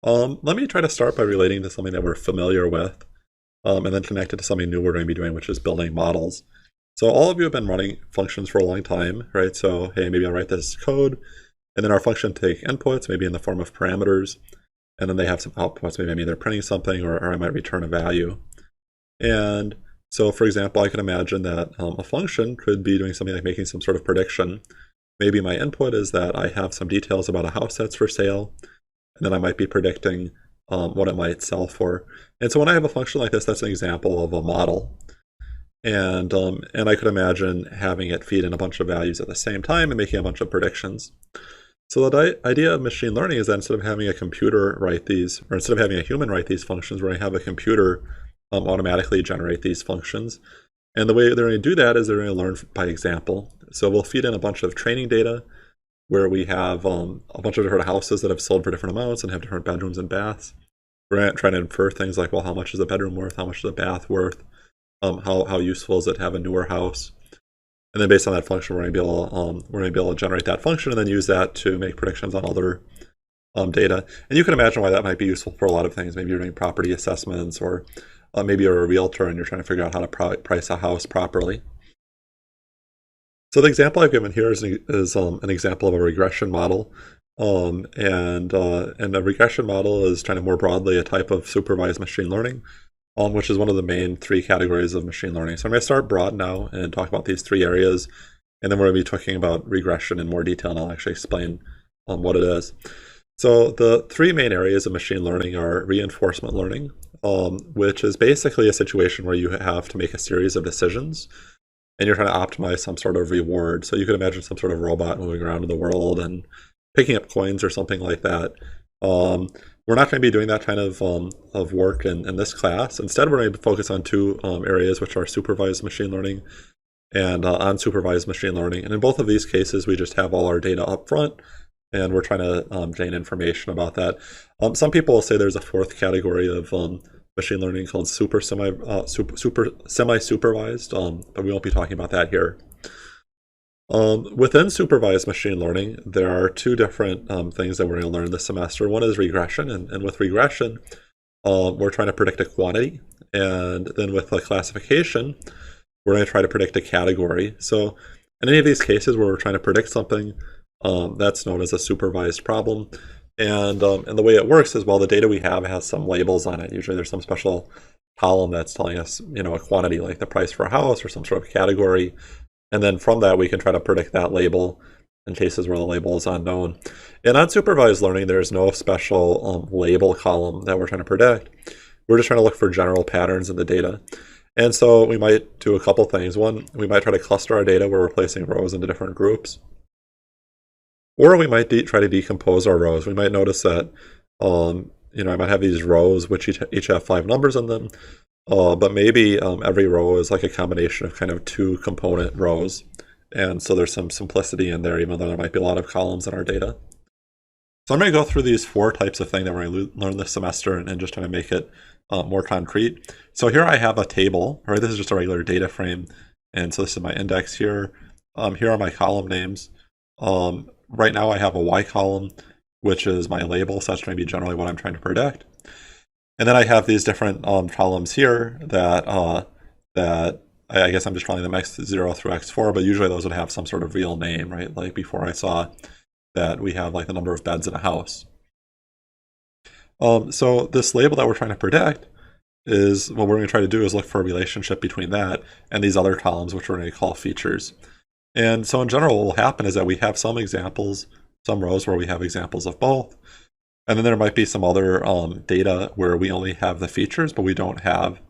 Let me try to start by relating to something that we're familiar with, and then connect it to something new we're going to be doing, which is building models. So all of you have been running functions for a long time, right? So, hey, maybe I'll write this code, and then our function take inputs, maybe in the form of parameters, and then they have some outputs. Maybe I'm either printing something or I might return a value. And so, for example, I can imagine that a function could be doing something like making some sort of prediction. Maybe my input is that I have some details about a house that's for sale, and then I might be predicting what it might sell for. And so when I have a function like this, that's an example of a model. And I could imagine having it feed in a bunch of values at the same time and making a bunch of predictions. So the idea of machine learning is that instead of having a computer write these, or instead of having a human write these functions, we're going to have a computer automatically generate these functions. And the way they're going to do that is they're going to learn by example. So we'll feed in a bunch of training data where we have a bunch of different houses that have sold for different amounts and have different bedrooms and baths. We're trying to infer things like, well, how much is a bedroom worth? How much is a bath worth? How useful is it to have a newer house? And then based on that function, we're going to be able to generate that function and then use that to make predictions on other data. And you can imagine why that might be useful for a lot of things. Maybe you're doing property assessments, or maybe you're a realtor and you're trying to figure out how to price a house properly. So the example I've given here is an example of a regression model. And a regression model is kind of more broadly a type of supervised machine learning, which is one of the main three categories of machine learning. So I'm going to start broad now and talk about these three areas, and then we're going to be talking about regression in more detail, and I'll actually explain what it is. So the three main areas of machine learning are reinforcement learning, which is basically a situation where you have to make a series of decisions, and you're trying to optimize some sort of reward. So you could imagine some sort of robot moving around in the world and picking up coins or something like that. We're not going to be doing that kind of work in this class. Instead, we're going to focus on two areas, which are supervised machine learning and unsupervised machine learning. And in both of these cases, we just have all our data up front, and we're trying to gain information about that. Some people will say there's a fourth category of machine learning called semi-supervised, but we won't be talking about that here. Within supervised machine learning, there are two different things that we're going to learn this semester. One is regression, and with regression, we're trying to predict a quantity, and then with the classification, we're going to try to predict a category. So in any of these cases where we're trying to predict something, that's known as a supervised problem. And the way it works is, well, the data we have has some labels on it. Usually there's some special column that's telling us, a quantity like the price for a house or some sort of category. And then from that, we can try to predict that label in cases where the label is unknown. In unsupervised learning, there's no special label column that we're trying to predict. We're just trying to look for general patterns in the data. And so we might do a couple things. One, we might try to cluster our data where we're placing rows into different groups. Or we might try to decompose our rows. We might notice that, I might have these rows which each have 5 numbers in them. But maybe every row is like a combination of kind of 2 component rows. And so there's some simplicity in there, even though there might be a lot of columns in our data. So I'm going to go through these 4 types of thing that we're going to learn this semester and just try to make it more concrete. So here I have a table, right? This is just a regular data frame. And so this is my index here. Here are my column names. Right now I have a Y column, which is my label. So that's going to be generally what I'm trying to predict. And then I have these different columns here that I guess I'm just calling them x0 through x4, but usually those would have some sort of real name, right? Like before I saw that we have like the number of beds in a house. So this label that we're trying to predict is, what we're going to try to do is look for a relationship between that and these other columns, which we're going to call features. And so in general, what will happen is that we have some examples, some rows where we have examples of both. And then there might be some other data where we only have the features, but we don't have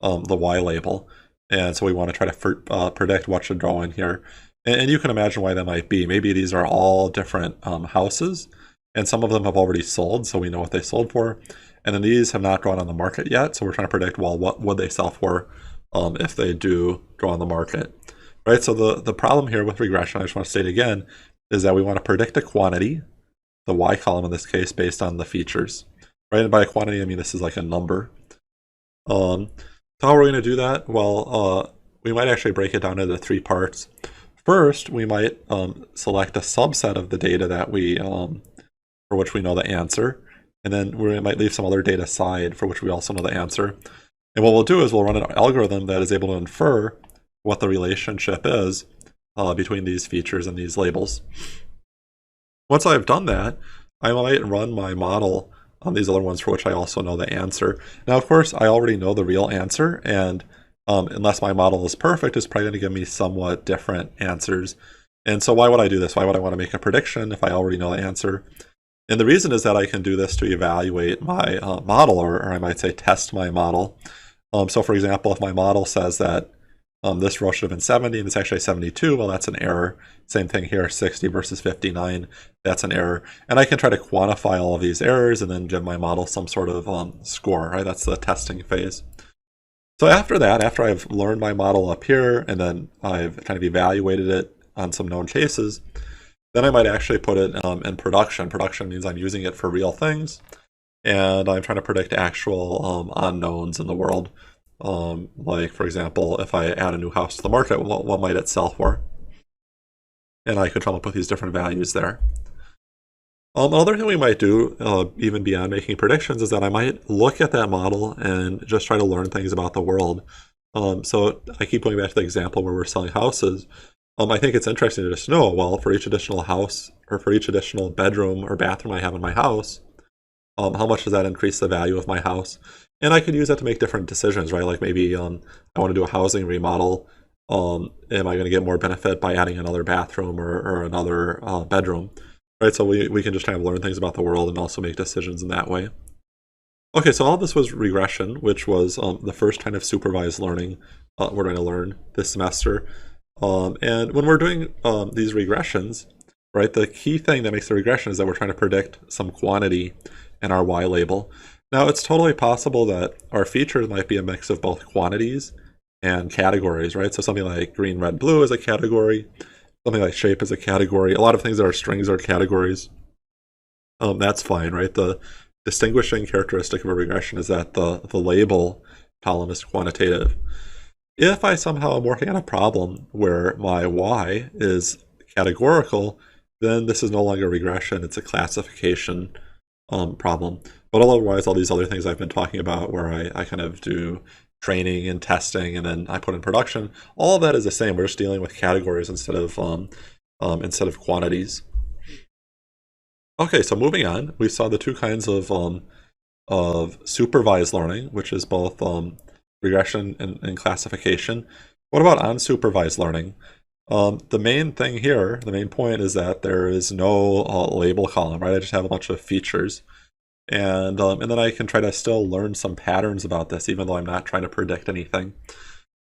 the Y label. And so we want to try to predict what should go in here. And you can imagine why that might be. Maybe these are all different houses, and some of them have already sold, so we know what they sold for. And then these have not gone on the market yet, so we're trying to predict, well, what would they sell for if they do go on the market, right? So the problem here with regression, I just want to state again, is that we want to predict a quantity, the Y column in this case, based on the features, right? And by a quantity, I mean this is like a number. So how are we going to do that? Well, we might actually break it down into 3 parts. First, we might select a subset of the data that we, for which we know the answer. and then we might leave some other data aside for which we also know the answer. And what we'll do is we'll run an algorithm that is able to infer what the relationship is between these features and these labels. Once I've done that, I might run my model on these other ones for which I also know the answer. Now, of course, I already know the real answer, and unless my model is perfect, it's probably going to give me somewhat different answers. And so why would I do this? Why would I want to make a prediction if I already know the answer? And the reason is that I can do this to evaluate my model, or I might say test my model. So for example, if my model says that this row should have been 70 and it's actually 72, well, that's an error. Same thing here, 60 versus 59, that's an error. And I can try to quantify all of these errors and then give my model some sort of score, right? That's the testing phase. So after that, after I've learned my model up here and then I've kind of evaluated it on some known cases, then I might actually put it in production. Production means I'm using it for real things, and I'm trying to predict actual unknowns in the world. Like, for example, if I add a new house to the market, what might it sell for? And I could come up with these different values there. Another thing we might do, even beyond making predictions, is that I might look at that model and just try to learn things about the world. So I keep going back to the example where we're selling houses. I think it's interesting to just know, well, for each additional house, or for each additional bedroom or bathroom I have in my house, how much does that increase the value of my house? And I could use that to make different decisions, right? Like maybe I want to do a housing remodel. Am I going to get more benefit by adding another bathroom or another bedroom? Right, so we can just kind of learn things about the world and also make decisions in that way. Okay, so all this was regression, which was the first kind of supervised learning we're going to learn this semester. And when we're doing these regressions, right, the key thing that makes the regression is that we're trying to predict some quantity in our y label. Now, it's totally possible that our features might be a mix of both quantities and categories, right? So something like green, red, blue is a category. Something like shape is a category. A lot of things that are strings are categories. That's fine, right? The distinguishing characteristic of a regression is that the label column is quantitative. If I somehow am working on a problem where my y is categorical, then this is no longer a regression, it's a classification problem. But otherwise, all these other things I've been talking about where I kind of do training and testing and then I put in production, all of that is the same. We're just dealing with categories instead of quantities. Okay, so moving on, we saw the two kinds of supervised learning, which is both regression and classification. What about unsupervised learning? The main thing here, the main point is that there is no label column, right? I just have a bunch of features. And then I can try to still learn some patterns about this, even though I'm not trying to predict anything.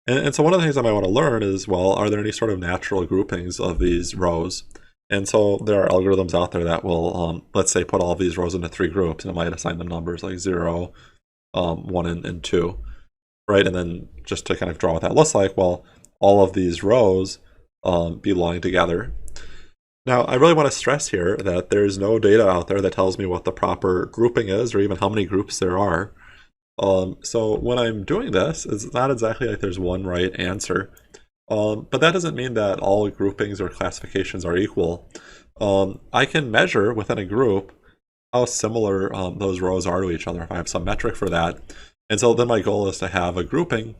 And so one of the things I might want to learn is, well, are there any sort of natural groupings of these rows? And so there are algorithms out there that will, let's say, put all of these rows into 3 groups, and it might assign them numbers like 0, 1, and 2, right? And then just to kind of draw what that looks like, well, all of these rows belong together. Now, I really want to stress here that there's no data out there that tells me what the proper grouping is or even how many groups there are. So when I'm doing this, it's not exactly like there's one right answer. But that doesn't mean that all groupings or classifications are equal. I can measure within a group how similar those rows are to each other if I have some metric for that. And so then my goal is to have a grouping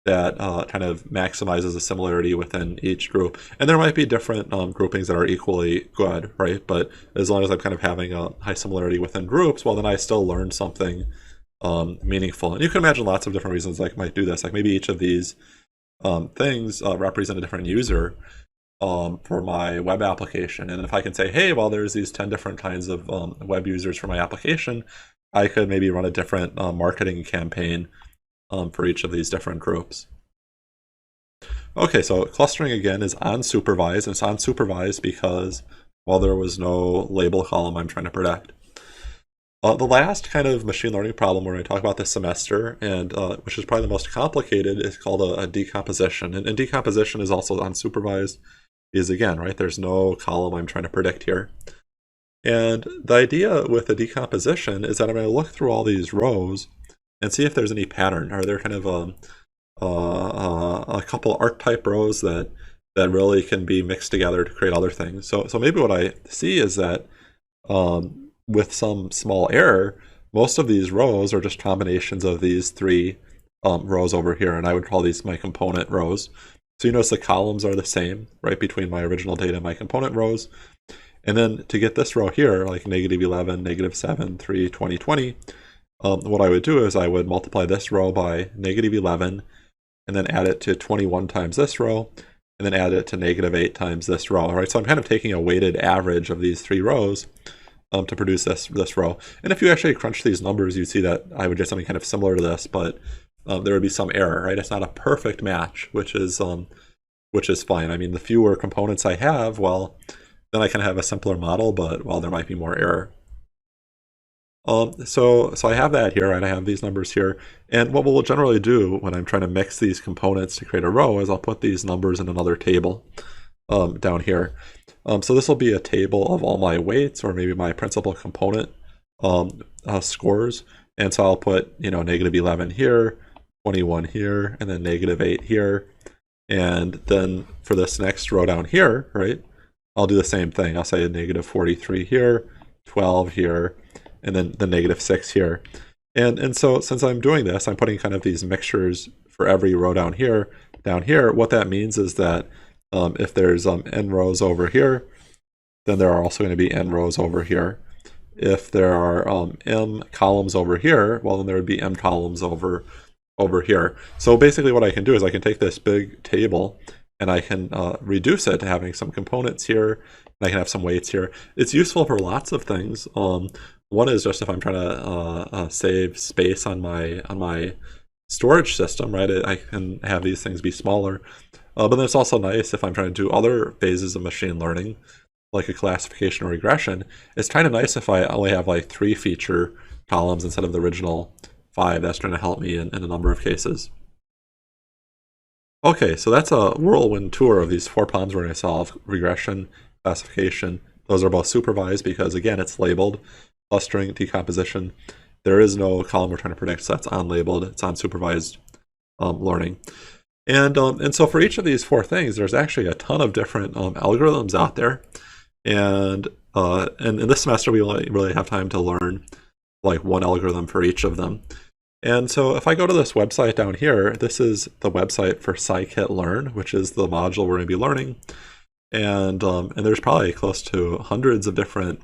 that kind of maximizes the similarity within each group. And there might be different groupings that are equally good, right? But as long as I'm kind of having a high similarity within groups, well, then I still learn something meaningful. And you can imagine lots of different reasons I might do this. Like maybe each of these things represent a different user for my web application. And if I can say, hey, well, there's these 10 different kinds of web users for my application, I could maybe run a different marketing campaign for each of these different groups. Okay, so clustering again is unsupervised, and it's unsupervised because, well, there was no label column I'm trying to predict. The last kind of machine learning problem we're going to talk about this semester, and which is probably the most complicated, is called a decomposition. And decomposition is also unsupervised because, again, right, there's no column I'm trying to predict here. And the idea with a decomposition is that I'm going to look through all these rows and see if there's any pattern. Are there kind of a couple archetype rows that really can be mixed together to create other things? So maybe what I see is that with some small error, most of these rows are just combinations of these three rows over here, and I would call these my component rows. So you notice the columns are the same, right, between my original data and my component rows. And then to get this row here, like -11, -7, 3, 20, 20, what I would do is I would multiply this row by -11, and then add it to 21 times this row, and then add it to -8 times this row. All right, so I'm kind of taking a weighted average of these three rows to produce this row. And if you actually crunch these numbers, you'd see that I would get something kind of similar to this, but there would be some error, right? It's not a perfect match, which is fine. I mean, the fewer components I have, well, then I can have a simpler model, but well, there might be more error. So I have that here, and I have these numbers here. And what we'll generally do when I'm trying to mix these components to create a row is I'll put these numbers in another table down here. So this will be a table of all my weights, or maybe my principal component scores. And so I'll put, -11 here, 21 here, and then -8 here. And then for this next row down here, right, I'll do the same thing. I'll say -43 here, 12 here, and then the -6 here. And so since I'm doing this, I'm putting kind of these mixtures for every row down here. What that means is that if there's n rows over here, then there are also going to be n rows over here. If there are m columns over here, well, then there would be m columns over here. So basically what I can do is I can take this big table and I can reduce it to having some components here, and I can have some weights here. It's useful for lots of things. One is just if I'm trying to save space on my storage system, right? I can have these things be smaller. But then it's also nice if I'm trying to do other phases of machine learning, like a classification or regression. It's kind of nice if I only have like 3 feature columns instead of the original 5. That's trying to help me in a number of cases. Okay, so that's a whirlwind tour of these 4 problems we're going to solve: regression, classification. Those are both supervised because, again, it's labeled. Clustering, decomposition. There is no column we're trying to predict, so that's unlabeled. It's unsupervised learning. And so for each of these 4 things, there's actually a ton of different algorithms out there. And in this semester, we only really have time to learn like one algorithm for each of them. And so if I go to this website down here, this is the website for scikit-learn, which is the module we're going to be learning. And there's probably close to hundreds of different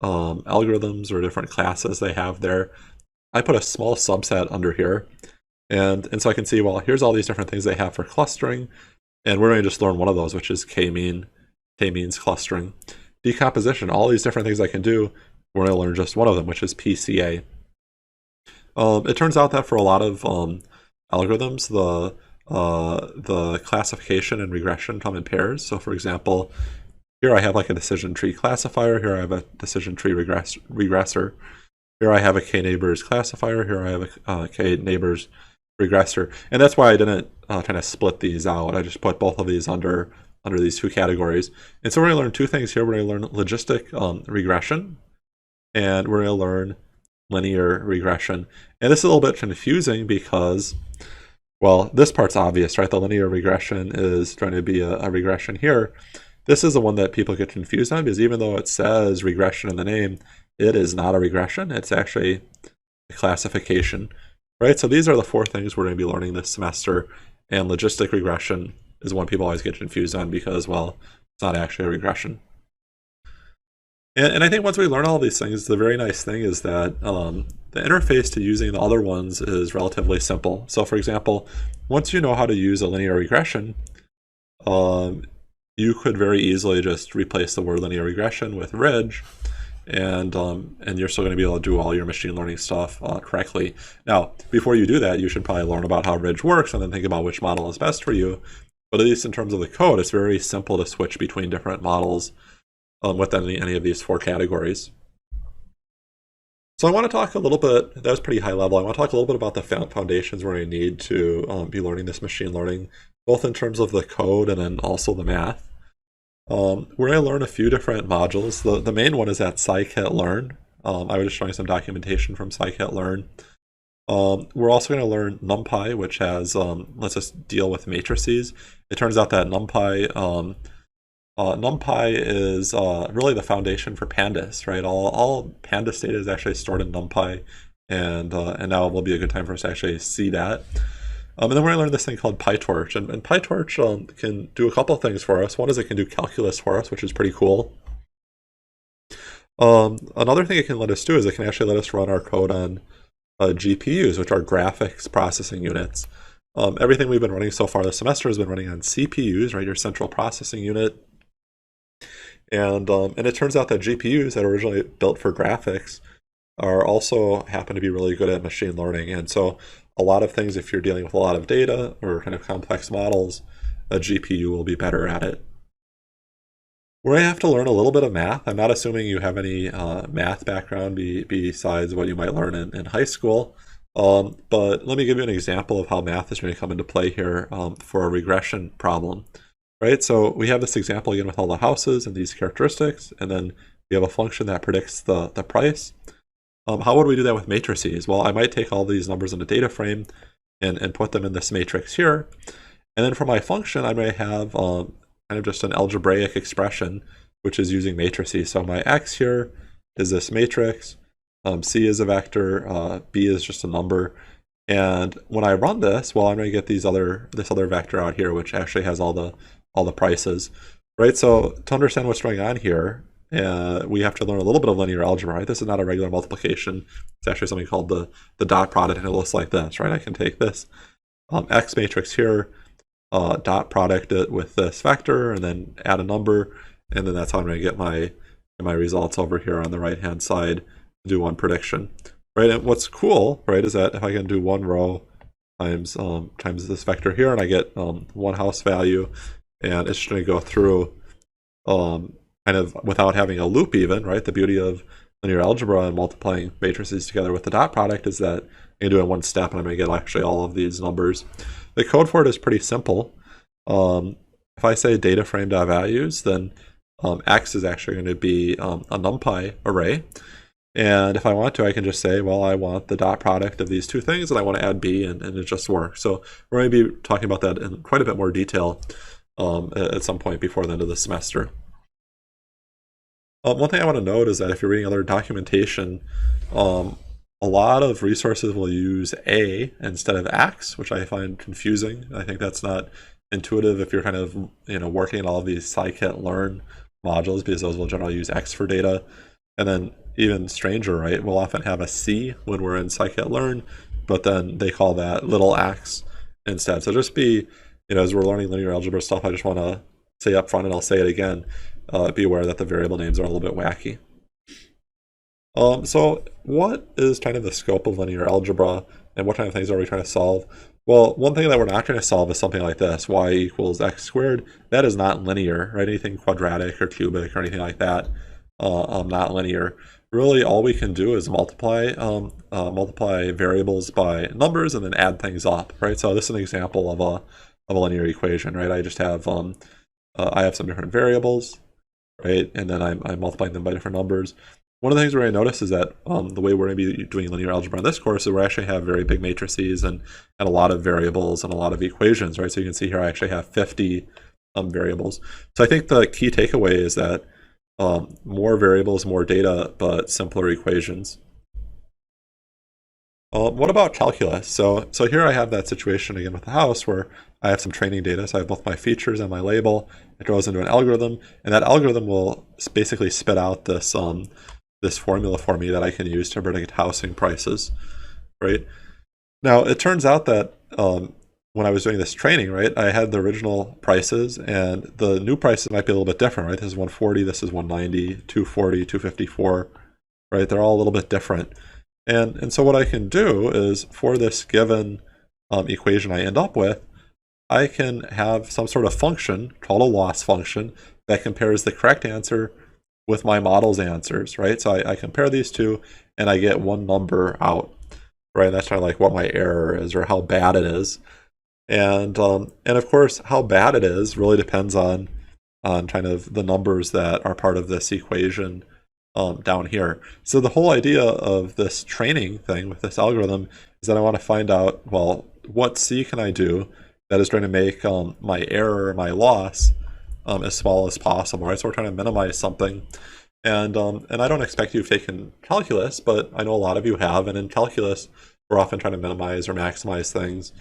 algorithms or different classes they have there. I put a small subset under here. And so I can see, well, here's all these different things they have for clustering. And we're going to just learn one of those, which is k-means clustering. Decomposition, all these different things I can do, we're going to learn just one of them, which is PCA. It turns out that for a lot of algorithms, the classification and regression come in pairs. So for example, here I have like a decision tree classifier, here I have a decision tree regressor. Here I have a k-neighbors classifier, here I have a k-neighbors regressor. And that's why I didn't kind of split these out. I just put both of these under these 2 categories. And so we're going to learn 2 things here. We're going to learn logistic regression, and we're going to learn linear regression. And this is a little bit confusing because, well, this part's obvious, right? The linear regression is trying to be a regression here. This is the one that people get confused on, because even though it says regression in the name, it is not a regression. It's actually a classification, right? So these are the 4 things we're going to be learning this semester. And logistic regression is one people always get confused on because, well, it's not actually a regression. And I think once we learn all these things, the very nice thing is that the interface to using the other ones is relatively simple. So for example, once you know how to use a linear regression, you could very easily just replace the word linear regression with ridge, and you're still going to be able to do all your machine learning stuff correctly. Now, before you do that, you should probably learn about how ridge works and then think about which model is best for you. But at least in terms of the code, it's very simple to switch between different models with any of these 4 categories. So I want to talk a little bit, that was pretty high level, I want to talk a little bit about the foundations we're going to need to be learning this machine learning, both in terms of the code and then also the math. We're going to learn a few different modules. The main one is at scikit-learn. I was just showing some documentation from scikit-learn. We're also going to learn NumPy, which has lets us deal with matrices. It turns out that NumPy NumPy is really the foundation for pandas, right? All pandas data is actually stored in NumPy, and now will be a good time for us to actually see that. And then we're going to learn this thing called PyTorch, and PyTorch can do a couple of things for us. One is it can do calculus for us, which is pretty cool. Another thing it can let us do is it can actually let us run our code on GPUs, which are graphics processing units. Everything we've been running so far this semester has been running on CPUs, right? Your central processing unit. And it turns out that GPUs that are originally built for graphics are also happen to be really good at machine learning. And so a lot of things, if you're dealing with a lot of data or kind of complex models, a GPU will be better at it. We're going to have to learn a little bit of math. I'm not assuming you have any math background besides what you might learn in high school. But let me give you an example of how math is going to come into play here for a regression problem. Right, so we have this example again with all the houses and these characteristics, and then we have a function that predicts the price. How would we do that with matrices? Well, I might take all these numbers in a data frame and put them in this matrix here. And then for my function, I may have kind of just an algebraic expression, which is using matrices. So my x here is this matrix, c is a vector, b is just a number. And when I run this, well, I'm going to get this other vector out here, which actually has all the prices, right? So to understand what's going on here, we have to learn a little bit of linear algebra, right? This is not a regular multiplication. It's actually something called the dot product, and it looks like this, right? I can take this x matrix here, dot product it with this vector, and then add a number, and then that's how I'm going to get my results over here on the right-hand side to do one prediction, right? And what's cool, right, is that if I can do one row times this vector here, and I get one house value, and it's just going to go through kind of without having a loop even, right? The beauty of linear algebra and multiplying matrices together with the dot product is that I can do it in one step and I'm going to get actually all of these numbers. The code for it is pretty simple. If I say data frame.values, then x is actually going to be a NumPy array. And if I want to, I can just say, well, I want the dot product of these two things and I want to add b, and it just works. So we're going to be talking about that in quite a bit more detail at some point before the end of the semester. One thing I want to note is that if you're reading other documentation, a lot of resources will use a instead of x, which I find confusing. I think that's not intuitive if you're kind of working in all of these scikit-learn modules, because those will generally use x for data. And then even stranger, right, we'll often have a c when we're in scikit-learn, but then they call that little x instead. So just be, as we're learning linear algebra stuff, I just want to say up front, and I'll say it again, be aware that the variable names are a little bit wacky. So what is kind of the scope of linear algebra, and what kind of things are we trying to solve? Well, one thing that we're not going to solve is something like this, y equals x squared. That is not linear, right? Anything quadratic or cubic or anything like that, not linear. Really, all we can do is multiply variables by numbers and then add things up, right? So this is an example of a linear equation, right? I just have I have some different variables, right? And then I'm multiplying them by different numbers. One of the things we're going to notice is that the way we're going to be doing linear algebra in this course is we actually have very big matrices and a lot of variables and a lot of equations, right? So you can see here I actually have 50 variables. So I think the key takeaway is that more variables, more data, but simpler equations. What about calculus? So here I have that situation again with the house where I have some training data. So I have both my features and my label. It goes into an algorithm, and that algorithm will basically spit out this this formula for me that I can use to predict housing prices, right? Now, it turns out that when I was doing this training, right, I had the original prices, and the new prices might be a little bit different, right? This is 140, this is 190, 240, 254, right? They're all a little bit different. And so what I can do is, for this given equation I end up with, I can have some sort of function called a loss function that compares the correct answer with my model's answers, right? So I compare these two, and I get one number out, right? That's kind of like what my error is, or how bad it is. And of course, how bad it is really depends on kind of the numbers that are part of this equation down here. So the whole idea of this training thing with this algorithm is that I want to find out, well, what C can I do that is going to make my error, my loss, as small as possible, right? So we're trying to minimize something. And I don't expect you've taken calculus, but I know a lot of you have. And in calculus, we're often trying to minimize or maximize things.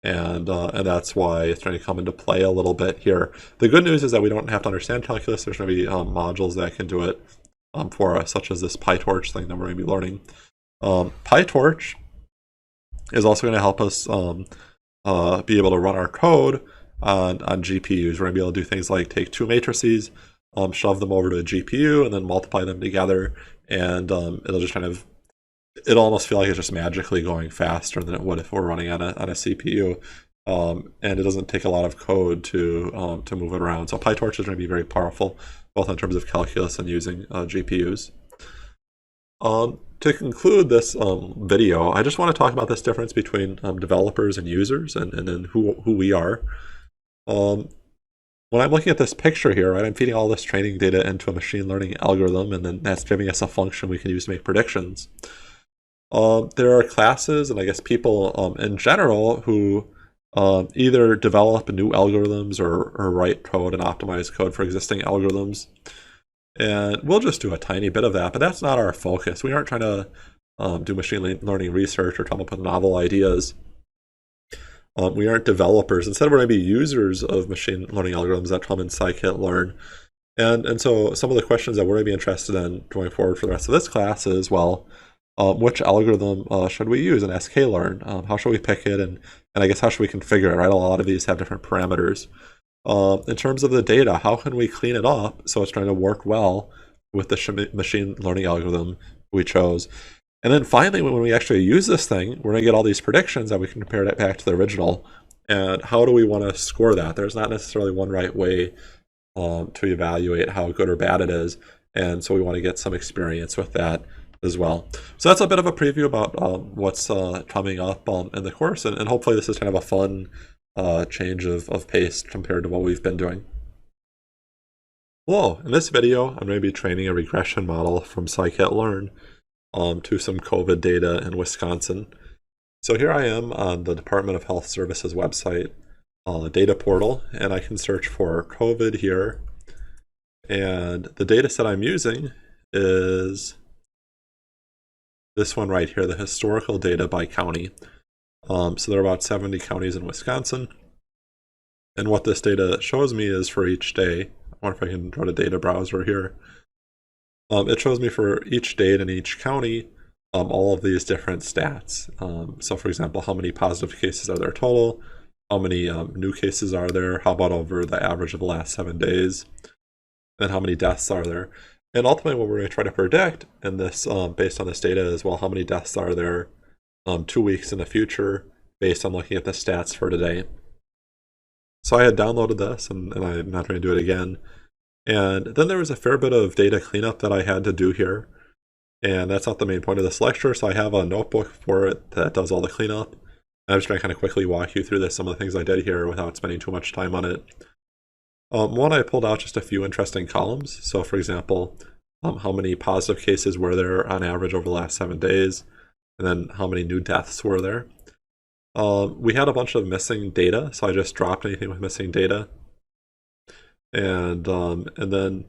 And that's why it's trying to come into play a little bit here. The good news is that we don't have to understand calculus. There's going to be modules that can do it for us, such as this PyTorch thing that we're going to be learning. PyTorch is also going to help us be able to run our code on GPUs. We're going to be able to do things like take two matrices, shove them over to a GPU, and then multiply them together, and it'll just kind of, it'll almost feel like it's just magically going faster than it would if we're running on a CPU. And it doesn't take a lot of code to move it around. So PyTorch is going to be very powerful, both in terms of calculus and using GPUs. To conclude this video, I just want to talk about this difference between developers and users, and then who we are. When I'm looking at this picture here, right, I'm feeding all this training data into a machine learning algorithm, and then that's giving us a function we can use to make predictions. There are classes, and I guess people in general, who either develop new algorithms or write code and optimize code for existing algorithms. And we'll just do a tiny bit of that, but that's not our focus. We aren't trying to do machine learning research or come up with novel ideas. We aren't developers. Instead, we're going to be users of machine learning algorithms that come in scikit-learn. And so some of the questions that we're going to be interested in going forward for the rest of this class is, well, which algorithm should we use in sklearn? How should we pick it? And I guess how should we configure it, right? A lot of these have different parameters. In terms of the data, how can we clean it up so it's trying to work well with the machine learning algorithm we chose? And then finally, when we actually use this thing, we're going to get all these predictions that we can compare it back to the original. And how do we want to score that? There's not necessarily one right way to evaluate how good or bad it is. And so we want to get some experience with that as well. So that's a bit of a preview about what's coming up in the course. And hopefully this is kind of a fun change of pace compared to what we've been doing. Hello, in this video, I'm going to be training a regression model from scikit-learn to some COVID data in Wisconsin. So here I am on the Department of Health Services website data portal, and I can search for COVID here. And the data set I'm using is this one right here, the historical data by county. So there are about 70 counties in Wisconsin. And what this data shows me is for each day. I wonder if I can run a data browser here. It shows me for each date in each county all of these different stats. So for example, how many positive cases are there total? How many new cases are there? How about over the average of the last 7 days? And how many deaths are there? And ultimately what we're going to try to predict in this, based on this data, is, well, how many deaths are there 2 weeks in the future based on looking at the stats for today. So I had downloaded this, and I'm not going to do it again. And then there was a fair bit of data cleanup that I had to do here. And that's not the main point of this lecture, so I have a notebook for it that does all the cleanup. I'm just going to kind of quickly walk you through some of the things I did here without spending too much time on it. One, I pulled out just a few interesting columns. So for example, how many positive cases were there on average over the last 7 days? And then how many new deaths were there? We had a bunch of missing data, so I just dropped anything with missing data. And then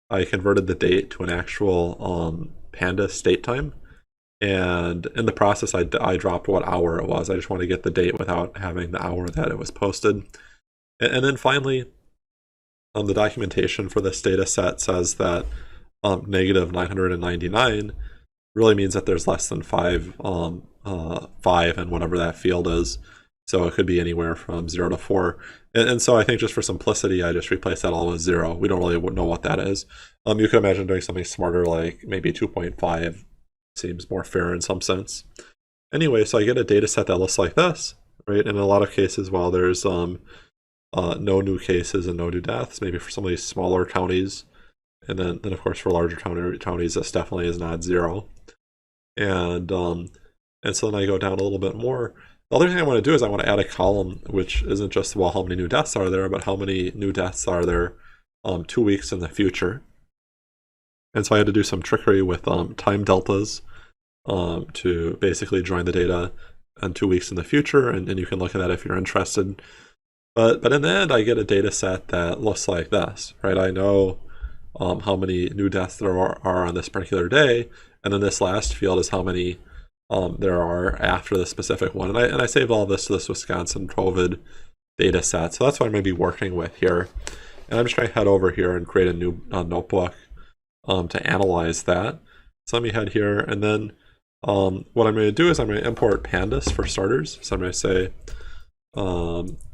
I converted the date to an actual pandas date time. And in the process, I dropped what hour it was. I just want to get the date without having the hour that it was posted. And then finally, the documentation for this data set says that negative 999 really means that there's less than 5 in whatever that field is. So it could be anywhere from 0 to 4. And so I think just for simplicity, I just replace that all with 0. We don't really know what that is. You could imagine doing something smarter like maybe 2.5 seems more fair in some sense. Anyway, so I get a data set that looks like this, right? And in a lot of cases, while there's no new cases and no new deaths, maybe for some of these smaller counties. And then of course, for larger counties, this definitely is not 0. And so then I go down a little bit more. The other thing I want to do is I want to add a column which isn't just, well, how many new deaths are there, but how many new deaths are there 2 weeks in the future. And so I had to do some trickery with time deltas to basically join the data in 2 weeks in the future. And you can look at that if you're interested. But in the end, I get a data set that looks like this, right? I know how many new deaths there are on this particular day, and then this last field is how many there are after the specific one. And I saved all this to this Wisconsin COVID data set, so that's what I'm going to be working with here. And I'm just going to head over here and create a new notebook to analyze that. So let me head here, and then what I'm going to do is I'm going to import pandas for starters. So I'm going to say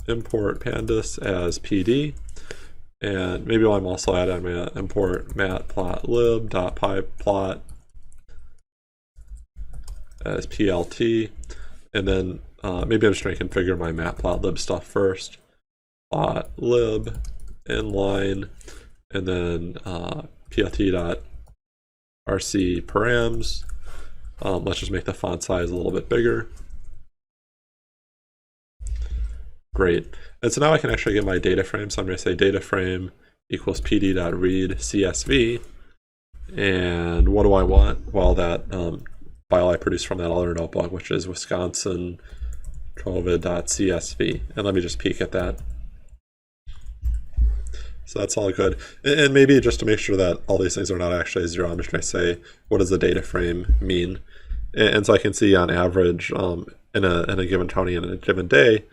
import pandas as PD, and maybe while I'm also at it, I'm going to import matplotlib.pyplot as PLT, and then maybe I'm just going to configure my matplotlib stuff first. Plotlib inline, and then plt.rc params. Let's just make the font size a little bit bigger. Great. And so now I can actually get my data frame. So I'm going to say data frame equals pd.read CSV. And what do I want? Well, that file I produced from that other notebook, which is Wisconsin COVID.csv. And let me just peek at that. So that's all good. And maybe just to make sure that all these things are not actually zero, I'm just going to say, what does the data frame mean? And so I can see on average in a given county in a given day,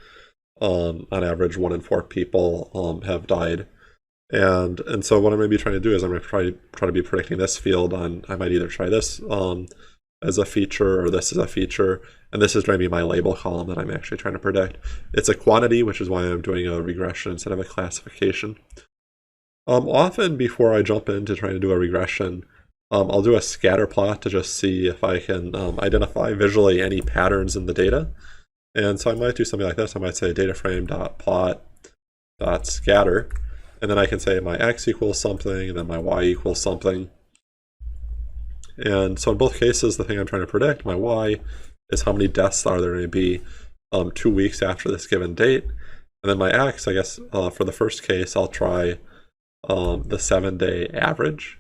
on average 1 in 4 people have died. And so what I'm going to be trying to do is I'm going to try to be predicting this field on, I might either try this as a feature or this as a feature, and this is going to be my label column that I'm actually trying to predict. It's a quantity, which is why I'm doing a regression instead of a classification. Often before I jump into trying to do a regression, I'll do a scatter plot to just see if I can identify visually any patterns in the data. And so I might do something like this. I might say dataframe.plot.scatter, and then I can say my x equals something, and then my y equals something. And so in both cases, the thing I'm trying to predict, my y, is how many deaths are there going to be 2 weeks after this given date. And then my x, I guess for the first case, I'll try the 7-day average,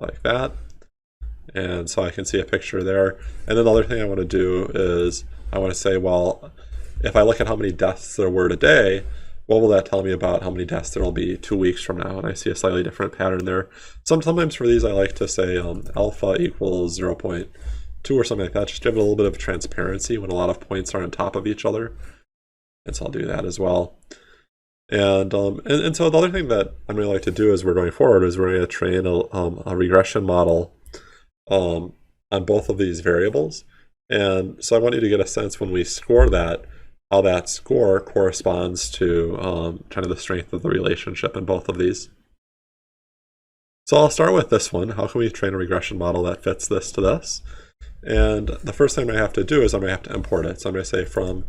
like that. And so I can see a picture there. And then the other thing I want to do is I want to say, well, if I look at how many deaths there were today, what will that tell me about how many deaths there will be 2 weeks from now? And I see a slightly different pattern there. Sometimes for these, I like to say alpha equals 0.2 or something like that, just give it a little bit of transparency when a lot of points are on top of each other. And so I'll do that as well. And so the other thing that I'm going to like to do as we're going forward is we're going to train a regression model on both of these variables. And so I want you to get a sense when we score that, how that score corresponds to kind of the strength of the relationship in both of these. So I'll start with this one. How can we train a regression model that fits this to this? And the first thing I have to do is I'm going to have to import it. So I'm going to say from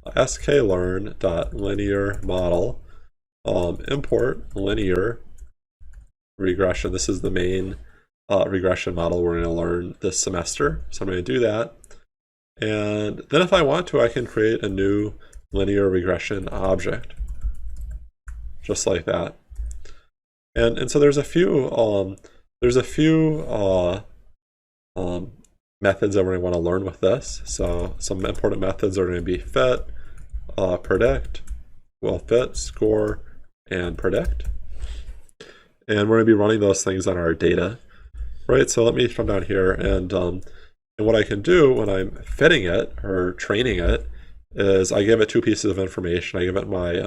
sklearn.linear model import linear regression. This is the main regression model we're going to learn this semester. So I'm going to do that. And then if I want to, I can create a new linear regression object, just like that. And so there's a few methods that we're going to want to learn with this. So some important methods are going to be fit, predict, will fit, score, and predict. And we're going to be running those things on our data, right? So let me come down here, and what I can do when I'm fitting it or training it is I give it 2 pieces of information. I give it my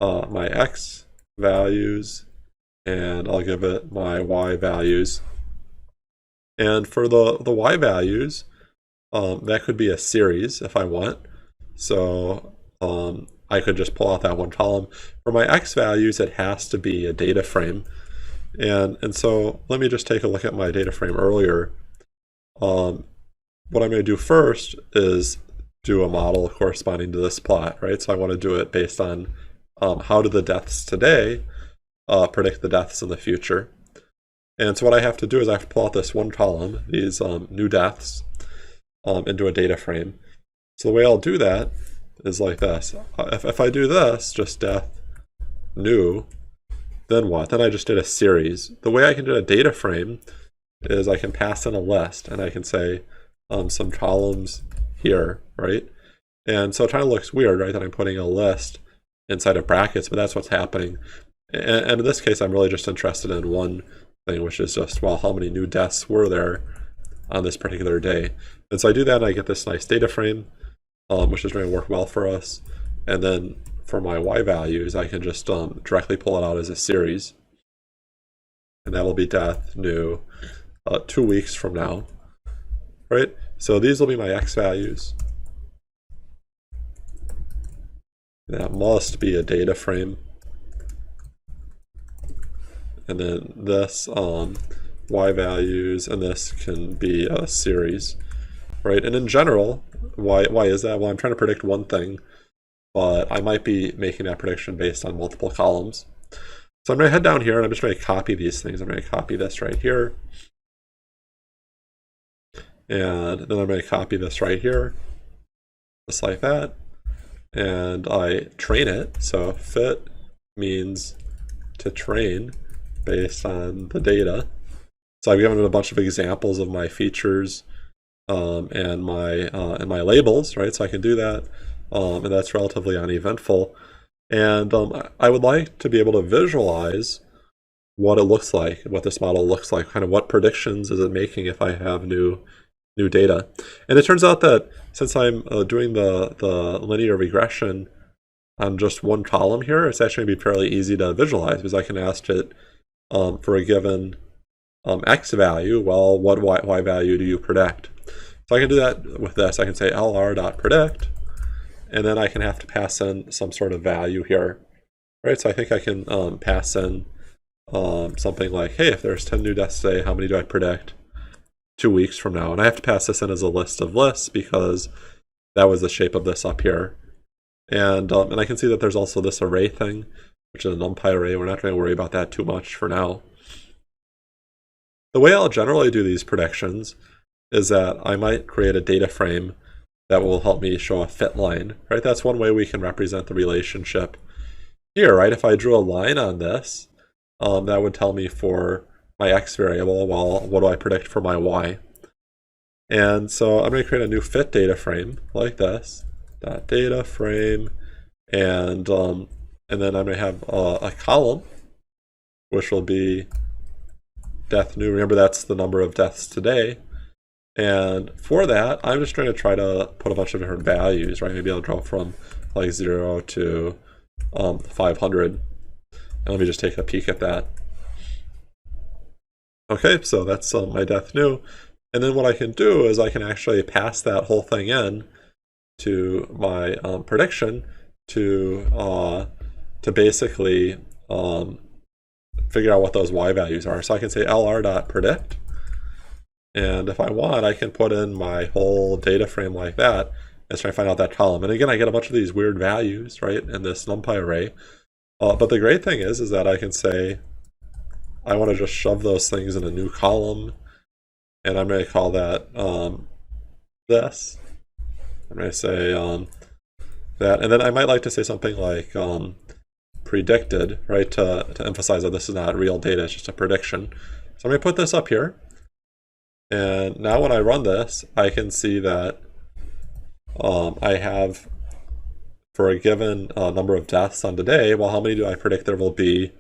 my x values, and I'll give it my y values. And for the y values, that could be a series if I want. So I could just pull out that one column. For my x values, it has to be a data frame. And so let me just take a look at my data frame earlier. What I'm going to do first is do a model corresponding to this plot, right? So I want to do it based on how do the deaths today predict the deaths in the future. And so what I have to do is I have to pull out this one column, these new deaths, into a data frame. So the way I'll do that is like this. If I do this, just death new, then what? Then I just did a series. The way I can do a data frame is I can pass in a list, and I can say some columns here, right? And so it kind of looks weird, right, that I'm putting a list inside of brackets, but that's what's happening. And in this case, I'm really just interested in one thing, which is just, well, how many new deaths were there on this particular day? And so I do that, and I get this nice data frame, which is going to work well for us. And then for my y values, I can just directly pull it out as a series. And that will be death new 2 weeks from now, right? So these will be my x values. That must be a data frame. And then this y values, and this can be a series, right? And in general, why is that? Well, I'm trying to predict one thing, but I might be making that prediction based on multiple columns. So I'm going to head down here, and I'm just going to copy these things. I'm going to copy this right here. And then I'm going to copy this right here, just like that. And I train it. So fit means to train based on the data. So I've given it a bunch of examples of my features and my labels, right? So I can do that, and that's relatively uneventful. And I would like to be able to visualize what it looks like, what this model looks like, kind of what predictions is it making if I have new data. And it turns out that since I'm doing the linear regression on just one column here, it's actually going to be fairly easy to visualize, because I can ask it for a given x value, well, what y value do you predict? So I can do that with this. I can say lr.predict, and then I can have to pass in some sort of value here, right? So I think I can pass in something like, hey, if there's 10 new deaths today, how many do I predict 2 weeks from now? And I have to pass this in as a list of lists, because that was the shape of this up here. And I can see that there's also this array thing, which is a NumPy array. We're not going to worry about that too much for now. The way I'll generally do these predictions is that I might create a data frame that will help me show a fit line, right? That's one way we can represent the relationship here, right? If I drew a line on this, that would tell me for my x variable, well, what do I predict for my y? And so I'm going to create a new fit data frame like this, data frame, and then I'm going to have a column, which will be death new. Remember, that's the number of deaths today. And for that, I'm just trying to try to put a bunch of different values, right? Maybe I'll go from like 0 to 500. And let me just take a peek at that. Okay, so that's my death new. And then what I can do is I can actually pass that whole thing in to my prediction to basically figure out what those y values are. So I can say lr.predict. And if I want, I can put in my whole data frame like that and try to find out that column. And again, I get a bunch of these weird values, right, in this NumPy array. But the great thing is that I can say, I want to just shove those things in a new column. And I'm going to call that this. I'm going to say that. And then I might like to say something like predicted, right, to emphasize that this is not real data, it's just a prediction. So I'm going to put this up here. And now when I run this, I can see that I have, for a given number of deaths on today, well, how many do I predict there will be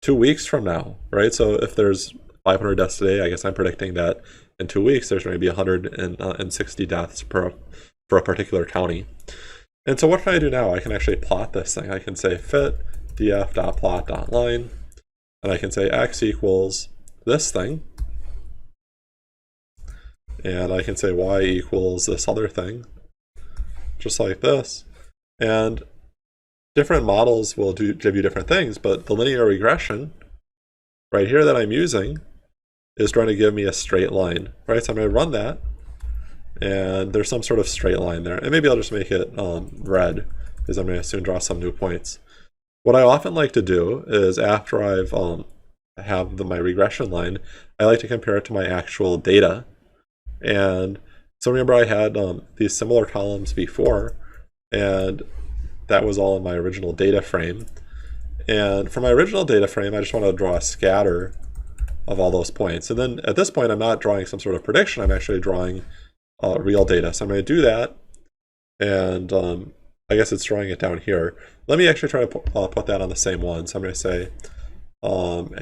2 weeks from now, right? So if there's 500 deaths today, I guess I'm predicting that in 2 weeks there's going to be 160 deaths for a particular county. And so what can I do now? I can actually plot this thing. I can say fit df.plot.line, and I can say x equals this thing. And I can say y equals this other thing, just like this. And different models will give you different things, but the linear regression right here that I'm using is trying to give me a straight line, right? So I'm going to run that, and there's some sort of straight line there. And maybe I'll just make it red, because I'm going to soon draw some new points. What I often like to do is after I've my regression line, I like to compare it to my actual data. And so remember, I had these similar columns before, and that was all in my original data frame. And for my original data frame, I just want to draw a scatter of all those points. And then at this point, I'm not drawing some sort of prediction, I'm actually drawing real data. So I'm going to do that, and I guess it's drawing it down here. Let me actually try to put that on the same one. So I'm going to say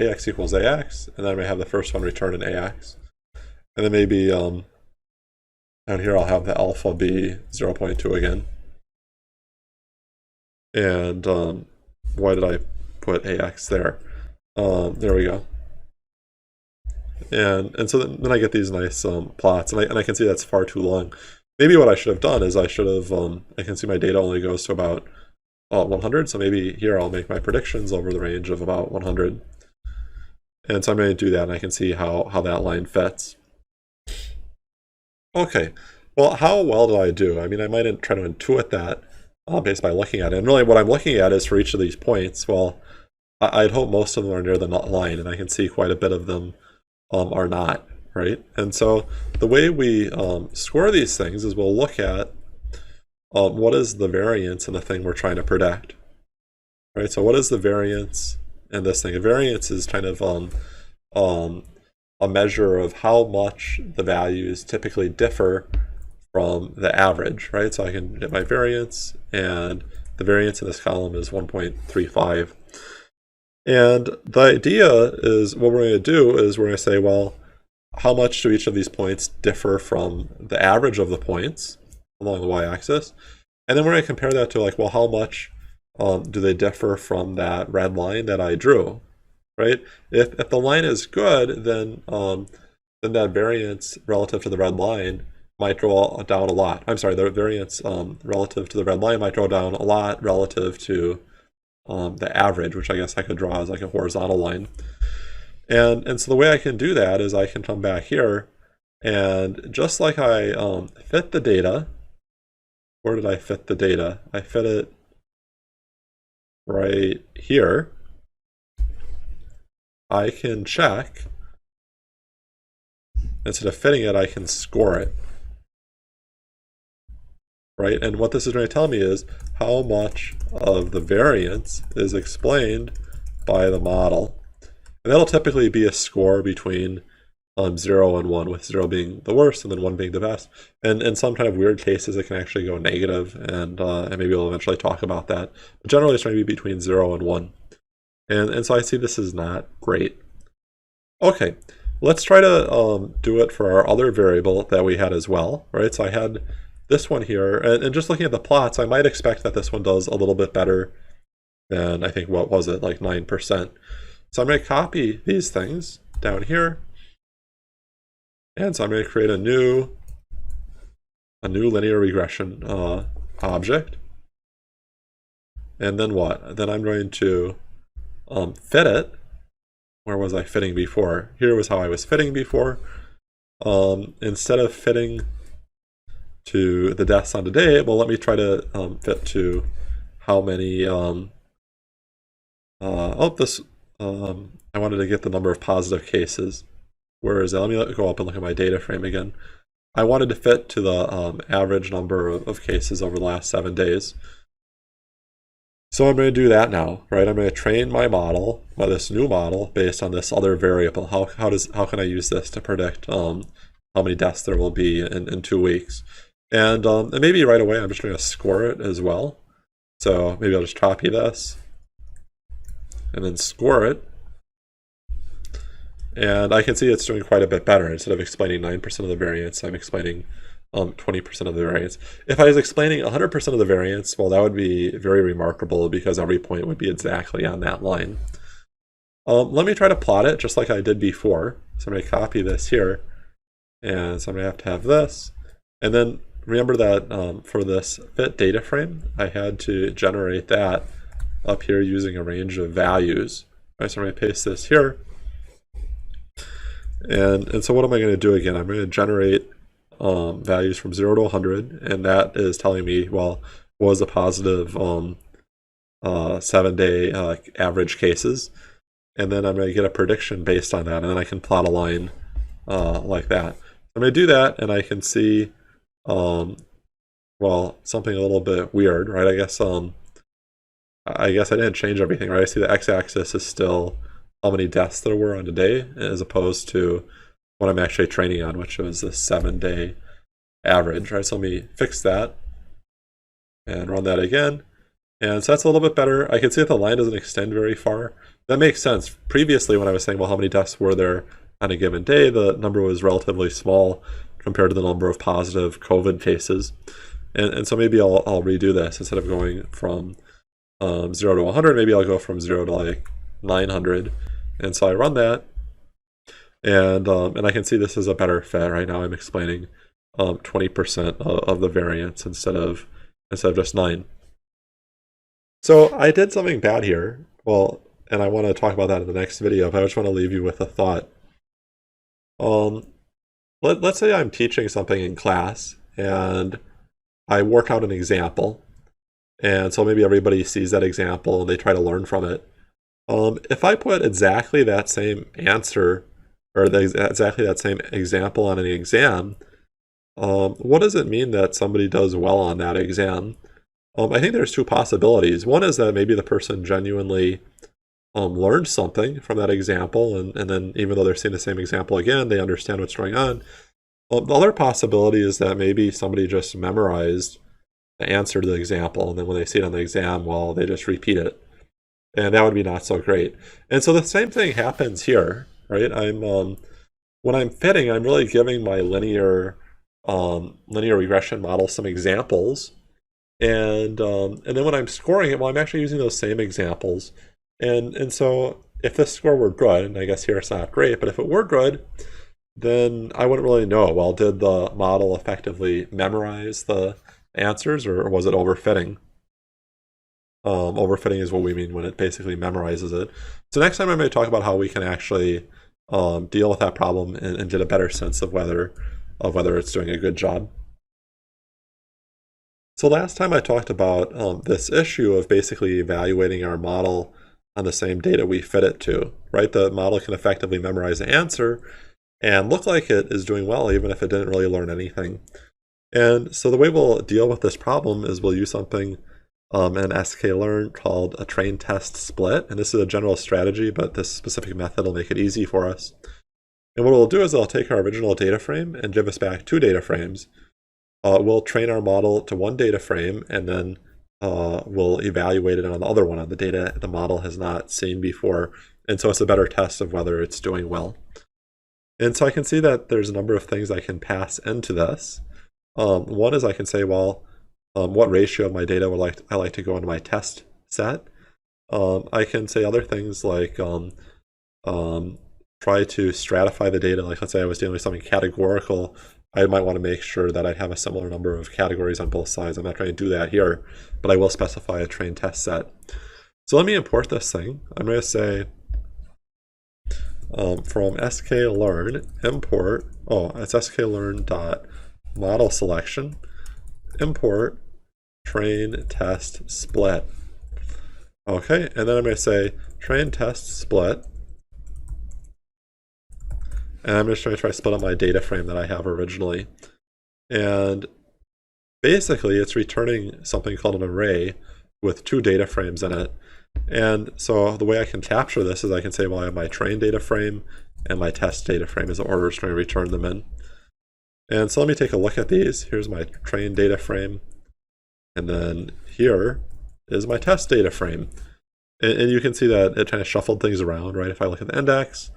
ax equals ax, and then I'm going to have the first one return an ax. And then maybe down here I'll have the alpha be 0.2 again. And why did I put ax there? There we go. And so then I get these nice plots, and I can see that's far too long. Maybe what I should have done is I should have, I can see my data only goes to about 100, so maybe here I'll make my predictions over the range of about 100. And so I'm going to do that, and I can see how that line fits. Okay, well, how well did I do? I mean, I might try to intuit that based by looking at it. And really what I'm looking at is for each of these points, well, I'd hope most of them are near the line, and I can see quite a bit of them are not, right? And so the way we score these things is we'll look at what is the variance in the thing we're trying to predict, right? So what is the variance in this thing? A variance is kind of a measure of how much the values typically differ from the average, right? So I can get my variance, and the variance in this column is 1.35. And the idea is what we're going to do is we're going to say, well, how much do each of these points differ from the average of the points along the y-axis? And then we're going to compare that to like, well, how much do they differ from that red line that I drew, right? If the line is good, then that variance relative to the red line might draw down a lot. I'm sorry, the variance relative to the red line might draw down a lot relative to the average, which I guess I could draw as like a horizontal line. And so the way I can do that is I can come back here, and just like I fit the data, where did I fit the data? I fit it right here. I can check, instead of fitting it, I can score it. Right? And what this is going to tell me is how much of the variance is explained by the model. And that'll typically be a score between 0 and 1, with 0 being the worst and then 1 being the best. And in some kind of weird cases, it can actually go negative, and maybe we'll eventually talk about that. But generally, it's going to be between 0 and 1. And so I see this is not great. Okay, let's try to do it for our other variable that we had as well, right? So I had this one here, and just looking at the plots, I might expect that this one does a little bit better than, I think, what was it, like 9%. So I'm going to copy these things down here, and so I'm going to create a new linear regression object. And then what? Then I'm going to fit it. Where was I fitting before? Here was how I was fitting before. Instead of fitting to the deaths on today, well, let me try to fit to how many I wanted to get the number of positive cases. Where is it? Let me go up and look at my data frame again. I wanted to fit to the average number of cases over the last 7 days. So I'm going to do that now, right? I'm going to train my model, this new model, based on this other variable. How can I use this to predict how many deaths there will be in 2 weeks? And maybe right away I'm just going to score it as well. So maybe I'll just copy this and then score it. And I can see it's doing quite a bit better. Instead of explaining 9% of the variance, I'm explaining 20% of the variance. If I was explaining 100% of the variance, well, that would be very remarkable, because every point would be exactly on that line. Let me try to plot it just like I did before. So I'm going to copy this here. And so I'm going to have this. And then remember that for this fit data frame, I had to generate that up here using a range of values. All right, so I'm going to paste this here. And so what am I going to do again? I'm going to generate values from 0 to 100, and that is telling me, well, what was the positive 7-day average cases, and then I'm going to get a prediction based on that, and then I can plot a line like that. I'm going to do that, and I can see, well, something a little bit weird, right? I guess I didn't change everything, right? I see the x-axis is still how many deaths there were on today, as opposed to what I'm actually training on, which was the 7-day average, right? So let me fix that. and run that again. And so that's a little bit better. I can see that the line doesn't extend very far. That makes sense. Previously, when I was saying, well, how many deaths were there on a given day, the number was relatively small compared to the number of positive COVID cases. And so maybe I'll redo this. Instead of going from 0 to 100, maybe I'll go from 0 to like 900. And so I run that, and I can see this is a better fit. Right now I'm explaining 20% of the variance instead of just 9. So I did something bad here. Well, and I want to talk about that in the next video, but I just want to leave you with a thought. Let's say I'm teaching something in class, and I work out an example. And so maybe everybody sees that example and they try to learn from it. If I put exactly that same answer, or exactly that same example on an exam, what does it mean that somebody does well on that exam? I think there's two possibilities. One is that maybe the person genuinely learned something from that example, and then even though they're seeing the same example again, they understand what's going on. The other possibility is that maybe somebody just memorized the answer to the example, and then when they see it on the exam, well, they just repeat it. And that would be not so great. And so the same thing happens here, right? When I'm fitting, I'm really giving my linear regression model some examples. And then when I'm scoring it, well, I'm actually using those same examples. And so if this score were good, and I guess here it's not great, but if it were good, then I wouldn't really know, well, did the model effectively memorize the answers, or was it overfitting? Overfitting is what we mean when it basically memorizes it. So next time I'm going to talk about how we can actually deal with that problem and get a better sense of whether it's doing a good job. So last time I talked about this issue of basically evaluating our model on the same data we fit it to, right? The model can effectively memorize the answer and look like it is doing well even if it didn't really learn anything. And so the way we'll deal with this problem is we'll use something in sklearn called a train test split. And this is a general strategy, but this specific method will make it easy for us. And what we'll do is I'll take our original data frame and give us back 2 data frames. We'll train our model to 1 data frame, and then we'll evaluate it on the other one, on the data the model has not seen before. And so it's a better test of whether it's doing well. And so I can see that there's a number of things I can pass into this. One is I can say, well, what ratio of my data would I like to go into my test set. I can say other things like try to stratify the data. Like, let's say I was dealing with something categorical. I might want to make sure that I have a similar number of categories on both sides. I'm not trying to do that here, but I will specify a trained test set. So let me import this thing. I'm going to say from sklearn import, it's sklearn.model selection, import train test split. Okay, and then I'm going to say train test split. And I'm just going to try to split up my data frame that I have originally. And basically, it's returning something called an array with 2 data frames in it. And so the way I can capture this is I can say, well, I have my train data frame and my test data frame as the order it's going to return them in. And so let me take a look at these. Here's my train data frame. And then here is my test data frame. And you can see that it kind of shuffled things around, right? If I look at the index,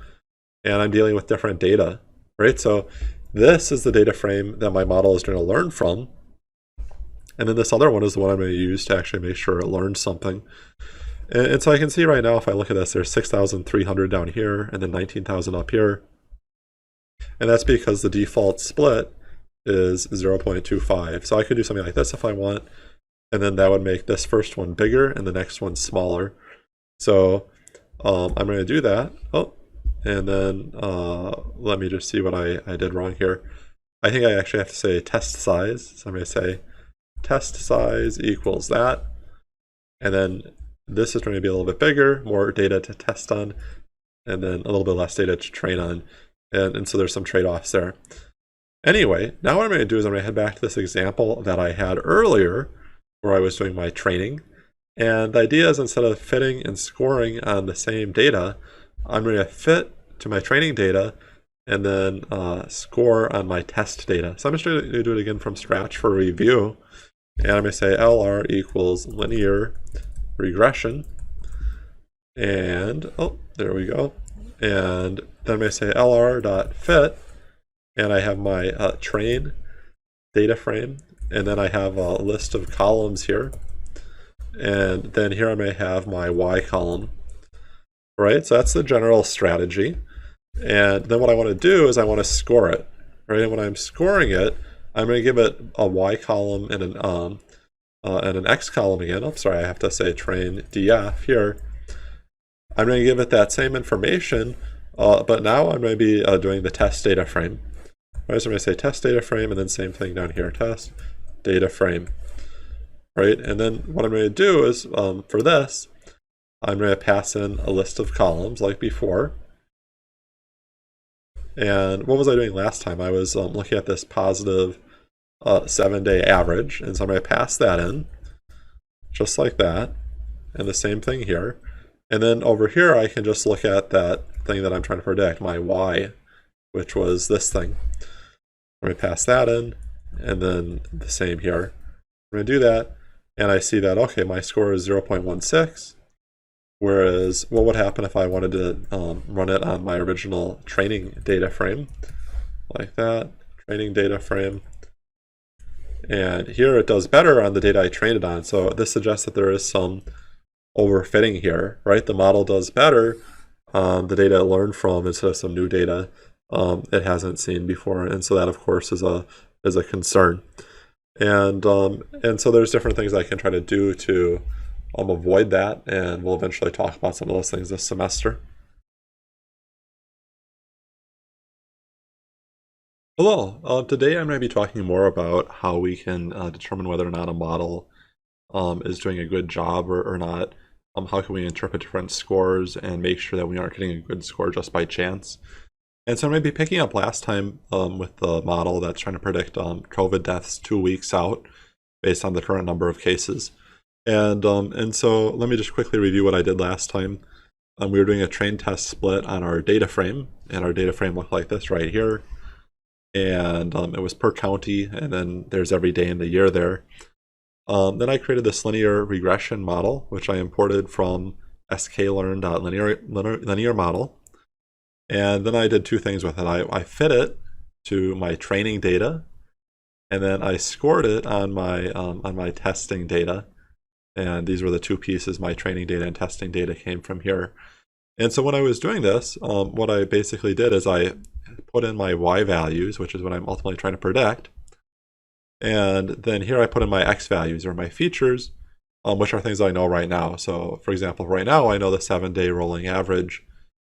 and I'm dealing with different data, right? So this is the data frame that my model is going to learn from. And then this other one is the one I'm going to use to actually make sure it learns something. And so I can see right now, if I look at this, there's 6,300 down here and then 19,000 up here. And that's because the default split is 0.25. So I could do something like this if I want. And then that would make this first one bigger and the next one smaller. So I'm going to do that. And then let me just see what I did wrong here. I think I actually have to say test size. So I'm going to say test size equals that. And then this is going to be a little bit bigger, more data to test on, and then a little bit less data to train on. And so there's some trade-offs there. Anyway, now what I'm going to do is I'm going to head back to this example that I had earlier where I was doing my training. And the idea is instead of fitting and scoring on the same data, I'm going to fit to my training data and then score on my test data. So I'm just going to do it again from scratch for review. And I'm going to say LR equals linear regression. And, oh, there we go. And then I'm going to say LR.fit. And I have my train data frame. And then I have a list of columns here. And then here I may have my Y column. Right? So that's the general strategy. And then what I want to do is I want to score it. Right? And when I'm scoring it, I'm going to give it a Y column and an X column again. Oh, sorry, I have to say train DF here. I'm going to give it that same information, but now I'm going to be doing the test data frame. Right, so I'm going to say test data frame, and then same thing down here, test data frame. Right, and then what I'm going to do is, for this, I'm going to pass in a list of columns like before. And what was I doing last time? I was looking at this positive 7-day average, and so I'm going to pass that in, just like that, and the same thing here. And then over here, I can just look at that thing that I'm trying to predict, my Y, which was this thing. I'm going to pass that in, and then the same here. I'm going to do that, and I see that, okay, my score is 0.16, whereas what would happen if I wanted to run it on my original training data frame, like that, training data frame. And here it does better on the data I trained it on, so this suggests that there is some overfitting here, right? The model does better on the data it learned from instead of some new data it hasn't seen before, and so that of course is a concern. And so there's different things I can try to do to avoid that, and we'll eventually talk about some of those things this semester. Hello, today I'm going to be talking more about how we can determine whether or not a model is doing a good job or not. How can we interpret different scores and make sure that we aren't getting a good score just by chance? And so I'm going to be picking up last time with the model that's trying to predict COVID deaths 2 weeks out based on the current number of cases. And so let me just quickly review what I did last time. We were doing a train test split on our data frame, and our data frame looked like this right here. And it was per county, and then there's every day in the year there. Then I created this linear regression model, which I imported from sklearn.linear model. And then I did two things with it. I fit it to my training data, and then I scored it on my testing data. And these were the two pieces, my training data and testing data came from here. And so when I was doing this, what I basically did is I put in my Y values, which is what I'm ultimately trying to predict. And then here I put in my X values, or my features, which are things I know right now. So for example, right now I know the 7-day rolling average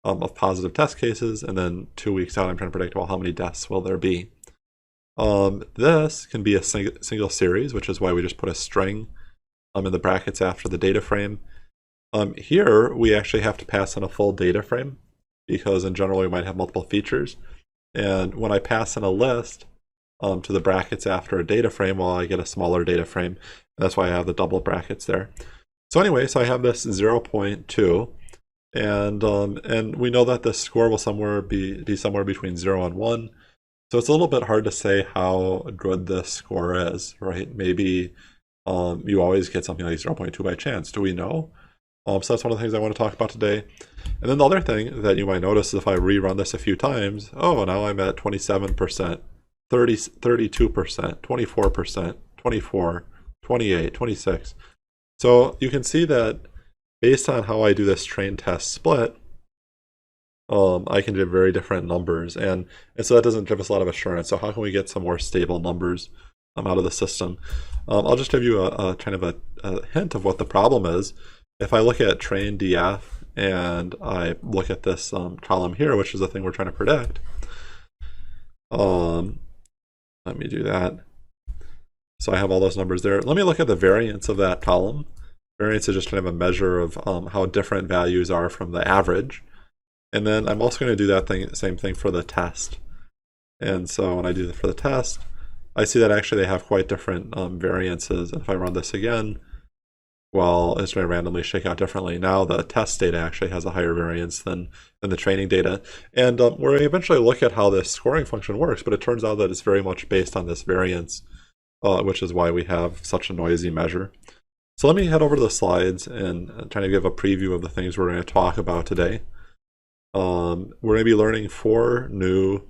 of positive test cases, and then 2 weeks out I'm trying to predict, well, how many deaths will there be? This can be a single series, which is why we just put a string in the brackets after the data frame. Here we actually have to pass in a full data frame, because in general we might have multiple features. And when I pass in a list to the brackets after a data frame, well, I get a smaller data frame. And that's why I have the double brackets there. So anyway, so I have this 0.2, and we know that the score will be somewhere between 0 and 1. So it's a little bit hard to say how good this score is, right? Maybe you always get something like 0.2 by chance. Do we know? So that's one of the things I want to talk about today. And then the other thing that you might notice is if I rerun this a few times, oh, now I'm at 27%, 30, 32%, 24%, 24, 28, 26. So you can see that based on how I do this train test split, I can get very different numbers. And so that doesn't give us a lot of assurance. So how can we get some more stable numbers out of the system? I'll just give you a kind of a hint of what the problem is. If I look at train DF and I look at this column here, which is the thing we're trying to predict, let me do that. So I have all those numbers there. Let me look at the variance of that column. Variance is just kind of a measure of how different values are from the average. And then I'm also going to do that same thing for the test. And so when I do that for the test, I see that actually they have quite different variances. And if I run this again, well, it's going to randomly shake out differently. Now the test data actually has a higher variance than the training data. And we're going to eventually look at how this scoring function works, but it turns out that it's very much based on this variance which is why we have such a noisy measure. So let me head over to the slides and try to give a preview of the things we're going to talk about today. We're going to be learning 4 new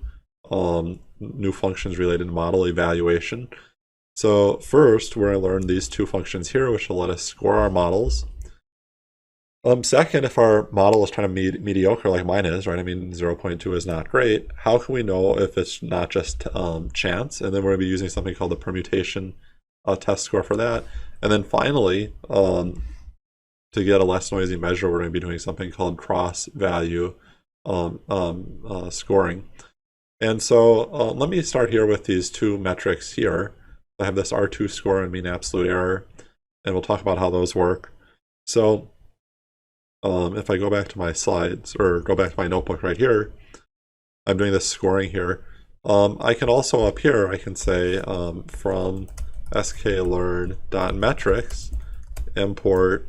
functions related to model evaluation. So first, we're going to learn these 2 functions here, which will let us score our models. Second, if our model is kind of mediocre like mine is, right? I mean, 0.2 is not great. How can we know if it's not just chance? And then we're going to be using something called the permutation test score for that. And then finally, to get a less noisy measure, we're going to be doing something called cross-value scoring. And so let me start here with these 2 metrics here. I have this R2 score and mean absolute error, and we'll talk about how those work. So if I go back to my slides, or go back to my notebook right here, I'm doing this scoring here. I can also up here, I can say from sklearn.metrics, import,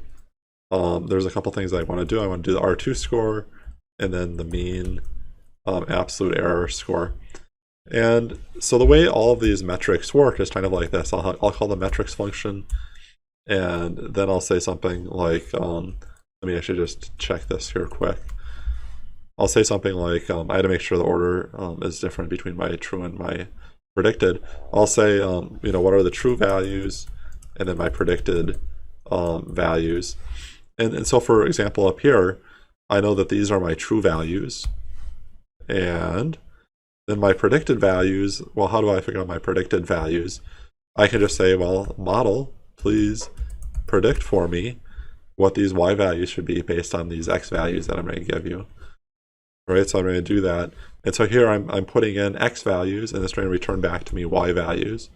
there's a couple things I want to do. I want to do the R2 score, and then the mean absolute error score. And so the way all of these metrics work is kind of like this. I'll call the metrics function, and then I'll say something like, let me actually just check this here quick. I'll say something like, I had to make sure the order is different between my true and my predicted. I'll say, what are the true values, and then my predicted values. And so for example, up here, I know that these are my true values. And then my predicted values, well, how do I figure out my predicted values? I can just say, well, model, please predict for me what these y values should be based on these x values that I'm going to give you. Right, so I'm going to do that. And so here I'm putting in x values, and it's going to return back to me y values.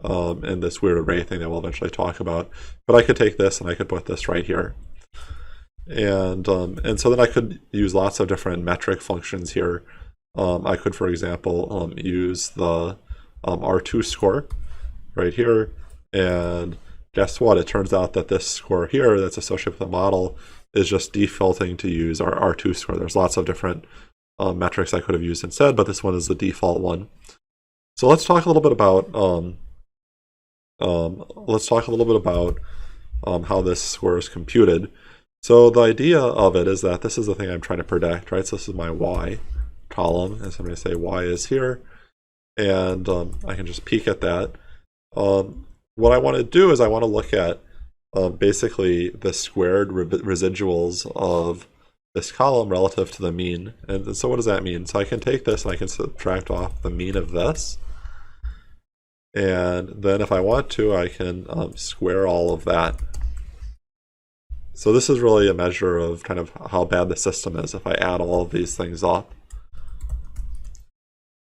And this weird array thing that we'll eventually talk about. But I could take this and I could put this right here. And so then I could use lots of different metric functions here. I could, for example, use the R2 score right here. And guess what? It turns out that this score here that's associated with the model is just defaulting to use our R2 score. There's lots of different metrics I could have used instead, but this one is the default one. So let's talk a little bit about how this score is computed. So the idea of it is that this is the thing I'm trying to predict, right? So this is my y column, and so I'm going to say y is here, and I can just peek at that. What I want to do is I want to look at basically the squared residuals of this column relative to the mean. And so what does that mean? So I can take this and I can subtract off the mean of this. And then if I want to, I can square all of that. So this is really a measure of kind of how bad the system is if I add all of these things up.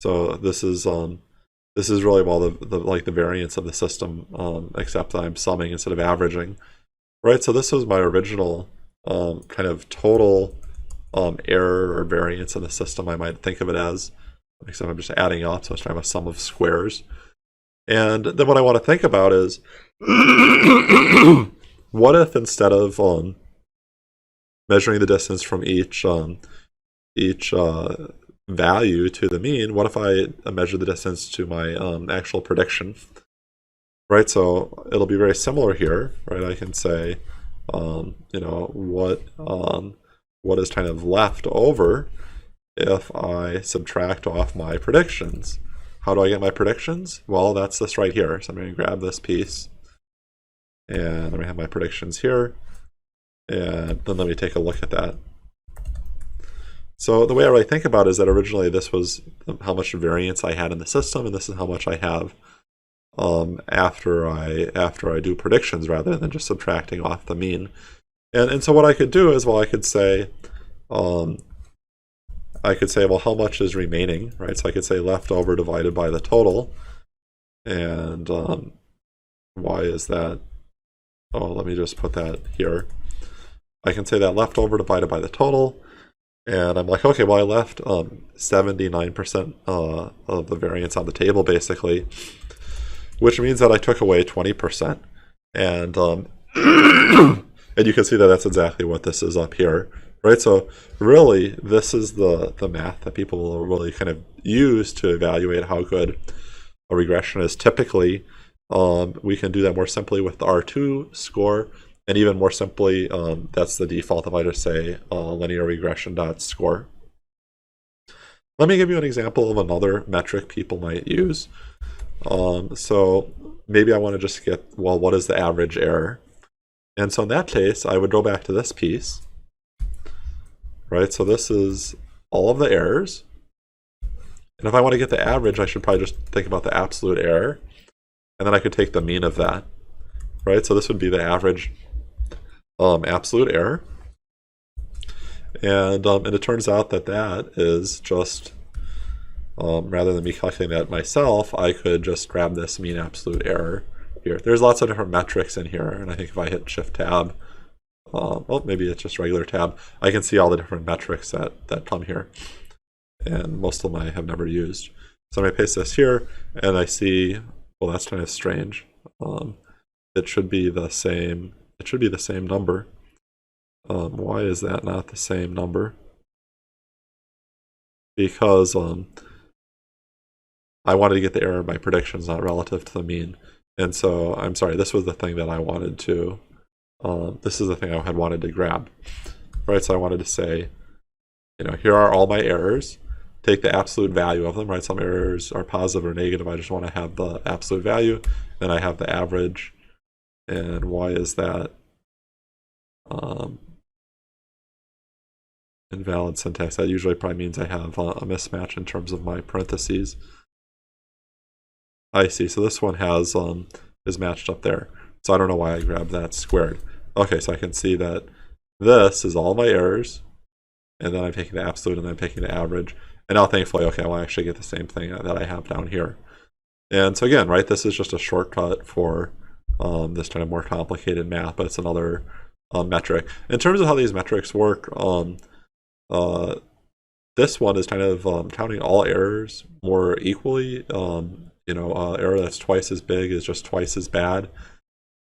So this is really, well, the variance of the system, except that I'm summing instead of averaging, right? So this was my original kind of total error or variance in the system, I might think of it as, except I'm just adding up, so it's kind of a sum of squares. And then what I want to think about is, what if instead of measuring the distance from each value to the mean, what if I measure the distance to my actual prediction? Right, so it'll be very similar here, right? I can say, what is kind of left over if I subtract off my predictions. How do I get my predictions? Well, that's this right here. So I'm going to grab this piece, and I'm going to have my predictions here, and then let me take a look at that. So the way I really think about it is that originally this was how much variance I had in the system, and this is how much I have after I do predictions, rather than just subtracting off the mean. And so what I could do is, well, I could say, well, how much is remaining, right? So I could say leftover divided by the total, and why is that? Oh, let me just put that here. I can say that leftover divided by the total. And I'm like, okay, well, I left 79% of the variance on the table, basically, which means that I took away 20%. And and you can see that that's exactly what this is up here, right? So really, this is the math that people will really kind of use to evaluate how good a regression is. Typically, We can do that more simply with the R2 score, and even more simply, that's the default if I just say linear regression dot score. Let me give you an example of another metric people might use. So maybe I want to just get, well, what is the average error? And so in that case, I would go back to this piece, right? So this is all of the errors. And if I want to get the average, I should probably just think about the absolute error. And then I could take the mean of that, right? So this would be the average absolute error. And it turns out that that is just, rather than me calculating that myself, I could just grab this mean absolute error here. There's lots of different metrics in here, and I think if I hit Shift Tab, well, maybe it's just regular tab, I can see all the different metrics that come here. And most of them I have never used. So I'm going to paste this here, and I see, well, that's kind of strange. It should be the same. It should be the same number. Why is that not the same number? Because I wanted to get the error by predictions, not relative to the mean. And so, I'm sorry, this was the thing that I wanted to, this is the thing I had wanted to grab, right? So I wanted to say, you know, here are all my errors, take the absolute value of them, right? Some errors are positive or negative, I just want to have the absolute value, then I have the average, and why is that invalid syntax? That usually probably means I have a mismatch in terms of my parentheses. I see, so this one has is matched up there. So I don't know why I grabbed that squared. Okay, so I can see that this is all my errors, and then I'm taking the absolute, and then I'm taking the average. And now thankfully, okay, I will actually get the same thing that I have down here. And so again, right, this is just a shortcut for this kind of more complicated math, but it's another metric. In terms of how these metrics work, this one is kind of counting all errors more equally. You know, error that's twice as big is just twice as bad,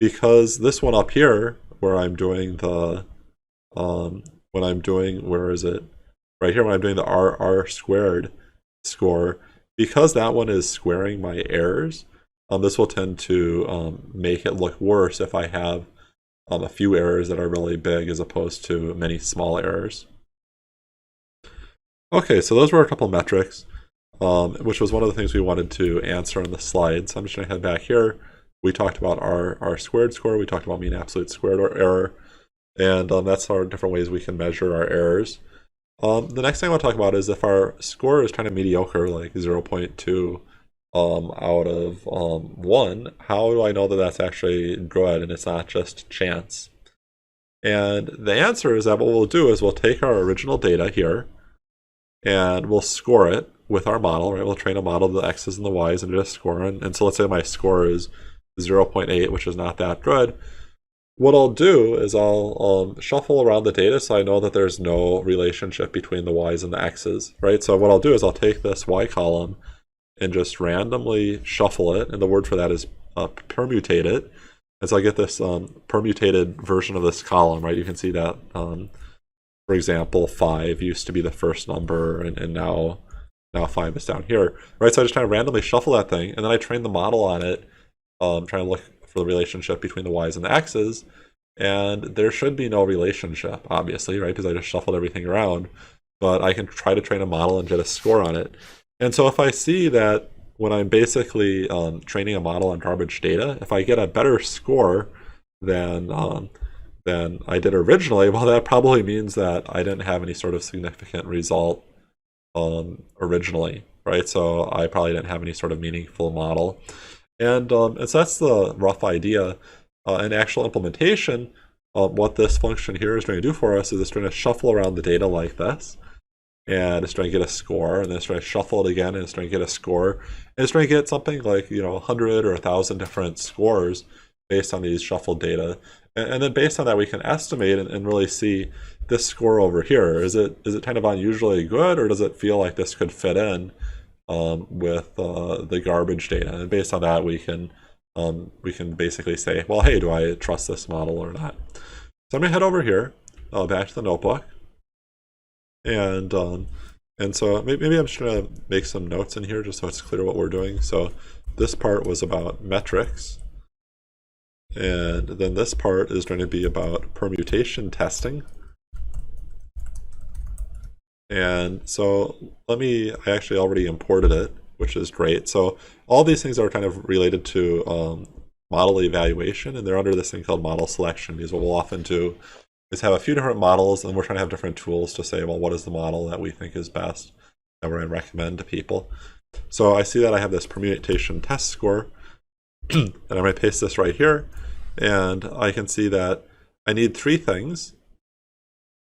because this one up here, where I'm doing the, when I'm doing, where is it? Right here, when I'm doing the R squared score, because that one is squaring my errors, this will tend to make it look worse if I have a few errors that are really big as opposed to many small errors. Okay, so those were a couple metrics. Which was one of the things we wanted to answer in the slides. So I'm just going to head back here. We talked about our squared score. We talked about mean absolute squared error. And that's our different ways we can measure our errors. The next thing I want to talk about is if our score is kind of mediocre, like 0.2 out of 1, how do I know that that's actually good and it's not just chance? And the answer is that what we'll do is we'll take our original data here and we'll score it with our model, right? We'll train a model of the x's and the y's and get a score. And so let's say my score is 0.8, which is not that good. What I'll do is I'll shuffle around the data so I know that there's no relationship between the y's and the x's, right? So what I'll do is I'll take this y column and just randomly shuffle it, and the word for that is permutate it. And so I get this permutated version of this column, right? You can see that, for example, 5 used to be the first number, and now 5 is down here, right? So I just kind of randomly shuffle that thing, and then I train the model on it, trying to look for the relationship between the y's and the x's, and there should be no relationship, obviously, right? Because I just shuffled everything around, but I can try to train a model and get a score on it. And so if I see that when I'm basically training a model on garbage data, if I get a better score than I did originally, well, that probably means that I didn't have any sort of significant result originally, right? So I probably didn't have any sort of meaningful model. And so that's the rough idea. In actual implementation, what this function here is going to do for us is it's going to shuffle around the data like this, and it's going to get a score, and then it's going to shuffle it again, and it's going to get a score, and it's going to get something like 100 or 1,000 different scores based on these shuffled data. And then based on that, we can estimate and really see this score over here. Is it kind of unusually good, or does it feel like this could fit in with the garbage data? And based on that, we can basically say, well, hey, do I trust this model or not? So I'm gonna head over here, back to the notebook, and so maybe I'm just gonna make some notes in here just so it's clear what we're doing. So this part was about metrics. And then this part is going to be about permutation testing. And so I actually already imported it, which is great. So all these things are kind of related to model evaluation, and they're under this thing called model selection, because what we'll often do is have a few different models, and we're trying to have different tools to say, well, what is the model that we think is best that we're going to recommend to people. So I see that I have this permutation test score, and I'm going to paste this right here, and I can see that I need three things.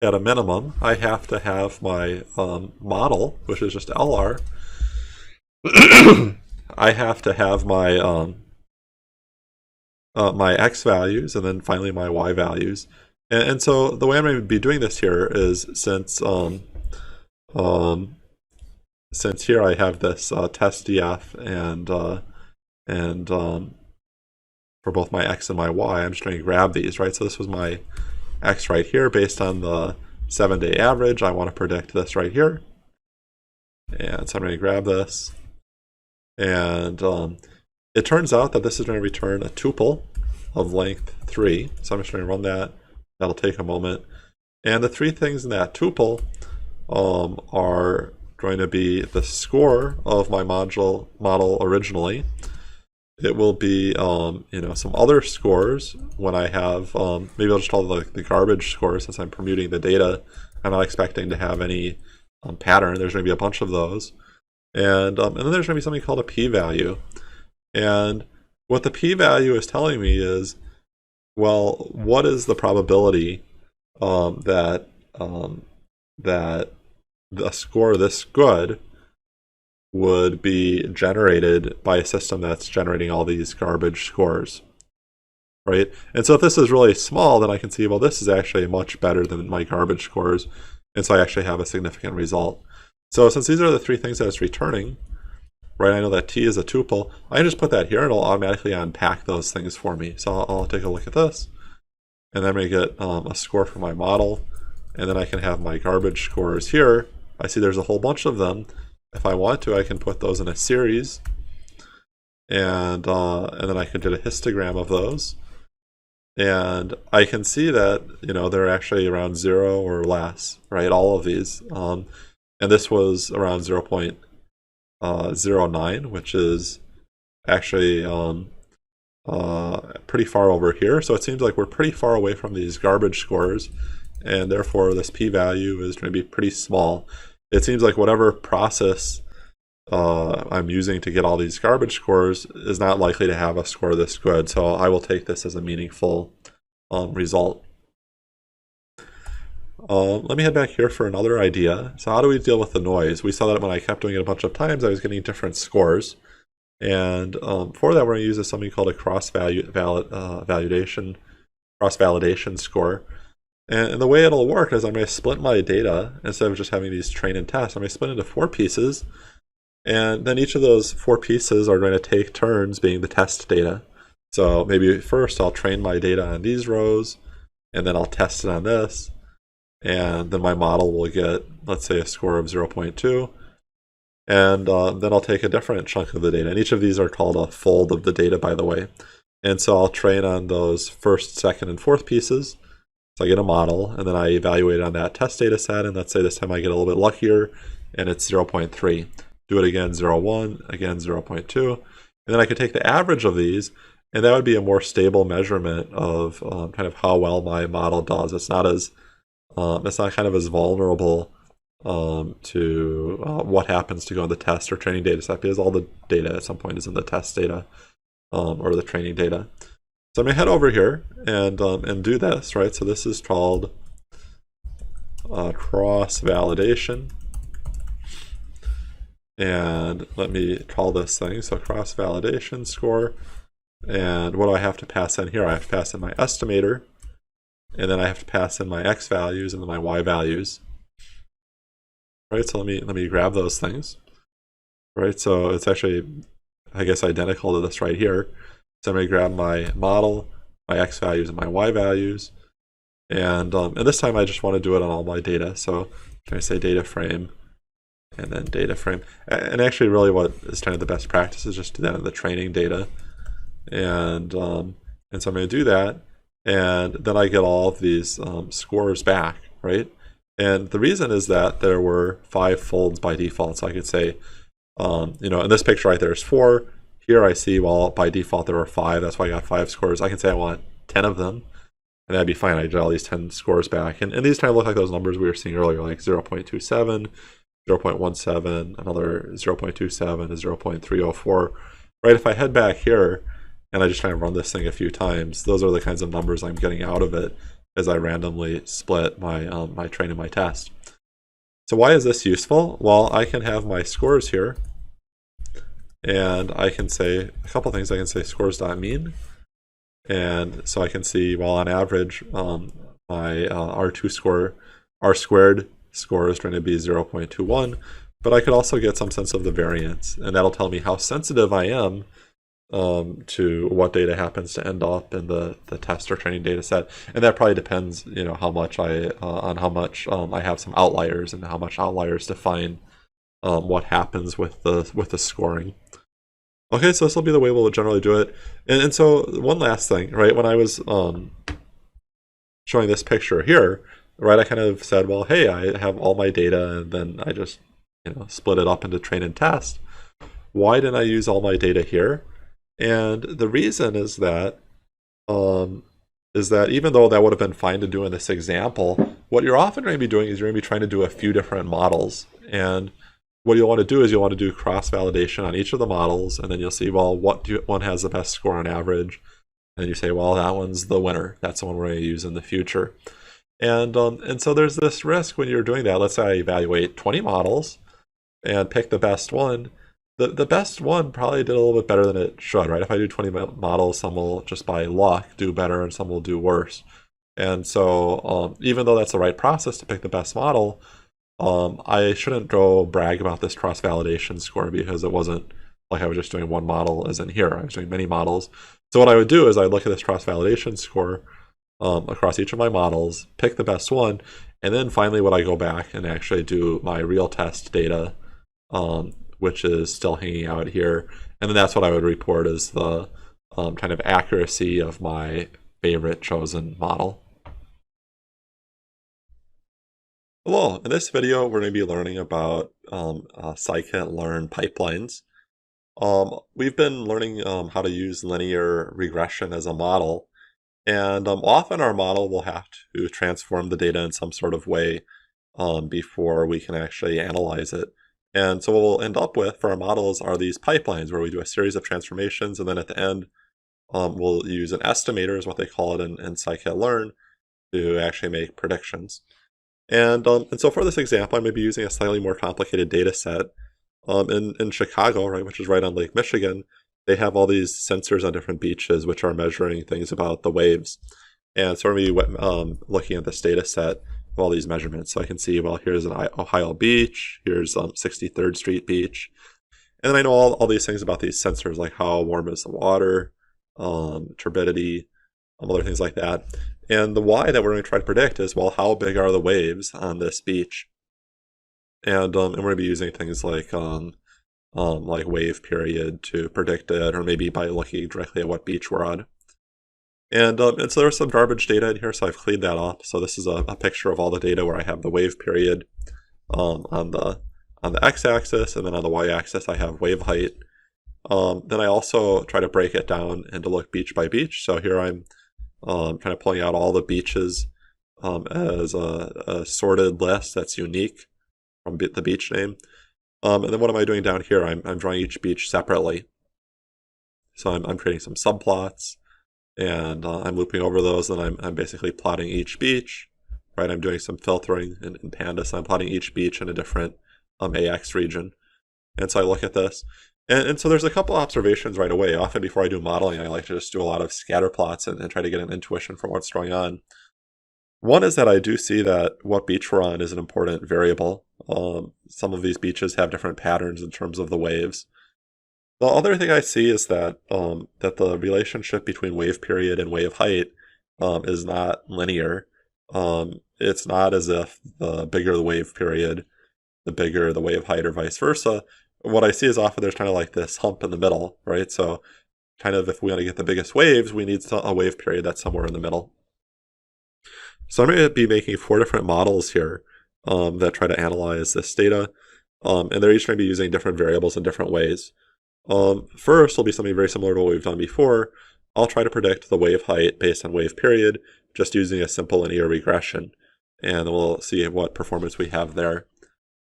At a minimum, I have to have my model, which is just LR. I have to have my my X values, and then finally my Y values. And so the way I'm going to be doing this here is, since here I have this test df and for both my X and my Y, I'm just going to grab these, right? So this was my X right here based on the 7-day average. I want to predict this right here. And so I'm going to grab this. And it turns out that this is going to return a tuple of length 3. So I'm just going to run that. That'll take a moment. And the three things in that tuple are going to be the score of my model originally. It will be some other scores when I have, maybe I'll just call it the garbage score, since I'm permuting the data. I'm not expecting to have any pattern. There's going to be a bunch of those. And then there's going to be something called a p-value. And what the p-value is telling me is, well, what is the probability that a score this good would be generated by a system that's generating all these garbage scores, right? And so if this is really small, then I can see, well, this is actually much better than my garbage scores, and so I actually have a significant result. So since these are the three things that it's returning, right, I know that T is a tuple, I can just put that here and it'll automatically unpack those things for me. So I'll take a look at this, and then I'm going to get a score for my model, and then I can have my garbage scores here. I see there's a whole bunch of them. If I want to, I can put those in a series, and then I could get a histogram of those, and I can see that they're actually around 0 or less, right? All of these, and this was around 0.09, which is actually pretty far over here. So it seems like we're pretty far away from these garbage scores, and therefore this p-value is going to be pretty small. It seems like whatever process I'm using to get all these garbage scores is not likely to have a score this good. So I will take this as a meaningful result. Let me head back here for another idea. So how do we deal with the noise? We saw that when I kept doing it a bunch of times, I was getting different scores. And for that, we're going to use something called a cross-validation score. And the way it'll work is I'm going to split my data, instead of just having these train and test, I'm going to split into 4 pieces. And then each of those 4 pieces are going to take turns being the test data. So maybe first I'll train my data on these rows, and then I'll test it on this. And then my model will get, let's say, a score of 0.2. And then I'll take a different chunk of the data. And each of these are called a fold of the data, by the way. And so I'll train on those first, second, and fourth pieces. So I get a model, and then I evaluate on that test data set, and let's say this time I get a little bit luckier, and it's 0.3. Do it again, 0.1, again 0.2. And then I could take the average of these, and that would be a more stable measurement of kind of how well my model does. It's not kind of as vulnerable to what happens to go in the test or training data set, because all the data at some point is in the test data or the training data. So I'm going to head over here and do this, right? So this is called cross-validation. And let me call this thing, so cross-validation score. And what do I have to pass in here? I have to pass in my estimator, and then I have to pass in my X values and then my Y values. Right, so let me grab those things. Right, so it's actually, I guess, identical to this right here. So I'm going to grab my model, my X values, and my Y values. And this time I just want to do it on all my data. So I'm going to say data frame and then data frame. And actually, really, what is kind of the best practice is just do that in the training data. And so I'm going to do that, and then I get all of these scores back, right? And the reason is that there were 5 folds by default. So I could say, in this picture right there is 4. Here I see, well, by default there were 5. That's why I got 5 scores. I can say I want 10 of them, and that'd be fine. I get all these 10 scores back. And these kind of look like those numbers we were seeing earlier, like 0.27, 0.17, another 0.27, 0.304. Right, if I head back here, and I just kind of run this thing a few times, those are the kinds of numbers I'm getting out of it as I randomly split my my train and my test. So why is this useful? Well, I can have my scores here, and I can say a couple things. I can say scores.mean, and so I can see, well, on average, my R2 score, R squared score is going to be 0.21, but I could also get some sense of the variance, and that'll tell me how sensitive I am to what data happens to end up in the test or training data set. And that probably depends, how much on how much I have some outliers, and how much outliers define what happens with the scoring. Okay, so this will be the way we'll generally do it. And so one last thing, right? When I was showing this picture here, right, I kind of said, well, hey, I have all my data, and then I just split it up into train and test. Why didn't I use all my data here? And the reason is that even though that would have been fine to do in this example, what you're often going to be doing is you're going to be trying to do a few different models. And what you'll want to do is you'll want to do cross-validation on each of the models, and then you'll see, well, one has the best score on average. And you say, well, that one's the winner. That's the one we're going to use in the future. And so there's this risk when you're doing that. Let's say I evaluate 20 models and pick the best one. The best one probably did a little bit better than it should, right? If I do 20 models, some will just by luck do better and some will do worse. And so even though that's the right process to pick the best model, I shouldn't go brag about this cross-validation score, because it wasn't like I was just doing one model as in here. I was doing many models. So what I would do is I'd look at this cross-validation score across each of my models, pick the best one, and then finally would I go back and actually do my real test data, which is still hanging out here. And then that's what I would report as the kind of accuracy of my favorite chosen model. Well, in this video, we're going to be learning about scikit-learn pipelines. We've been learning how to use linear regression as a model. And often our model will have to transform the data in some sort of way before we can actually analyze it. And so what we'll end up with for our models are these pipelines where we do a series of transformations, and then at the end, we'll use an estimator, is what they call it in scikit-learn, to actually make predictions. And so for this example, I'm going to be using a slightly more complicated data set. In Chicago, right, which is right on Lake Michigan, they have all these sensors on different beaches which are measuring things about the waves. And so we're going to be looking at this data set, all these measurements. So I can see, well, here's an Ohio beach, here's 63rd Street Beach. And then I know all these things about these sensors, like how warm is the water, turbidity, other things like that. And the Y that we're going to try to predict is, well, how big are the waves on this beach? And we're going to be using things like wave period to predict it, or maybe by looking directly at what beach we're on. And so there's some garbage data in here, so I've cleaned that up. So this is a picture of all the data where I have the wave period on the x-axis, and then on the y-axis I have wave height. Then I also try to break it down and to look beach by beach. So here I'm kind of pulling out all the beaches as a sorted list that's unique from the beach name. And then what am I doing down here? I'm drawing each beach separately. So I'm creating some subplots, and I'm looping over those, and I'm basically plotting each beach, right? I'm doing some filtering in Pandas. I'm plotting each beach in a different AX region. And so I look at this. And so there's a couple observations right away. Often before I do modeling, I like to just do a lot of scatter plots and try to get an intuition for what's going on. One is that I do see that what beach we're on is an important variable. Some of these beaches have different patterns in terms of the waves. The other thing I see is that that the relationship between wave period and wave height is not linear. It's not as if the bigger the wave period, the bigger the wave height or vice versa. What I see is often there's kind of like this hump in the middle, right? So kind of if we want to get the biggest waves, we need a wave period that's somewhere in the middle. So I'm going to be making 4 different models here that try to analyze this data. And they're each going to be using different variables in different ways. First will be something very similar to what we've done before. I'll try to predict the wave height based on wave period, just using a simple linear regression. And then we'll see what performance we have there.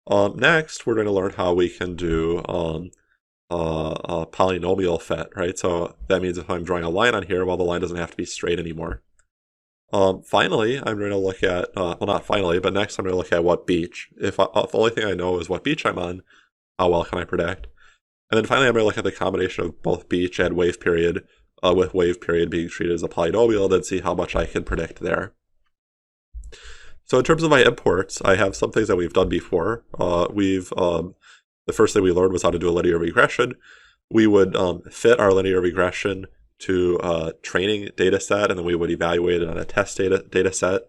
Next, we're going to learn how we can do a polynomial fit, right? So that means if I'm drawing a line on here, well, the line doesn't have to be straight anymore. Finally, I'm going to look at, well, not finally, but next I'm going to look at what beach. If the only thing I know is what beach I'm on, how well can I predict? And then finally, I'm going to look at the combination of both beach and wave period, with wave period being treated as a polynomial, then see how much I can predict there. So in terms of my imports, I have some things that we've done before. The first thing we learned was how to do a linear regression. We would fit our linear regression to a training data set, and then we would evaluate it on a test data set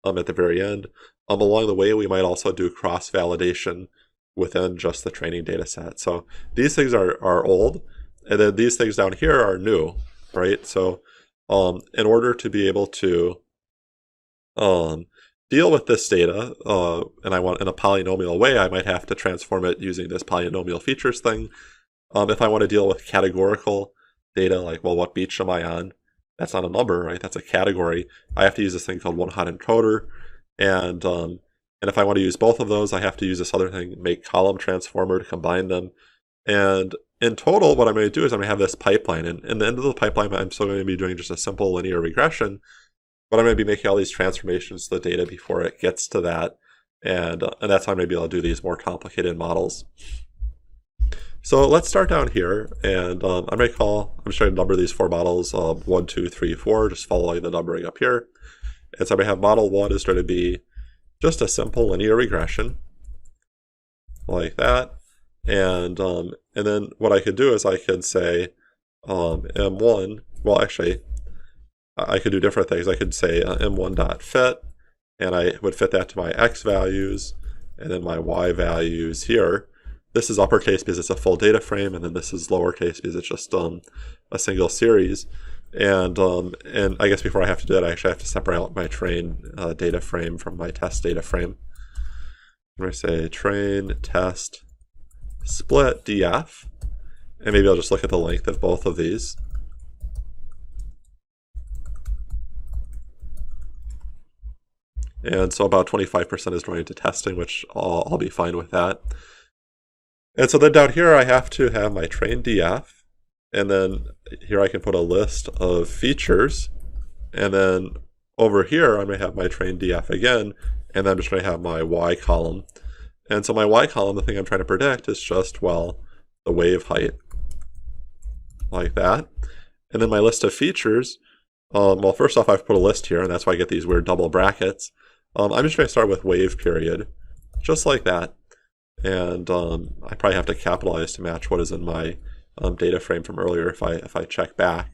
at the very end. Along the way, we might also do cross-validation within just the training data set. So these things are old, and then these things down here are new, right? So in order to be able to deal with this data, and I want in a polynomial way, I might have to transform it using this polynomial features thing. If I want to deal with categorical data, like, well, what beach am I on? That's not a number, right? That's a category. I have to use this thing called one-hot encoder. And if I want to use both of those, I have to use this other thing, make column transformer, to combine them. And in total, what I'm going to do is I'm going to have this pipeline. And in the end of the pipeline, I'm still going to be doing just a simple linear regression, but I'm going to be making all these transformations to the data before it gets to that. And that's how I'm going to be able to do these more complicated models. So let's start down here, and I'm just trying to number these 4 models, 1, 2, 3, 4, just following the numbering up here. And so I'm going to have model 1 is going to be just a simple linear regression, like that. And then what I could do is I could say M1, well, actually, I could do different things. I could say M1.fit, and I would fit that to my X values, and then my Y values here. This is uppercase because it's a full data frame, and then this is lowercase because it's just a single series. And I guess before I have to do that, I actually have to separate out my train data frame from my test data frame. I'm going to say train test split df, and maybe I'll just look at the length of both of these. And so about 25% is going into testing, which I'll be fine with that. And so then down here, I have to have my train df, and then here I can put a list of features, and then over here, I'm going to have my train df again, and then I'm just going to have my y column. And so my y column, the thing I'm trying to predict is just, well, the wave height, like that. And then my list of features, well, first off, I've put a list here, and that's why I get these weird double brackets. I'm just going to start with wave period, just like that. And I probably have to capitalize to match what is in my data frame from earlier if I check back.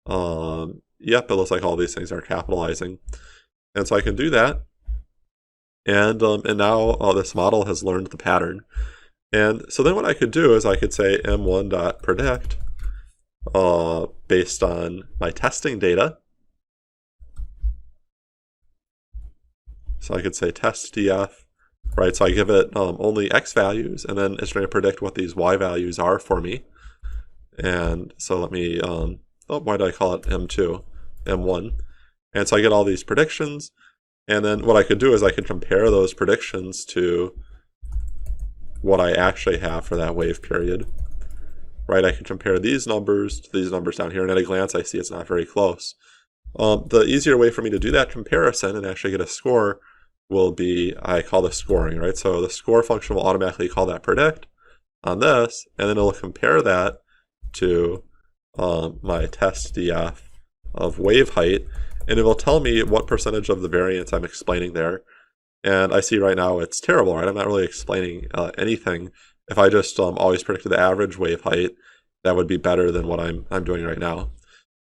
Yep, it looks like all these things are capitalizing. And so I can do that. And now this model has learned the pattern. And so then what I could do is I could say m1.predict based on my testing data. So I could say test df, right? So I give it only x values, and then it's going to predict what these y values are for me. And so let me, why did I call it M2, M1? And so I get all these predictions, and then what I could do is I could compare those predictions to what I actually have for that wave period, right? I could compare these numbers to these numbers down here, and at a glance I see it's not very close. The easier way for me to do that comparison and actually get a score will be, I call this scoring, right? So the score function will automatically call that predict on this, and then it'll compare that to my test df of wave height, and it will tell me what percentage of the variance I'm explaining there. And I see right now it's terrible, right? I'm not really explaining anything. If I just always predicted the average wave height, that would be better than what I'm doing right now.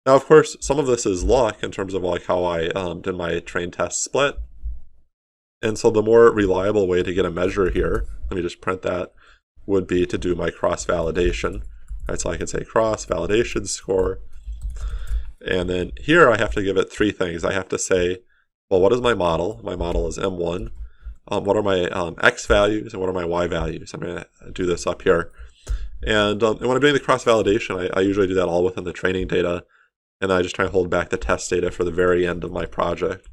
Now, of course, some of this is luck in terms of like how I did my train test split. And so the more reliable way to get a measure here, let me just print that, would be to do my cross-validation. Right, so I can say cross-validation score. And then here I have to give it three things. I have to say, well, what is my model? My model is M1. What are my X values and what are my Y values? I'm going to do this up here. And when I'm doing the cross-validation, I usually do that all within the training data. And I just try to hold back the test data for the very end of my project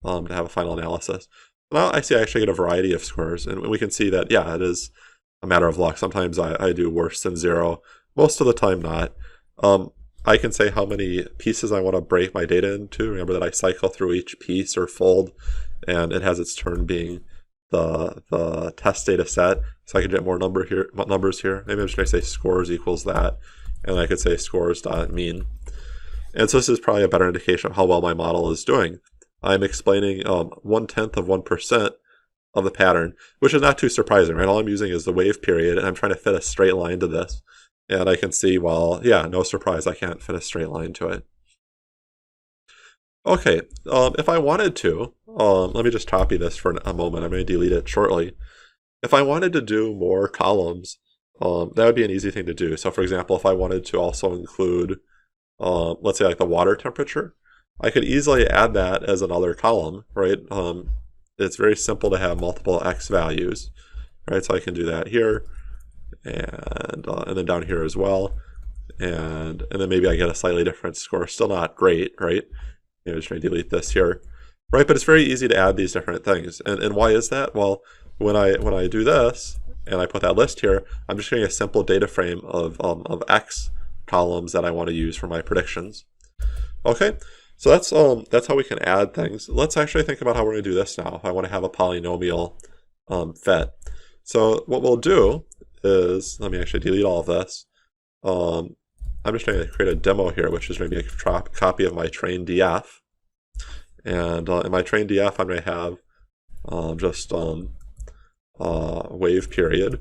to have a final analysis. Now I see I actually get a variety of scores. And we can see that, yeah, it is a matter of luck. Sometimes I do worse than 0. Most of the time not. I can say how many pieces I want to break my data into. Remember that I cycle through each piece or fold, and it has its turn being the test data set. So I can get more numbers here. Maybe I'm just going to say scores equals that, and I could say scores.mean. And so this is probably a better indication of how well my model is doing. I'm explaining 1/10 of 1% of the pattern, which is not too surprising, right? All I'm using is the wave period, and I'm trying to fit a straight line to this. And I can see, well, yeah, no surprise, I can't fit a straight line to it. Okay, if I wanted to, let me just copy this for a moment. I'm going to delete it shortly. If I wanted to do more columns, that would be an easy thing to do. So for example, if I wanted to also include, let's say like the water temperature, I could easily add that as another column, right? It's very simple to have multiple X values, right? So I can do that here. And then down here as well, and then maybe I get a slightly different score. Still not great, right? Maybe I'm just going to delete this here, right? But it's very easy to add these different things. And why is that? Well, when I do this and I put that list here, I'm just getting a simple data frame of X columns that I want to use for my predictions. Okay, so that's how we can add things. Let's actually think about how we're going to do this now. If I want to have a polynomial fit. So what we'll do is, let me actually delete all of this. I'm just going to create a demo here, which is going to be a copy of my train df. And in my train df, I'm going to have just wave period.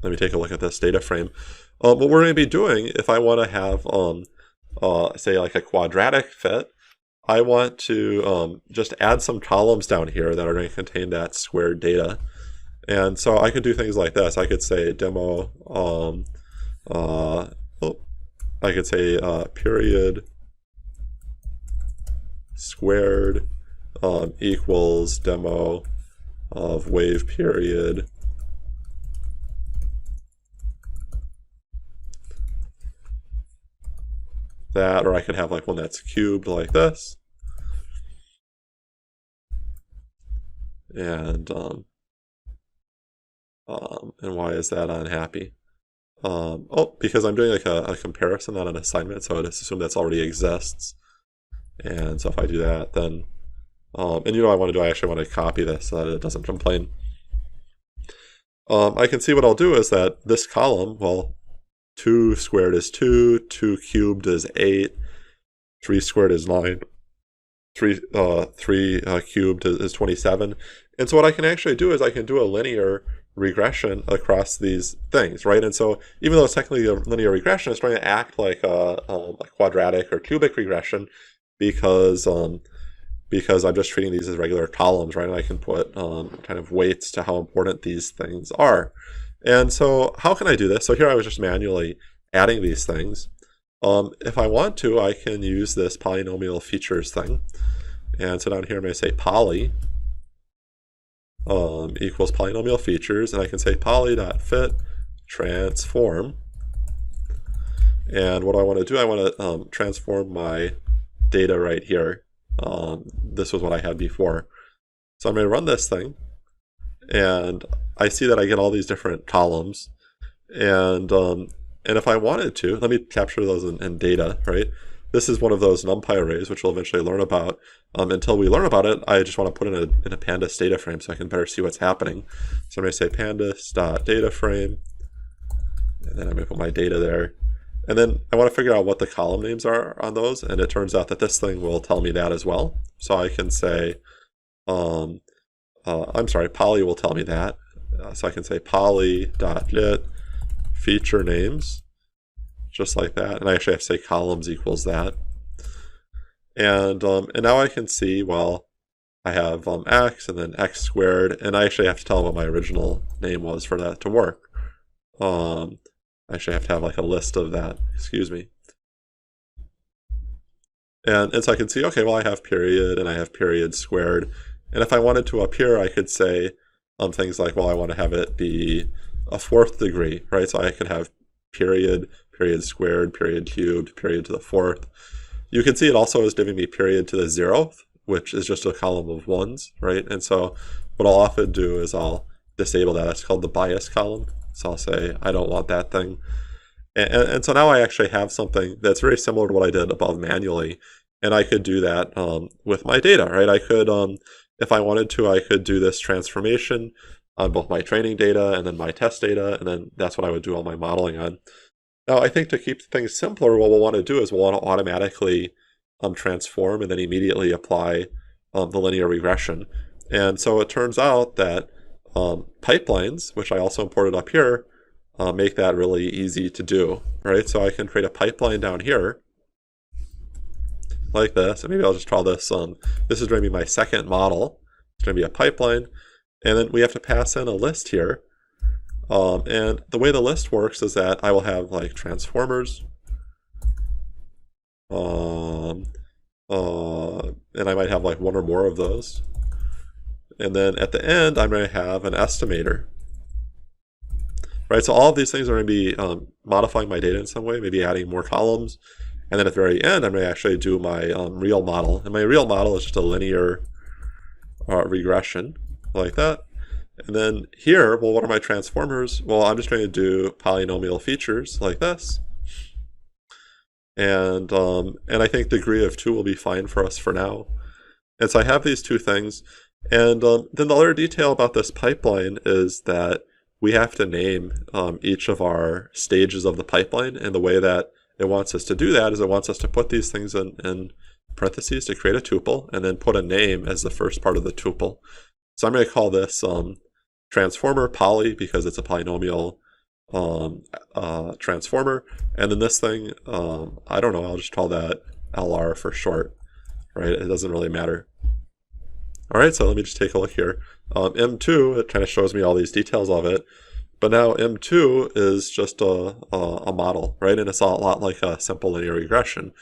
Let me take a look at this data frame. What we're going to be doing, if I want to have, say, like a quadratic fit, I want to just add some columns down here that are going to contain that squared data. And so I could do things like this. I could say demo, I could say period squared equals demo of wave period that, or I could have like one that's cubed like this. And why is that unhappy? Because I'm doing like a comparison, not an assignment, so I just assume that's already exists. And so if I do that, then, and you know what I want to do, I actually want to copy this so that it doesn't complain. I can see what I'll do is that this column, well, 2 squared is 2, 2 cubed is 8, 3 squared is 9, 3 cubed is 27. And so what I can actually do is I can do a linear regression across these things, right? And so even though it's technically a linear regression, it's going to act like a quadratic or cubic regression because I'm just treating these as regular columns, right? And I can put kind of weights to how important these things are. And so how can I do this? So here I was just manually adding these things. If I want to, I can use this polynomial features thing. And so down here I'm going to say poly equals polynomial features, and I can say poly.fit transform. And what I want to do, I want to transform my data right here. This was what I had before. So I'm going to run this thing, and I see that I get all these different columns. And if I wanted to, let me capture those in data, right? This is one of those NumPy arrays, which we'll eventually learn about. Until we learn about it, I just want to put in a pandas data frame so I can better see what's happening. So I'm going to say pandas.data frame, and then I'm going to put my data there. And then I want to figure out what the column names are on those, and it turns out that this thing will tell me that as well. So I can say, I'm sorry, poly will tell me that. So I can say poly.lit feature names, just like that. And I actually have to say columns equals that. And now I can see, well, I have x and then x squared, and I actually have to tell what my original name was for that to work. I actually have to have like a list of that, excuse me. And so I can see, okay, well, I have period and I have period squared. And if I wanted to up here, I could say things like, well, I want to have it be a 4th degree, right? So I could have period, period squared, period cubed, period to the 4th. You can see it also is giving me period to the 0th, which is just a column of 1s, right? And so what I'll often do is I'll disable that. That's called the bias column. So I'll say, I don't want that thing. And so now I actually have something that's very similar to what I did above manually. And I could do that with my data, right? I could, if I wanted to, I could do this transformation on both my training data and then my test data, and then that's what I would do all my modeling on. Now, I think to keep things simpler, what we'll want to do is we'll want to automatically transform and then immediately apply the linear regression. And so it turns out that pipelines, which I also imported up here, make that really easy to do, right? So I can create a pipeline down here like this, and maybe I'll just draw this. This is going to be my second model. It's going to be a pipeline, and then we have to pass in a list here. And the way the list works is that I will have like transformers, and I might have like one or more of those. And then at the end, I'm going to have an estimator. Right, so all of these things are going to be modifying my data in some way, maybe adding more columns. And then at the very end, I'm going to actually do my real model. And my real model is just a linear regression, like that. And then here, well, what are my transformers? Well, I'm just going to do polynomial features, like this. And I think degree of 2 will be fine for us for now. And so I have these two things. And then the other detail about this pipeline is that we have to name each of our stages of the pipeline, and the way that it wants us to do that is it wants us to put these things in parentheses to create a tuple, and then put a name as the first part of the tuple. So I'm going to call this transformer poly because it's a polynomial transformer, and then this thing, I don't know, I'll just call that LR for short, right? It doesn't really matter. All right, so let me just take a look here. M2, it kind of shows me all these details of it, but now M2 is just a model, right? And it's a lot like a simple linear regression.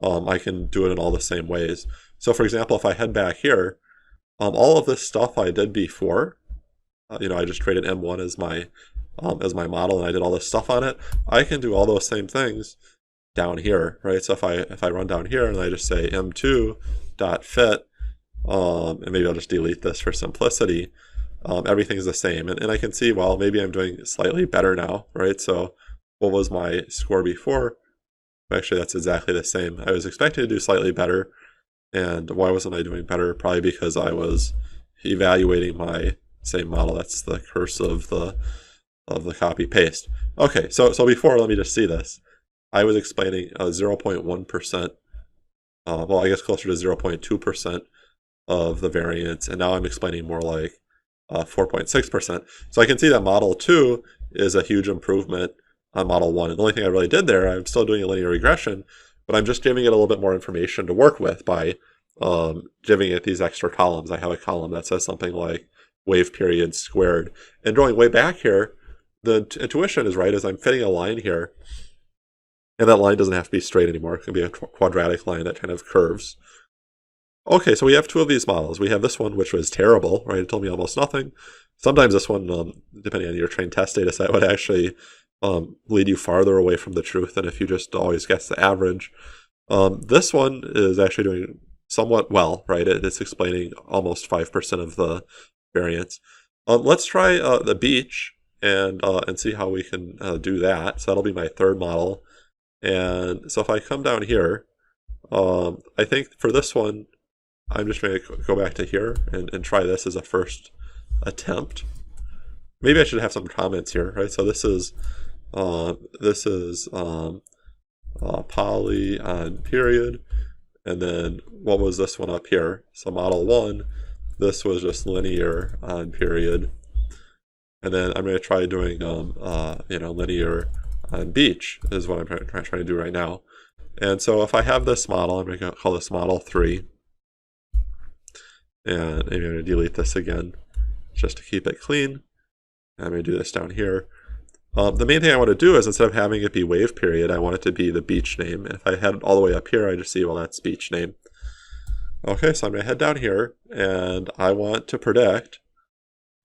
I can do it in all the same ways. So for example, if I head back here, all of this stuff I did before, I just created M1 as my model, and I did all this stuff on it. I can do all those same things down here, right? So if I run down here and I just say M2.fit, and maybe I'll just delete this for simplicity, everything's the same. And I can see, well, maybe I'm doing slightly better now, right? So what was my score before? Actually, that's exactly the same. I was expecting to do slightly better. And why wasn't I doing better? Probably because I was evaluating my same model. That's the curse of the copy paste. Okay, so before, let me just see this. I was explaining 0.1%, well, I guess closer to 0.2% of the variance, and now I'm explaining more like 4.6%. So I can see that model 2 is a huge improvement on model 1. And the only thing I really did there, I'm still doing a linear regression, but I'm just giving it a little bit more information to work with by giving it these extra columns. I have a column that says something like wave period squared. And going way back here, the intuition is right, as I'm fitting a line here, and that line doesn't have to be straight anymore. It can be a quadratic line that kind of curves. Okay, so we have two of these models. We have this one, which was terrible, right? It told me almost nothing. Sometimes this one, depending on your trained test data set, would actually lead you farther away from the truth than if you just always guess the average. This one is actually doing somewhat well, right? It's explaining almost 5% of the variance. Let's try the beach and see how we can do that. So that'll be my third model. And so if I come down here, I think for this one, I'm just going to go back to here and try this as a first attempt. Maybe I should have some comments here, right? So this is poly on period, and then what was this one up here? So model 1, this was just linear on period, and then I'm going to try doing linear on beach is what I'm trying to do right now. And so if I have this model, I'm going to call this model 3. And maybe I'm going to delete this again just to keep it clean. And I'm going to do this down here. The main thing I want to do is instead of having it be wave period, I want it to be the beach name. If I head all the way up here, I just see, well, that's beach name. Okay, so I'm going to head down here, and I want to predict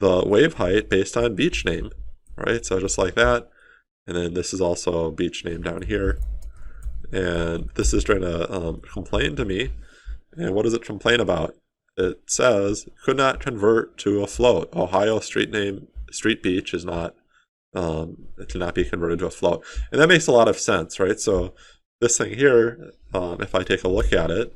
the wave height based on beach name, right? So just like that. And then this is also beach name down here. And this is trying to complain to me. And what does it complain about? It says, could not convert to a float. Ohio street beach is not, it cannot be converted to a float. And that makes a lot of sense, right? So this thing here, if I take a look at it,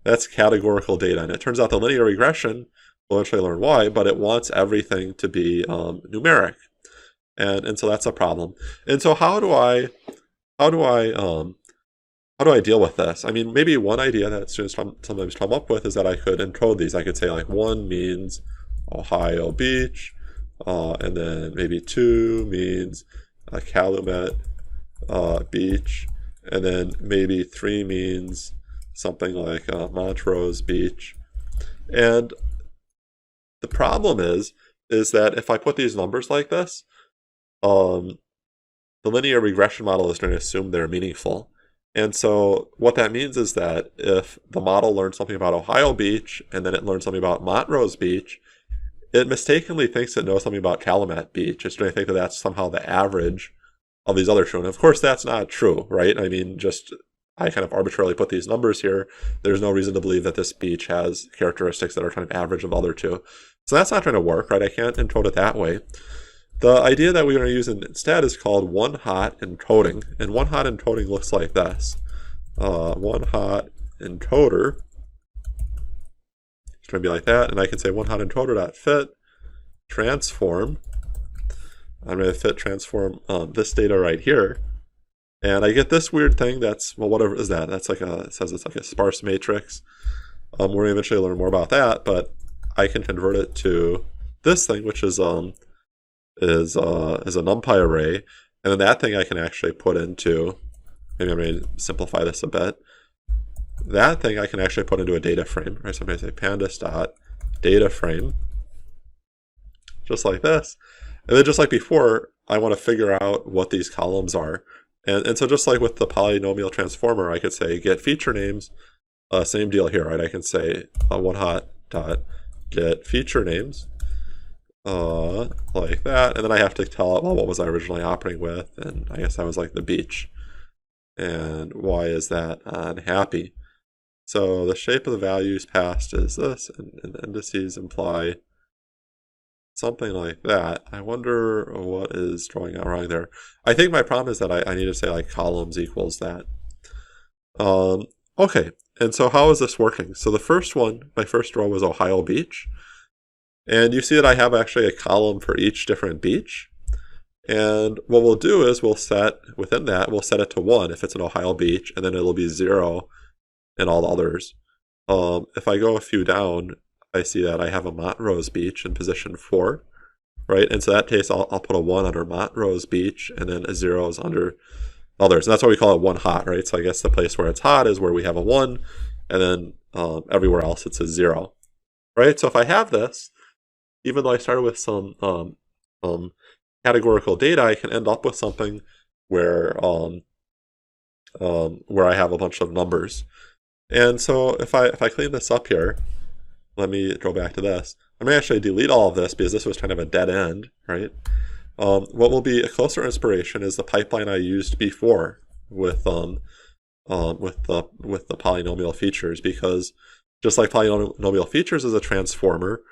that's categorical data. And it turns out the linear regression, we'll eventually learn why, but it wants everything to be numeric. And so that's a problem. And so how do I deal with this? I mean, maybe one idea that students sometimes come up with is that I could encode these. I could say like 1 means Ohio Beach, and then maybe 2 means Calumet Beach, and then maybe 3 means something like Montrose Beach. And the problem is that if I put these numbers like this, the linear regression model is going to assume they're meaningful. And so what that means is that if the model learns something about Ohio Beach and then it learns something about Montrose Beach, it mistakenly thinks it knows something about Calumet Beach. It's going to think that that's somehow the average of these other two. And of course, that's not true, right? I mean, I kind of arbitrarily put these numbers here. There's no reason to believe that this beach has characteristics that are kind of average of other two. So that's not going to work, right? I can't encode it that way. The idea that we're going to use instead is called one-hot encoding. And one-hot encoding looks like this. One-hot encoder. It's going to be like that. And I can say one-hot encoder.fit transform. I'm going to fit transform this data right here. And I get this weird thing that's, well, whatever is that? That's like it says it's like a sparse matrix. We're going to eventually learn more about that, but I can convert it to this thing, which is a NumPy array, and then that thing I can actually put into, maybe I'm going to simplify this a bit. That thing I can actually put into a data frame, right? So I'm going to say pandas.data frame, just like this. And then just like before, I want to figure out what these columns are. And so just like with the polynomial transformer, I could say get feature names, same deal here, right? I can say one-hot.get feature names, like that, and then I have to tell it, well, what was I originally operating with, and I guess that was like the beach, and why is that unhappy? So the shape of the values passed is this, and the indices imply something like that. I wonder what is drawing out wrong there. I think my problem is that I need to say like columns equals that. Okay, and so how is this working? So the first one, my first row was Ohio Beach. And you see that I have actually a column for each different beach. And what we'll do is we'll set, within that, we'll set it to 1 if it's an Ohio beach, and then it'll be 0 in all the others. If I go a few down, I see that I have a Montrose Beach in position 4, right? And so in that case, I'll put a 1 under Montrose Beach, and then a 0 is under others. And that's why we call it one hot, right? So I guess the place where it's hot is where we have a 1, and then everywhere else it's a 0, right? So if I have this, even though I started with some categorical data, I can end up with something where I have a bunch of numbers. And so if I clean this up here, let me go back to this. I'm going to actually delete all of this because this was kind of a dead end, right? What will be a closer inspiration is the pipeline I used before with the polynomial features, because just like polynomial features is a transformer,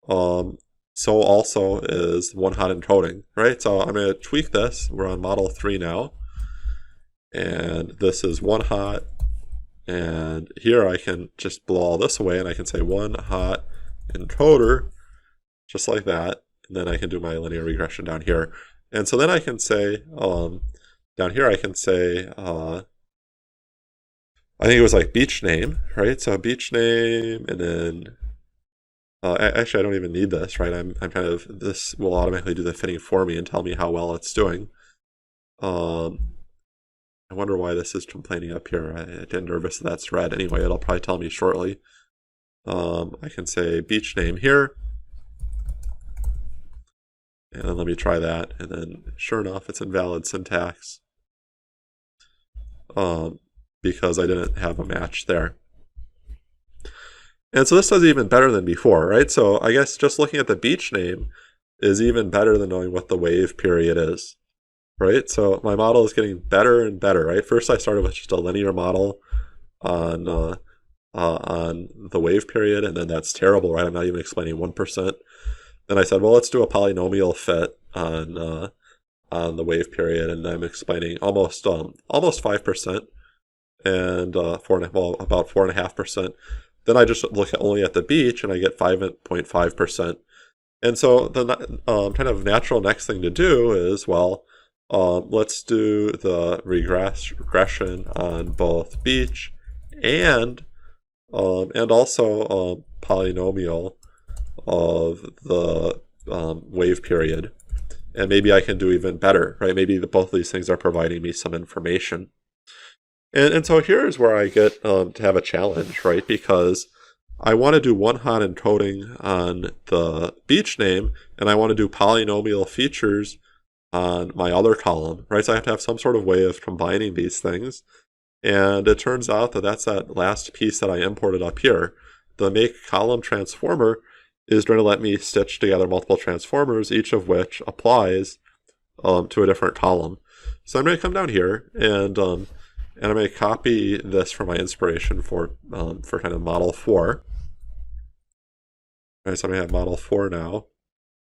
so also is one-hot encoding, right? So I'm going to tweak this. We're on model 3 now, and this is one-hot, and here I can just blow all this away, and I can say one-hot encoder, just like that, and then I can do my linear regression down here. And so then I can say, down here I can say, I think it was like beach name, right? So beach name, and then actually, I don't even need this, right? I'm kind of, this will automatically do the fitting for me and tell me how well it's doing. I I wonder why this is complaining up here. I get nervous that that's red. Anyway, it'll probably tell me shortly. I can say beach name here. And then let me try that. And then sure enough, it's invalid syntax. Because I didn't have a match there. And so this does even better than before, right? So I guess just looking at the beach name is even better than knowing what the wave period is, right? So my model is getting better and better, right? First I started with just a linear model on the wave period, and then that's terrible, right? I'm not even explaining 1%. Then I said, well, let's do a polynomial fit on the wave period, and I'm explaining almost 5%, and about 4.5%. Then I just look only at the beach, and I get 5.5%. And so the kind of natural next thing to do is, well, let's do the regression on both beach and also polynomial of the wave period. And maybe I can do even better, right? Maybe both of these things are providing me some information. And so here's where I get to have a challenge, right? Because I want to do one-hot encoding on the beach name, and I want to do polynomial features on my other column, right? So I have to have some sort of way of combining these things. And it turns out that that's that last piece that I imported up here. The make column transformer is going to let me stitch together multiple transformers, each of which applies to a different column. So I'm going to come down here, and I'm going to copy this from my inspiration for kind of model 4. All right, so I'm going to have model 4 now.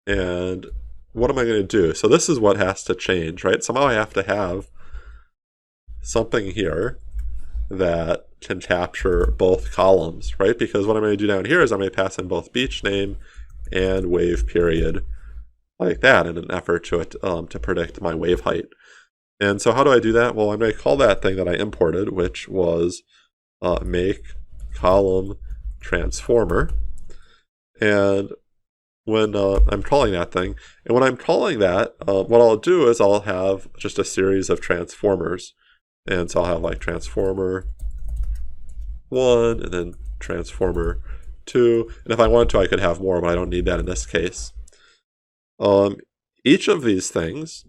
And what am I going to do? So this is what has to change, right? Somehow I have to have something here that can capture both columns, right? Because what I'm going to do down here is I'm going to pass in both beach name and wave period like that in an effort to predict my wave height. And so how do I do that? Well, I'm going to call that thing that I imported, which was make column transformer. And when I'm calling that thing, and when I'm calling that, what I'll do is I'll have just a series of transformers. And so I'll have like transformer 1 and then transformer 2. And if I wanted to, I could have more, but I don't need that in this case. Each of these things,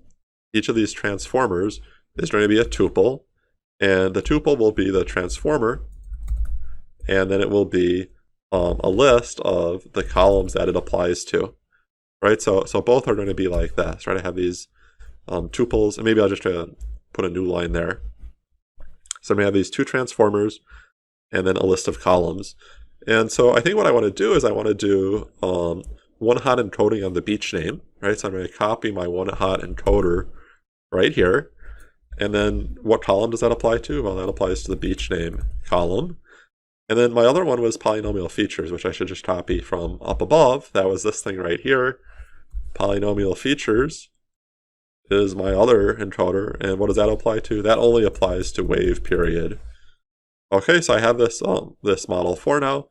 each of these transformers is going to be a tuple, and the tuple will be the transformer, and then it will be a list of the columns that it applies to, right? So both are going to be like this, right? I have these tuples, and maybe I'll just try to put a new line there. So I'm going to have these two transformers and then a list of columns. And so I think what I want to do is I want to do one-hot encoding on the beach name, right? So I'm going to copy my one-hot encoder right here. And then what column does that apply to? Well, that applies to the beach name column. And then my other one was polynomial features, which I should just copy from up above. That was this thing right here. Polynomial features is my other encoder. And what does that apply to? That only applies to wave period. Okay, so I have this this model 4 now,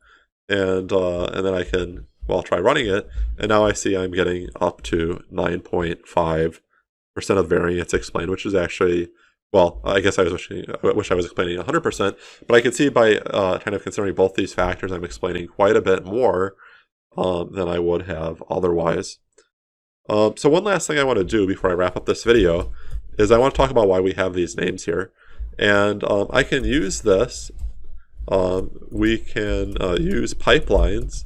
and then I can, well, try running it, and now I see I'm getting up to 9.5% of variance explained, which is actually, well, I guess I wish I was explaining 100%, but I can see by kind of considering both these factors, I'm explaining quite a bit more than I would have otherwise. So one last thing I want to do before I wrap up this video is I want to talk about why we have these names here. And I can use this. We can use pipelines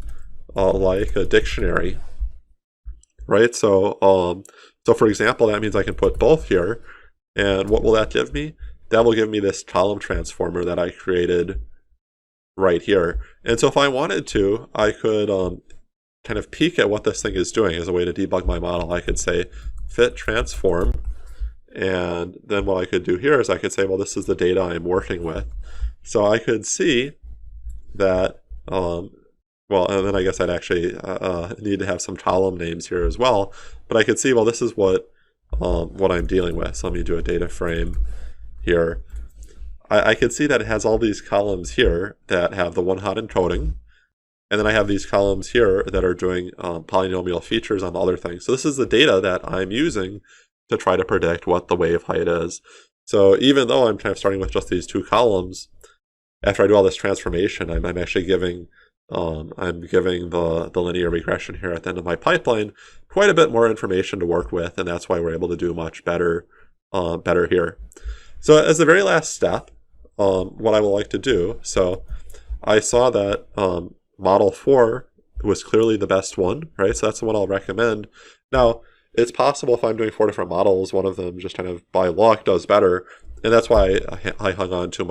like a dictionary, right? So for example, that means I can put both here. And what will that give me? That will give me this column transformer that I created right here. And so if I wanted to, I could kind of peek at what this thing is doing as a way to debug my model. I could say fit transform. And then what I could do here is I could say, well, this is the data I'm working with. So I could see that, well, and then I guess I'd actually need to have some column names here as well. But I could see, well, this is what I'm dealing with. So let me do a data frame here. I could see that it has all these columns here that have the one-hot encoding. And then I have these columns here that are doing polynomial features on the other things. So this is the data that I'm using to try to predict what the wave height is. So even though I'm kind of starting with just these two columns, after I do all this transformation, I'm actually giving the linear regression here at the end of my pipeline quite a bit more information to work with, and that's why we're able to do much better here. So as the very last step, what I would like to do, so I saw that model 4 was clearly the best one, right? So that's the one I'll recommend. Now, it's possible if I'm doing 4 different models, one of them just kind of by luck does better, and that's why I hung on to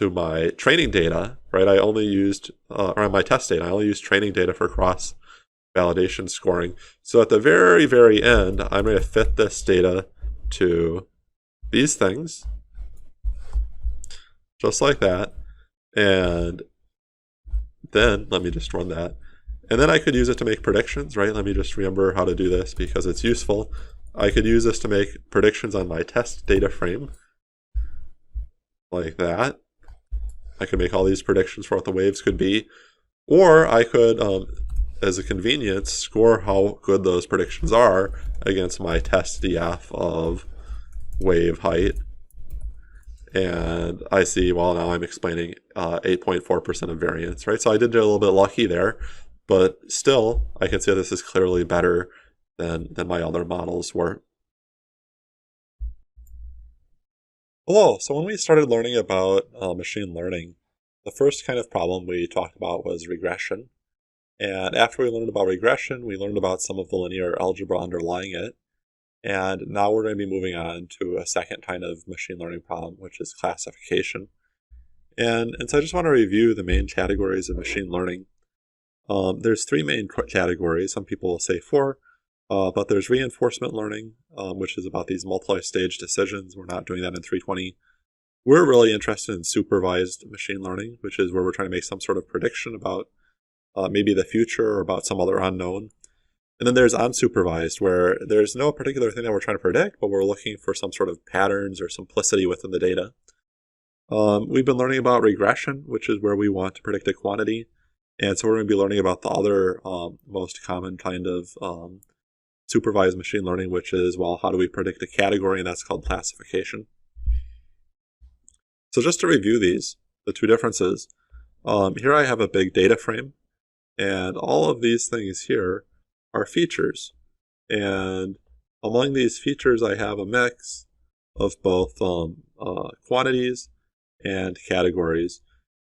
my training data, right? I only used, or my test data, I only used training data for cross validation scoring. So at the very, very end, I'm going to fit this data to these things, just like that. And then let me just run that. And then I could use it to make predictions, right? Let me just remember how to do this because it's useful. I could use this to make predictions on my test data frame, like that. I could make all these predictions for what the waves could be. Or I could, as a convenience, score how good those predictions are against my test DF of wave height. And I see, well, now I'm explaining 8.4% of variance, right? So I did get a little bit lucky there, but still, I can see this is clearly better than my other models were. Hello, so when we started learning about machine learning, the first kind of problem we talked about was regression. And after we learned about regression, we learned about some of the linear algebra underlying it. And now we're going to be moving on to a second kind of machine learning problem, which is classification. And so I just want to review the main categories of machine learning. There's 3 main categories. Some people will say 4, but there's reinforcement learning, which is about these multi-stage decisions. We're not doing that in 320. We're really interested in supervised machine learning, which is where we're trying to make some sort of prediction about maybe the future or about some other unknown. And then there's unsupervised, where there's no particular thing that we're trying to predict, but we're looking for some sort of patterns or simplicity within the data. We've been learning about regression, which is where we want to predict a quantity. And so we're going to be learning about the other most common kind of supervised machine learning, which is, well, how do we predict a category? And that's called classification. So just to review these, the 2 differences, here I have a big data frame, and all of these things here are features. And among these features, I have a mix of both quantities and categories.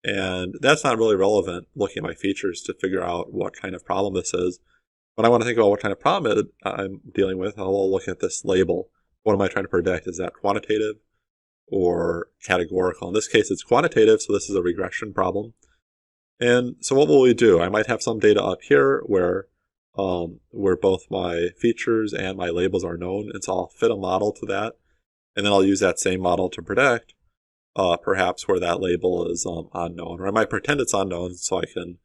And that's not really relevant looking at my features to figure out what kind of problem this is. When I want to think about what kind of problem I'm dealing with, I'll look at this label. What am I trying to predict? Is that quantitative or categorical? In this case, it's quantitative, so this is a regression problem. And so what will we do? I might have some data up here where both my features and my labels are known, and so I'll fit a model to that, and then I'll use that same model to predict perhaps where that label is unknown, or I might pretend it's unknown so I can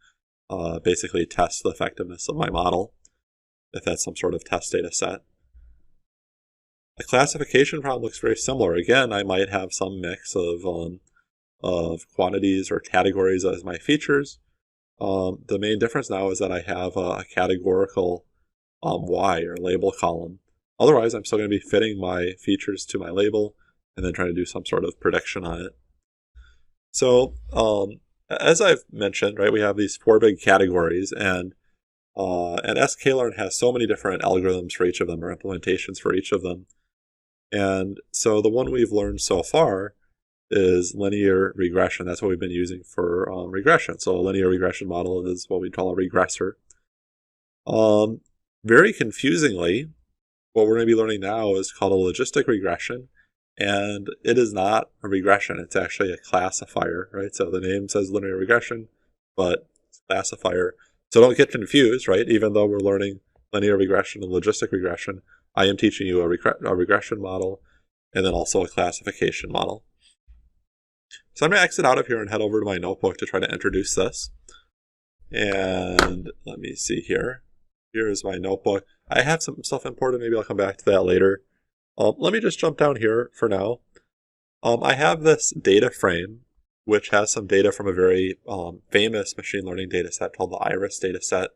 basically test the effectiveness of my model, if that's some sort of test data set. A classification problem looks very similar. Again, I might have some mix of quantities or categories as my features. The main difference now is that I have a categorical Y or label column. Otherwise, I'm still going to be fitting my features to my label and then trying to do some sort of prediction on it. So as I've mentioned, right, we have these 4 big categories, and sklearn has so many different algorithms for each of them, or implementations for each of them. And so the one we've learned so far is linear regression. That's what we've been using for regression. So a linear regression model is what we call a regressor. Very confusingly, what we're going to be learning now is called a logistic regression, and it is not a regression. It's actually a classifier, right? So the name says linear regression, but it's a classifier. So don't get confused, right? Even though we're learning linear regression and logistic regression, I am teaching you a regression model and then also a classification model. So I'm going to exit out of here and head over to my notebook to try to introduce this. And let me see here. Here is my notebook. I have some stuff imported. Maybe I'll come back to that later. Let me just jump down here for now. I have this data frame, which has some data from a very famous machine learning data set called the iris data set.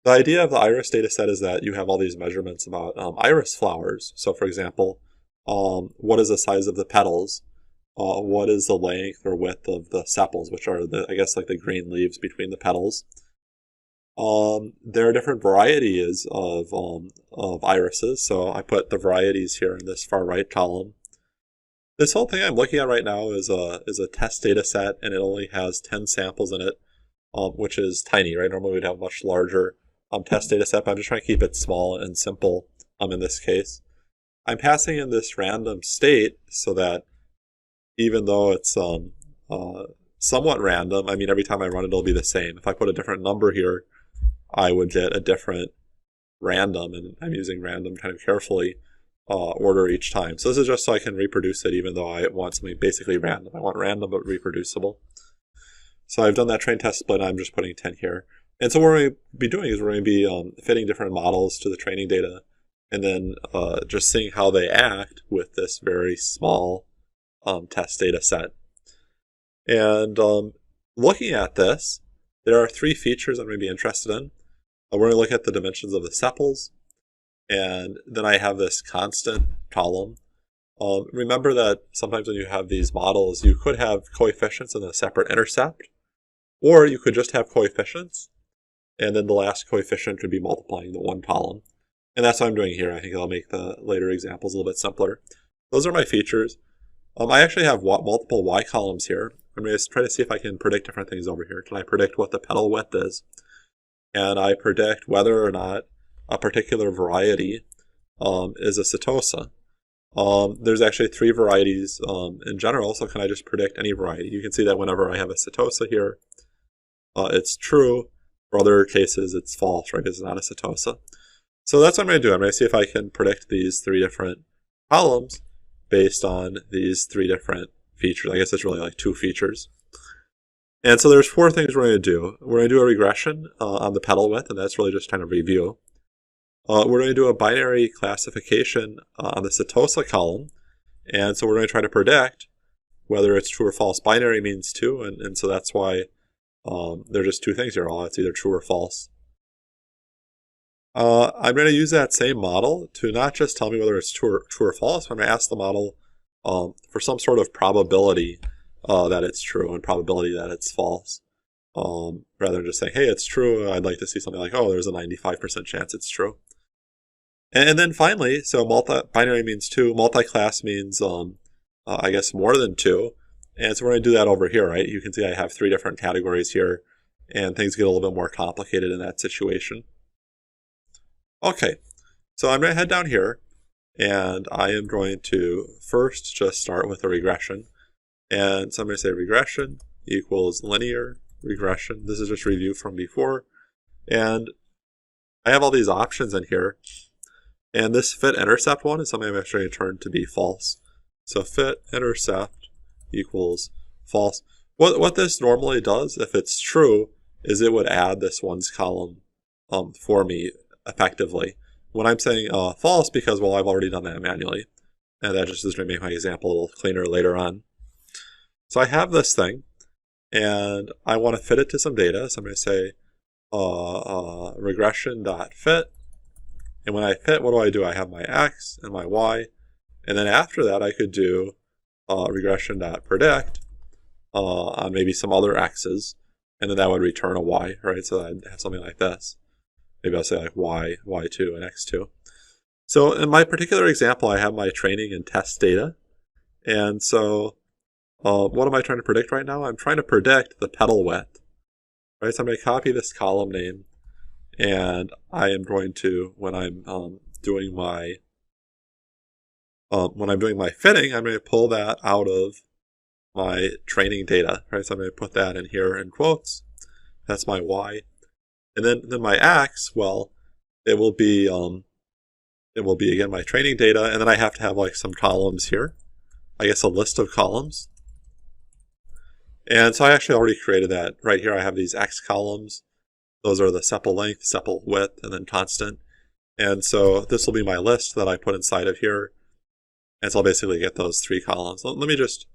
The idea of the iris data set is that you have all these measurements about iris flowers. So for example, what is the size of the petals, what is the length or width of the sepals, which are the, I guess, like the green leaves between the petals. There are different varieties of irises, so I put the varieties here in this far right column. This whole thing I'm looking at right now is a test data set, and it only has 10 samples in it, which is tiny, right? Normally we'd have a much larger test data set, but I'm just trying to keep it small and simple in this case. I'm passing in this random state so that even though it's somewhat random, I mean, every time I run it, it'll be the same. If I put a different number here, I would get a different random, and I'm using random kind of carefully, order each time. So this is just so I can reproduce it, even though I want something basically random. I want random but reproducible. So I've done that train test split, and I'm just putting 10 here. And so what we're going to be doing is we're going to be fitting different models to the training data, and then just seeing how they act with this very small test data set. And looking at this, there are 3 features I'm going to be interested in. We're going to look at the dimensions of the sepals, and then I have this constant column. Remember that sometimes when you have these models, you could have coefficients in a separate intercept, or you could just have coefficients, and then the last coefficient could be multiplying the one column. And that's what I'm doing here. I think it'll make the later examples a little bit simpler. Those are my features. I actually have multiple y columns here. I'm going to try to see if I can predict different things over here. Can I predict what the petal width is? And I predict whether or not a particular variety is a setosa. There's actually 3 varieties in general, so can I just predict any variety? You can see that whenever I have a setosa here, it's true. For other cases, it's false, right? It's not a setosa. So that's what I'm going to do. I'm going to see if I can predict these 3 different columns based on these 3 different features. I guess it's really like 2 features. And so there's 4 things we're going to do. We're going to do a regression on the petal width, and that's really just kind of review. We're going to do a binary classification on the setosa column, and so we're going to try to predict whether it's true or false. Binary means 2, and so that's why there are just 2 things here. It's either true or false. I'm going to use that same model to not just tell me whether it's true or false, but I'm going to ask the model for some sort of probability that it's true and probability that it's false. Rather than just saying, hey, it's true, I'd like to see something like, oh, there's a 95% chance it's true. And then finally, so binary means 2, multi-class means, I guess, more than 2. And so we're going to do that over here, right? You can see I have 3 different categories here, and things get a little bit more complicated in that situation. Okay, so I'm going to head down here, and I am going to first just start with a regression. And so I'm going to say regression equals linear regression. This is just review from before. And I have all these options in here. And this fit intercept one is something I'm actually going to turn to be false. So fit intercept equals false. What this normally does, if it's true, is it would add this ones column for me effectively. When I'm saying false, because, well, I've already done that manually. And that just is going to make my example a little cleaner later on. So I have this thing, and I want to fit it to some data. So I'm going to say regression.fit. And when I fit, what do? I have my x and my y. And then after that, I could do regression.predict on maybe some other x's. And then that would return a y, right? So I'd have something like this. Maybe I'll say like y, y2, and x2. So in my particular example, I have my training and test data. And so what am I trying to predict right now? I'm trying to predict the petal width. Right? So I'm going to copy this column name, and I am going to, when I'm doing my fitting, I'm going to pull that out of my training data. Right? So I'm going to put that in here in quotes. That's my y. And then my x, well, it will be again my training data, and then I have to have like some columns here. I guess a list of columns. And so I actually already created that. Right here I have these x columns. Those are the sepal length, sepal width, and then constant. And so this will be my list that I put inside of here. And so I'll basically get those 3 columns. Let me just,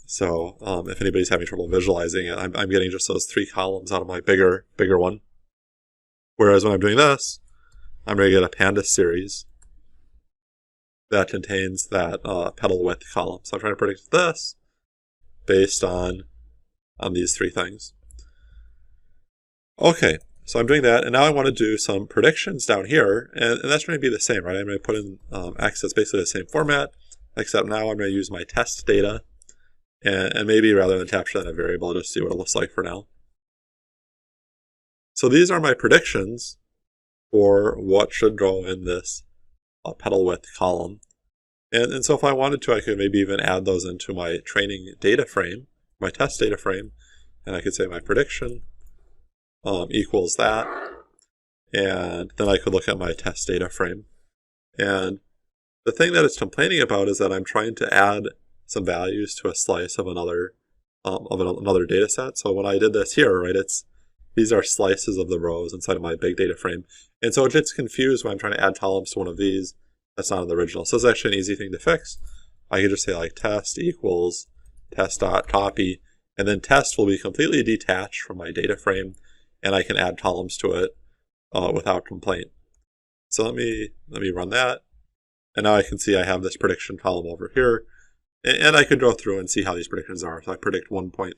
so if anybody's having trouble visualizing it, I'm getting just those 3 columns out of my bigger one. Whereas when I'm doing this, I'm going to get a pandas series. that contains that petal width column. So I'm trying to predict this based on these three things. Okay, so I'm doing that, and now I want to do some predictions down here, and that's going to be the same, right? I'm going to put in x that's basically the same format, except now I'm going to use my test data, and maybe rather than capture that in a variable, just see what it looks like for now. So these are my predictions for what should go in this petal width column. And so if I wanted to, I could maybe even add those into my training data frame, my test data frame, and I could say my prediction equals that, and then I could look at my test data frame. And the thing that it's complaining about is that I'm trying to add some values to a slice of another data set. So when I did this here, right, these are slices of the rows inside of my big data frame. And so it gets confused when I'm trying to add columns to one of these that's not in the original. So it's actually an easy thing to fix. I could just say like test equals test.copy, and then test will be completely detached from my data frame, and I can add columns to it without complaint. So let me run that, and now I can see I have this prediction column over here, and I could go through and see how these predictions are. So I predict 1.3,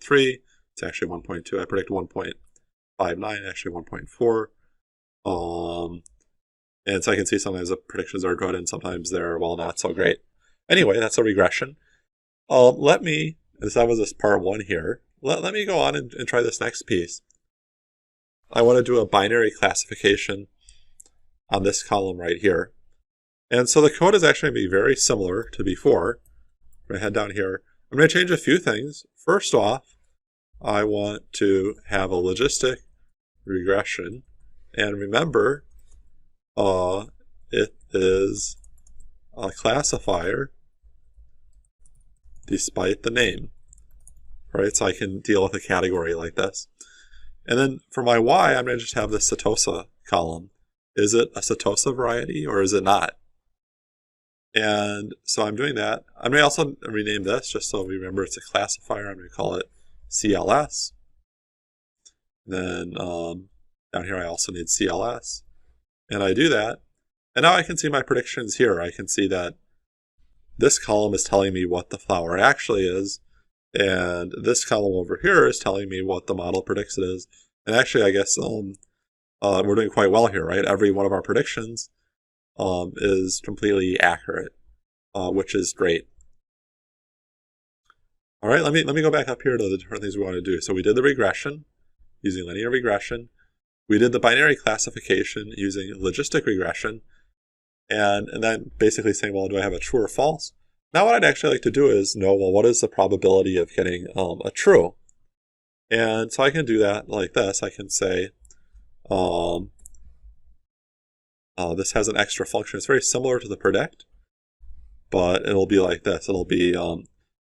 it's actually 1.2. I predict 1.59, actually 1.4. And so I can see sometimes the predictions are good and sometimes they're, well, not so great. Anyway, that's a regression. That was this part one here. Let me go on and try this next piece. I want to do a binary classification on this column right here. And so the code is actually going to be very similar to before. I'm going to head down here. I'm going to change a few things. First off, I want to have a logistic regression. And remember, it is a classifier despite the name, right? So I can deal with a category like this. And then for my y, I'm going to just have this setosa column. Is it a setosa variety or is it not? And so I'm doing that. I'm going to also rename this just so we remember it's a classifier. I'm going to call it CLS. Then down here I also need CLS. And I do that. And now I can see my predictions here. I can see that this column is telling me what the flower actually is. And this column over here is telling me what the model predicts it is. And actually, I guess we're doing quite well here, right? Every one of our predictions is completely accurate, which is great. All right, let me go back up here to the different things we want to do. So we did the regression using linear regression. We did the binary classification using logistic regression. And then basically saying, well, do I have a true or false? Now what I'd actually like to do is know, well, what is the probability of getting a true? And so I can do that like this. I can say, this has an extra function. It's very similar to the predict, but it'll be like this. It'll be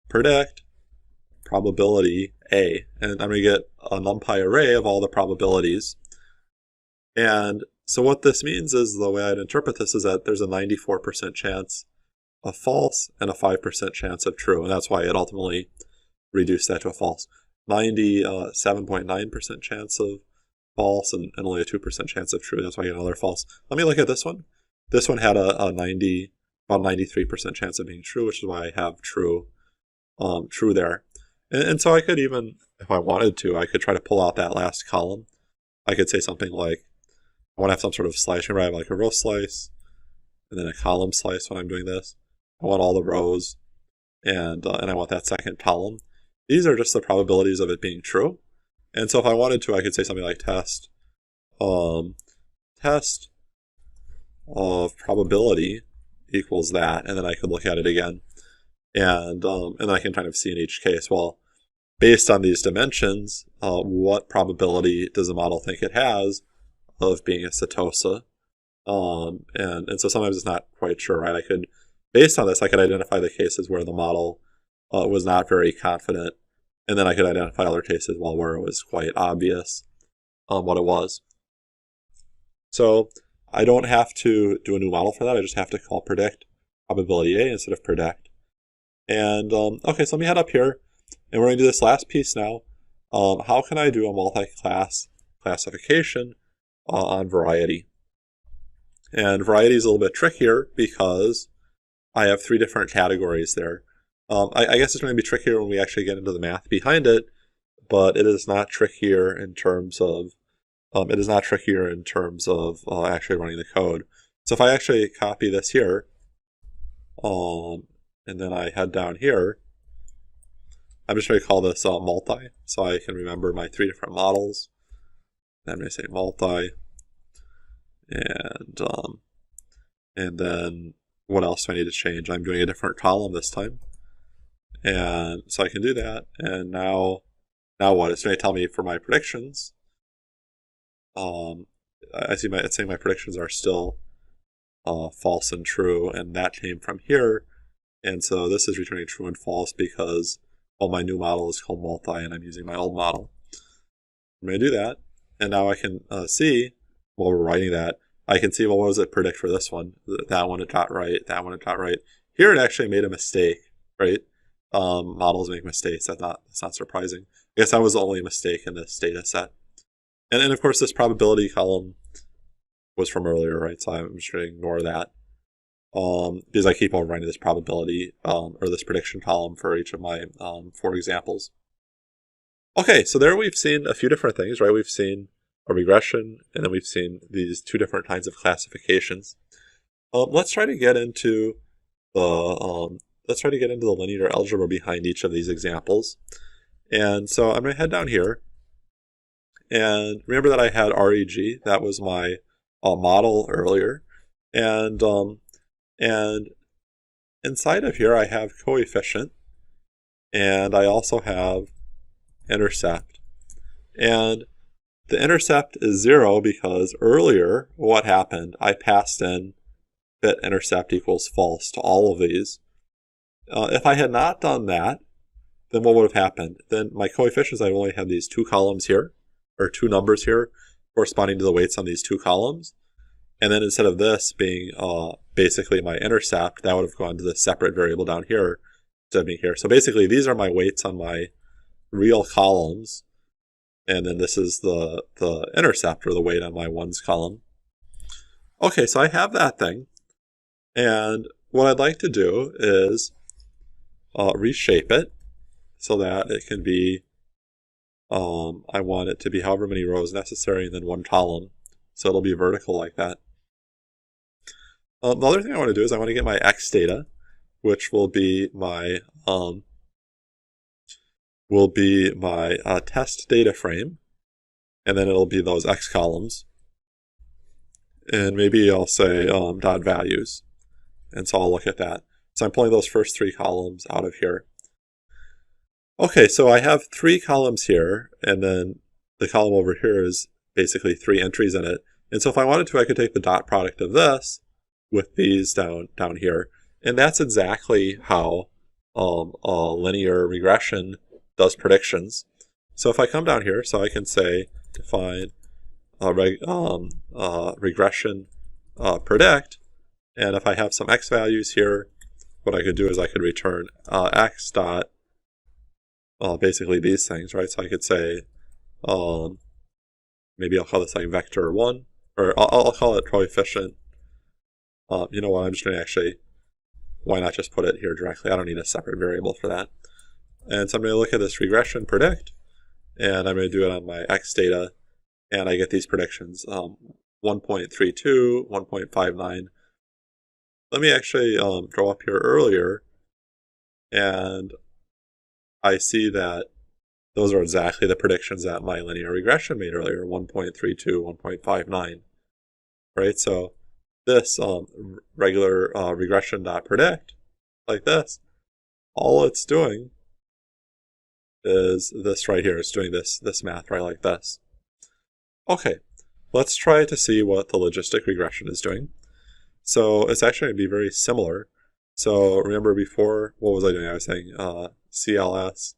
predict probability A. And I'm going to get a NumPy array of all the probabilities. And so what this means is, the way I'd interpret this is that there's a 94% chance of false and a 5% chance of true. And that's why it ultimately reduced that to a false. 97.9% chance of false and only a 2% chance of true. That's why I get another false. Let me look at this one. This one had about 93% chance of being true, which is why I have true there. And so I could even, if I wanted to, I could try to pull out that last column. I could say something like, I want to have some sort of slice. Remember, I have like a row slice and then a column slice when I'm doing this. I want all the rows and I want that second column. These are just the probabilities of it being true. And so if I wanted to, I could say something like test of probability equals that, and then I could look at it again. And then I can kind of see in each case, well, based on these dimensions, what probability does the model think it has of being a setosa? And so sometimes it's not quite sure, right? I could, based on this, I could identify the cases where the model was not very confident, and then I could identify other cases, well, where it was quite obvious what it was. So I don't have to do a new model for that. I just have to call predict probability A instead of predict. And okay, so let me head up here, and we're going to do this last piece now. How can I do a multi-class classification on variety? And variety is a little bit trickier because I have 3 different categories there. I guess it's going to be trickier when we actually get into the math behind it, but it is not trickier in terms of actually running the code. So if I actually copy this here, and then I head down here, I'm just going to call this multi, so I can remember my 3 different models. I'm going to say multi, and then what else do I need to change? I'm doing a different column this time, and so I can do that. And now what? It's going to tell me for my predictions. I see it's saying my predictions are still false and true, and that came from here. And so this is returning true and false because, well, my new model is called multi, and I'm using my old model. I'm going to do that, and now I can see, while we're writing that, I can see, well, what does it predict for this one? That one it got right, that one it got right. Here it actually made a mistake, right? Models make mistakes. That's not surprising. I guess that was the only mistake in this data set. And then, of course, this probability column was from earlier, right? So I'm just going to ignore that because I keep overwriting this probability or this prediction column for each of my 4 examples. Okay, so there we've seen a few different things, right? We've seen a regression, and then we've seen these 2 different kinds of classifications. Let's try to get into the linear algebra behind each of these examples. And so I'm going to head down here. And remember that I had REG, that was my model earlier. And inside of here I have coefficient, and I also have intercept. And the intercept is 0 because earlier what happened? I passed in that intercept equals false to all of these. If I had not done that, then what would have happened? Then my coefficients, I only had these 2 columns here, or 2 numbers here, corresponding to the weights on these 2 columns. And then instead of this being basically my intercept, that would have gone to the separate variable down here instead of being here. So basically, these are my weights on my real columns, and then this is the intercept, or the weight on my ones column. Okay, so I have that thing, and what I'd like to do is reshape it so that it can be, I want it to be however many rows necessary and then 1 column, so it'll be vertical like that. The other thing I want to do is I want to get my x data, which will be my test data frame, and then it'll be those x columns, and maybe I'll say dot values, and so I'll look at that. So I'm pulling those first 3 columns out of here. Okay, so I have 3 columns here, and then the column over here is basically 3 entries in it. And so if I wanted to, I could take the dot product of this with these down here. And that's exactly how linear regression does predictions. So if I come down here, so I can say define regression predict, and if I have some x values here, what I could do is I could return x dot, basically these things, right? So I could say, maybe I'll call this like vector 1, or I'll call it coefficient. You know what, I'm just going to actually, why not just put it here directly? I don't need a separate variable for that. And so I'm going to look at this regression predict, and I'm going to do it on my x data, and I get these predictions, 1.32, 1.59. Let me actually go up here earlier, and I see that those are exactly the predictions that my linear regression made earlier, 1.32, 1.59, right? So this regular regression.predict, like this, all it's doing is this right here. It's doing this math right like this. Okay, let's try to see what the logistic regression is doing. So it's actually going to be very similar. So remember before, what was I doing? I was saying CLS,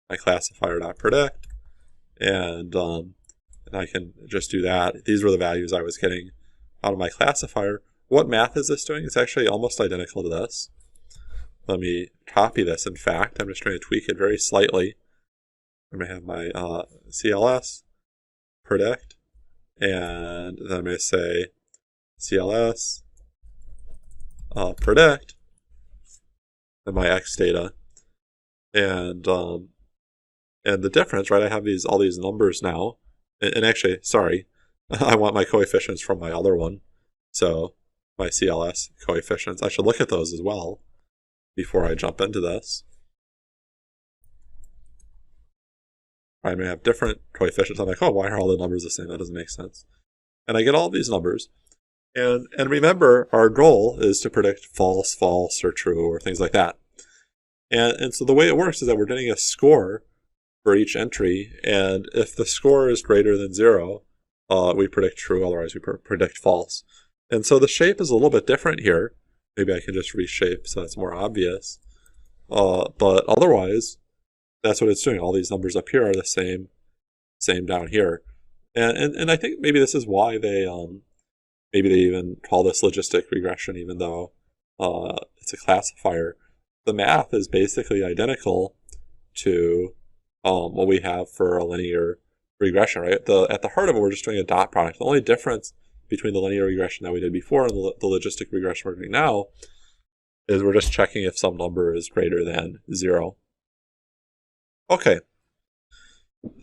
my classifier.predict, and I can just do that. These were the values I was getting out of my classifier. What math is this doing? It's actually almost identical to this. Let me copy this. In fact, I'm just going to tweak it very slightly. I'm going to have my CLS predict, and then I'm going to say CLS predict, and my x data. And the difference, right, I have all these numbers now. And actually, sorry, I want my coefficients from my other one. So my CLS coefficients, I should look at those as well before I jump into this. I'm going to have different coefficients. I'm like, oh, why are all the numbers the same? That doesn't make sense. And I get all these numbers. And remember, our goal is to predict false, false, or true, or things like that. And so the way it works is that we're getting a score for each entry, and if the score is greater than 0, we predict true, otherwise we predict false. And so the shape is a little bit different here. Maybe I can just reshape so it's more obvious. But otherwise, that's what it's doing. All these numbers up here are the same down here. And I think maybe this is why they even call this logistic regression, even though it's a classifier. The math is basically identical to what we have for a linear regression, right? At the heart of it, we're just doing a dot product. The only difference between the linear regression that we did before and the logistic regression we're doing now is we're just checking if some number is greater than 0. Okay,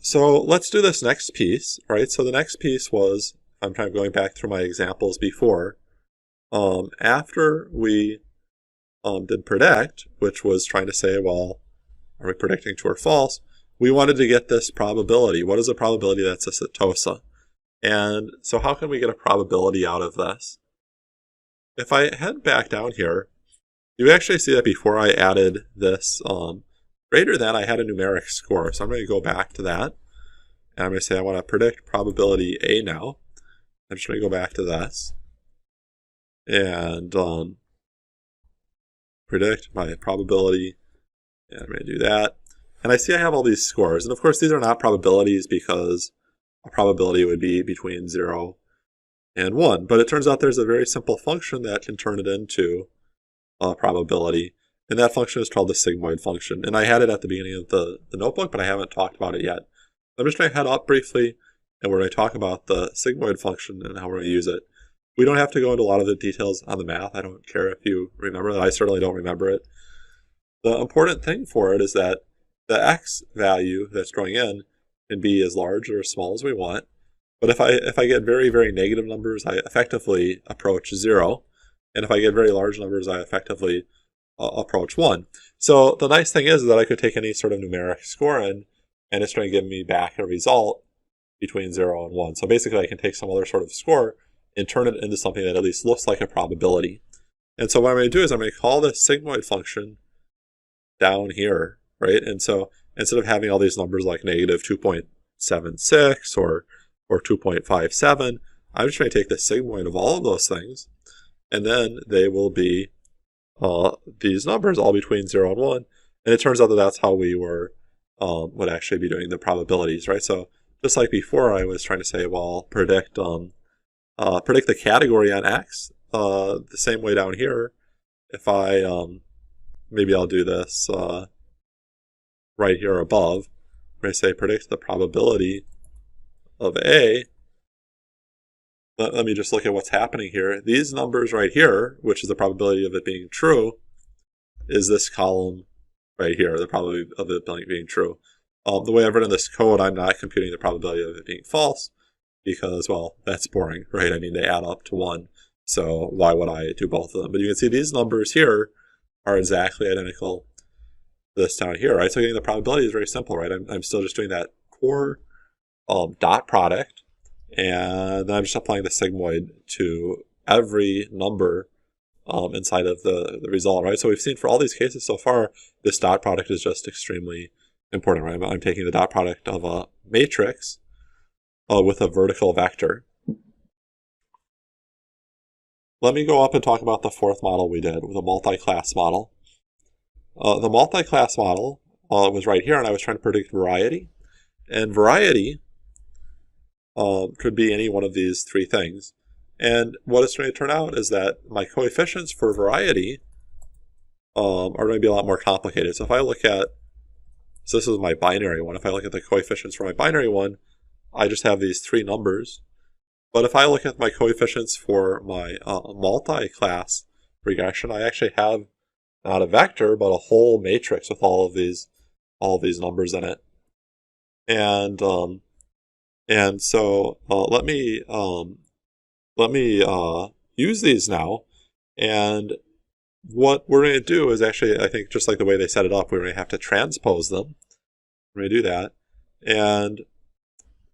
so let's do this next piece, right? So the next piece was, I'm kind of going back through my examples before. After we did predict, which was trying to say, well, are we predicting true or false? We wanted to get this probability. What is a probability that's asymptosa? And so how can we get a probability out of this? If I head back down here, you actually see that before I added this greater than, I had a numeric score. So I'm going to go back to that. And I'm going to say I want to predict probability A now. I'm just going to go back to this. And predict my probability. And I'm going to do that. And I see I have all these scores. And of course, these are not probabilities because a probability would be between 0 and 1. But it turns out there's a very simple function that can turn it into a probability. And that function is called the sigmoid function. And I had it at the beginning of the notebook, but I haven't talked about it yet. I'm just going to head up briefly, and we're going to talk about the sigmoid function and how we're going to use it. We don't have to go into a lot of the details on the math. I don't care if you remember that. I certainly don't remember it. The important thing for it is that the x value that's going in can be as large or as small as we want. But if I get very, very negative numbers, I effectively approach 0. And if I get very large numbers, I effectively approach 1. So the nice thing is that I could take any sort of numeric score in, and it's going to give me back a result between 0 and 1. So basically, I can take some other sort of score and turn it into something that at least looks like a probability. And so what I'm going to do is I'm going to call this sigmoid function down here, right? And so instead of having all these numbers like negative 2.76 or 2.57, I'm just going to take the sigmoid of all of those things, and then they will be these numbers all between 0 and 1. And it turns out that that's how we would actually be doing the probabilities, right? So just like before, I was trying to say, well, predict the category on X the same way down here. If I, maybe I'll do this right here above. I'm going to say predict the probability of A. Let me just look at what's happening here. These numbers right here, which is the probability of it being true, is this column right here, the probability of it being true. The way I've written this code, I'm not computing the probability of it being false because, well, that's boring, right? I mean, they add up to 1, so why would I do both of them? But you can see these numbers here are exactly identical to this down here, right? So getting the probability is very simple, right? I'm still just doing that core dot product, and then I'm just applying the sigmoid to every number inside of the result, right? So we've seen for all these cases so far, this dot product is just extremely important, right? I'm taking the dot product of a matrix with a vertical vector. Let me go up and talk about the fourth model we did, the multi-class model. The multi-class model was right here, and I was trying to predict variety. And variety could be any one of these three things. And what it's going to turn out is that my coefficients for variety are going to be a lot more complicated. So if I look at, so this is my binary one. If I look at the coefficients for my binary one, I just have these three numbers. But if I look at my coefficients for my multi-class regression, I actually have not a vector, but a whole matrix with all of these numbers in it. And so let me use these now. And what we're going to do is actually, I think, just like the way they set it up, we're going to have to transpose them. We're going to do that. And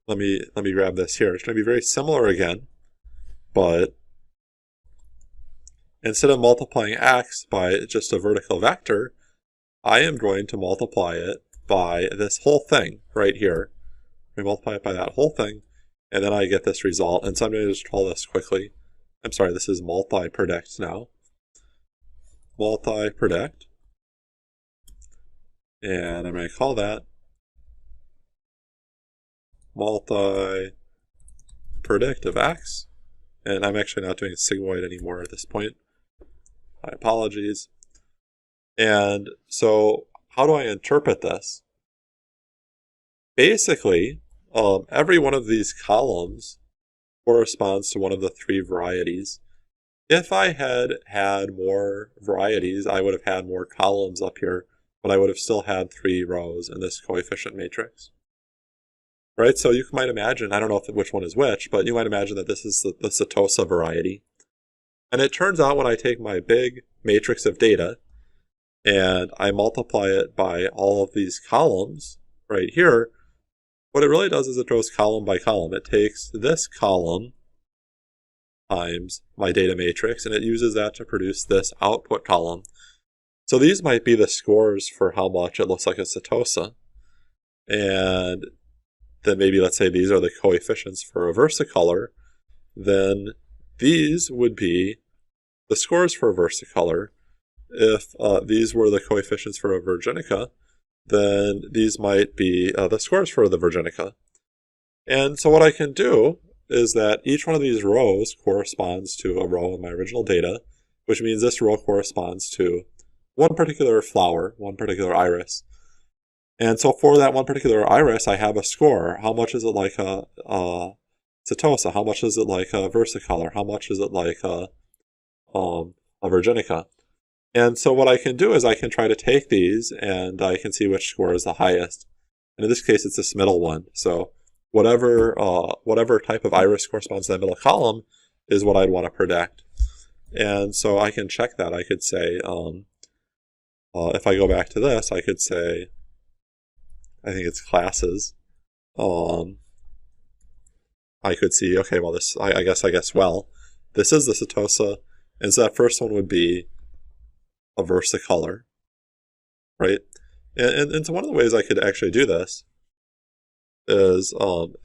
let me grab this here. It's going to be very similar again, but instead of multiplying x by just a vertical vector, I am going to multiply it by this whole thing right here. We multiply it by that whole thing, and then I get this result. And so I'm going to just call this quickly. I'm sorry, this is multi-predict now. Multi-predict. And I'm going to call that multi-predict of x. And I'm actually not doing sigmoid anymore at this point. My apologies. And so how do I interpret this? Basically, every one of these columns corresponds to one of the three varieties. If I had had more varieties, I would have had more columns up here, but I would have still had 3 rows in this coefficient matrix. Right, so you might imagine, I don't know which one is which, but you might imagine that this is the Setosa variety. And it turns out when I take my big matrix of data and I multiply it by all of these columns right here, what it really does is it goes column by column. It takes this column times my data matrix, and it uses that to produce this output column. So these might be the scores for how much it looks like a Setosa. And then maybe let's say these are the coefficients for a versicolor. Then these would be the scores for a versicolor. If these were the coefficients for a virginica, then these might be the scores for the virginica. And so what I can do is that each one of these rows corresponds to a row in my original data, which means this row corresponds to one particular flower, one particular iris. And so for that one particular iris, I have a score. How much is it like a Setosa? How much is it like a versicolor? How much is it like a virginica? And so what I can do is I can try to take these and I can see which score is the highest. And in this case, it's this middle one. So whatever type of iris corresponds to that middle column is what I'd want to predict. And so I can check that. I could say, if I go back to this, I could say, I think it's classes. I could see, okay, well, this, I guess, well, this is the Setosa. And so that first one would be a versicolor, right? And so one of the ways I could actually do this is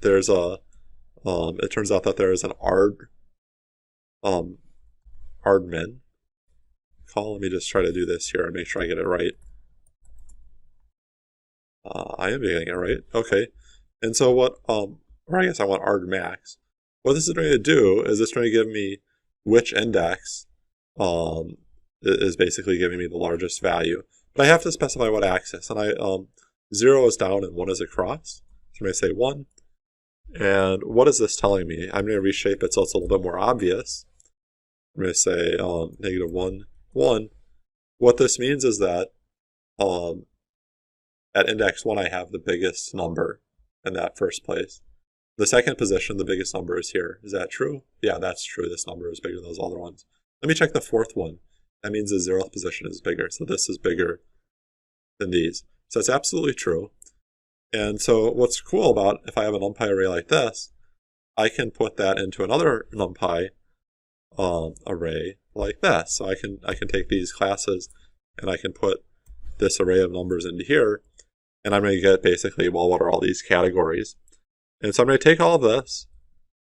there's a it turns out that there is an Ardmin call. Let me just try to do this here and make sure I get it right. I am getting it right. Okay. And so what or I guess I want argmax. What this is going to do is it's going to give me which index is basically giving me the largest value. But I have to specify what axis. And 0 is down and 1 is across. So I'm going to say 1. And what is this telling me? I'm going to reshape it so it's a little bit more obvious. I'm going to say negative 1, 1. What this means is that at index 1, I have the biggest number in that first place. The second position, the biggest number is here. Is that true? Yeah, that's true. This number is bigger than those other ones. Let me check the fourth one. That means the 0th position is bigger. So this is bigger than these. So that's absolutely true. And so what's cool about if I have a NumPy array like this, I can put that into another NumPy array like this. So I can take these classes and I can put this array of numbers into here, and I'm going to get basically, well, what are all these categories? And so I'm going to take all of this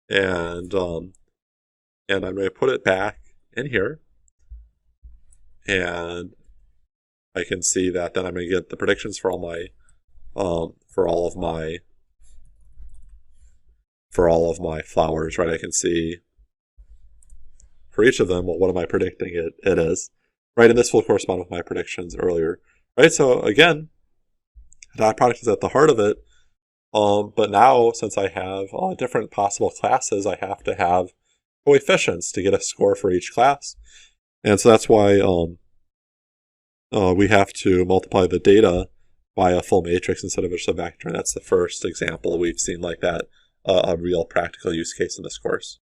and I'm going to put it back in here. And I can see that then I'm going to get the predictions for all of my flowers, right? I can see for each of them, well, what am I predicting it is, right? And this will correspond with my predictions earlier, right? So again, dot product is at the heart of it. But now, since I have different possible classes, I have to have coefficients to get a score for each class. And so that's why we have to multiply the data by a full matrix instead of just a vector. And that's the first example we've seen like that, a real practical use case in this course.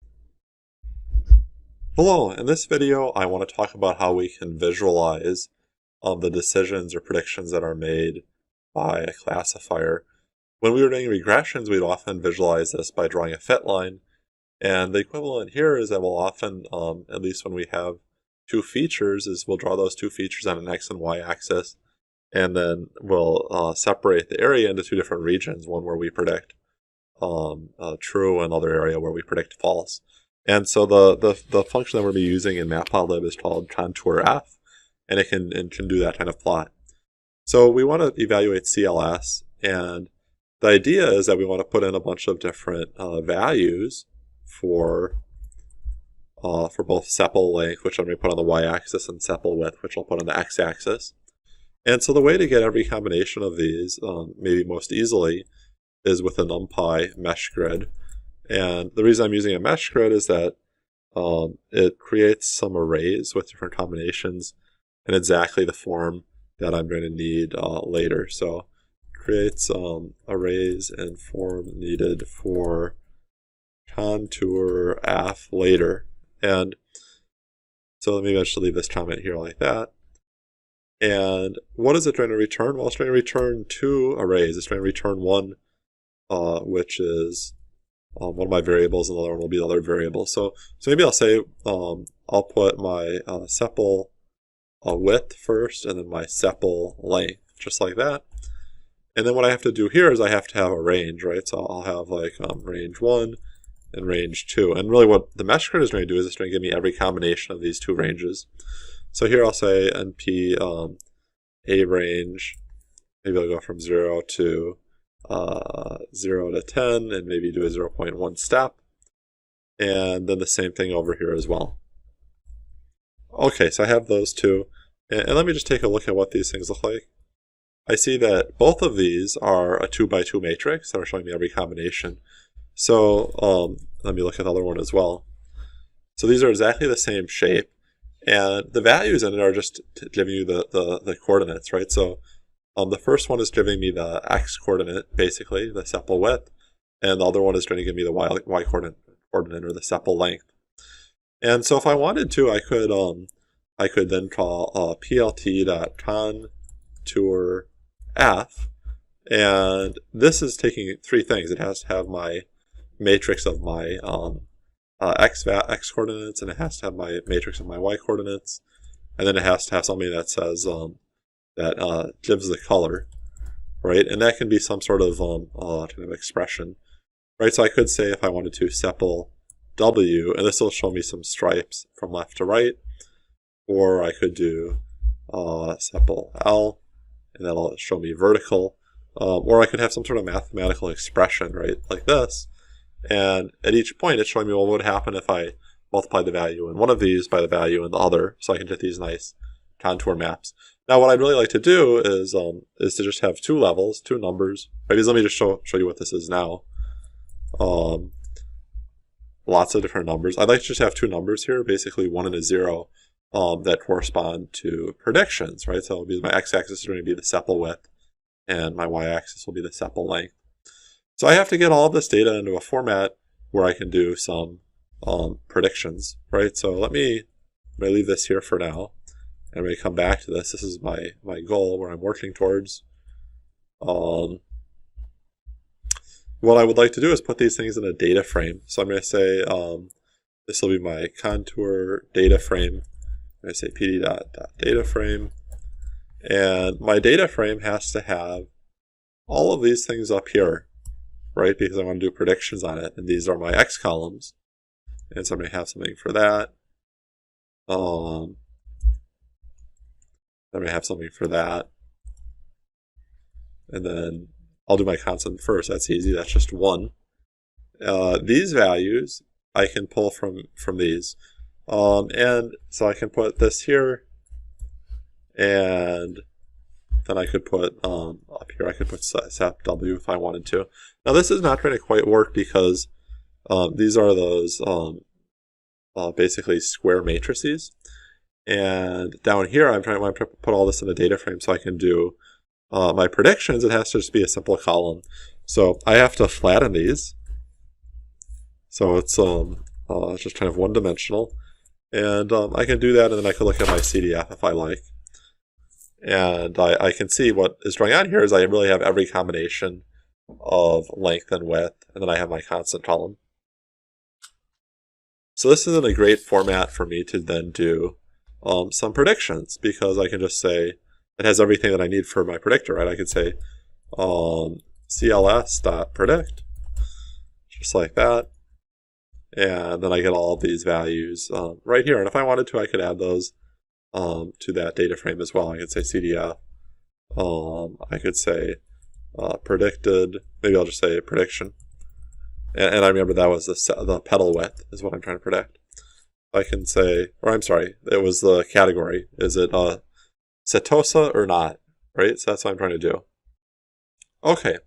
Hello, in this video I want to talk about how we can visualize the decisions or predictions that are made by a classifier. When we were doing regressions, we'd often visualize this by drawing a fit line, and the equivalent here is that we'll often, at least when we have two features, is we'll draw those two features on an x and y axis, and then we'll separate the area into two different regions, one where we predict true and another area where we predict false. And so the function that we're going to be using in Matplotlib is called contour f, and it can do that kind of plot. So we want to evaluate CLS, and the idea is that we want to put in a bunch of different values for both sepal length, which I'm going to put on the y-axis, and sepal width, which I'll put on the x-axis. And so the way to get every combination of these, maybe most easily, is with a NumPy mesh grid. And the reason I'm using a mesh grid is that it creates some arrays with different combinations in exactly the form that I'm going to need later. So creates arrays in form needed for contour f later. And so maybe I should leave this comment here like that. And what is it trying to return? Well, it's trying to return two arrays. It's trying to return one, which is one of my variables, and the other one will be the other variable. So maybe I'll say I'll put my sepal width first, and then my sepal length, just like that. And then what I have to do here is I have to have a range, right? So I'll have like range 1 and range 2. And really what the mesh grid is going to do is it's going to give me every combination of these two ranges. So here I'll say NP a range, maybe I'll go from 0 to 0 to 10, and maybe do a 0.1 step. And then the same thing over here as well. Okay, so I have those two. And let me just take a look at what these things look like. I see that both of these are a 2x2 matrix that are showing me every combination. So let me look at the other one as well. So these are exactly the same shape, and the values in it are just giving you the coordinates, right? So the first one is giving me the x coordinate, basically, the sepal width, and the other one is going to give me the y coordinate, or the sepal length. And so if I wanted to, I could then call plt.contour f, and this is taking three things. It has to have my matrix of my x coordinates, and it has to have my matrix of my y coordinates, and then it has to have something that says that gives the color, right? And that can be some sort of kind of expression, right? So I could say, if I wanted to, sepal w, and this will show me some stripes from left to right, or I could do sepal l, and that'll show me vertical, or I could have some sort of mathematical expression, right, like this. And at each point, it's showing me, well, what would happen if I multiply the value in one of these by the value in the other, so I can get these nice contour maps. Now, what I'd really like to do is to just have two levels, two numbers. Maybe let me just show you what this is now. Lots of different numbers. I'd like to just have two numbers here, basically 1 and a 0, that correspond to predictions, right? So my x-axis is going to be the sepal width, and my y-axis will be the sepal length. So I have to get all of this data into a format where I can do some predictions, right? So let me leave this here for now, and we come back to this. This is my goal, where I'm working towards. What I would like to do is put these things in a data frame. So I'm going to say this will be my contour data frame. I'm going to say pd.data frame, and my data frame has to have all of these things up here, right? Because I want to do predictions on it, and these are my x columns, and so I'm going to have something for that. I'm going to have something for that, and then I'll do my constant first. That's easy. That's just 1. These values I can pull from these, and so I can put this here, and then I could put up here. I could put sep w if I wanted to. Now this is not going to quite work because these are those basically square matrices, And down here, I'm trying to put all this in a data frame so I can do my predictions. It has to just be a simple column. So I have to flatten these. So it's just kind of one-dimensional. And I can do that, and then I can look at my CDF if I like. And I can see what is going on here is I really have every combination of length and width, and then I have my constant column. So this isn't a great format for me to then do some predictions, because I can just say it has everything that I need for my predictor, right? I could say cls.predict, just like that. And then I get all of these values right here. And if I wanted to, I could add those to that data frame as well. I could say CDF. I could say predicted. Maybe I'll just say prediction. And I remember that was the pedal width is what I'm trying to predict. I can say, or I'm sorry, it was the category. Is it setosa or not? Right? So that's what I'm trying to do. Okay.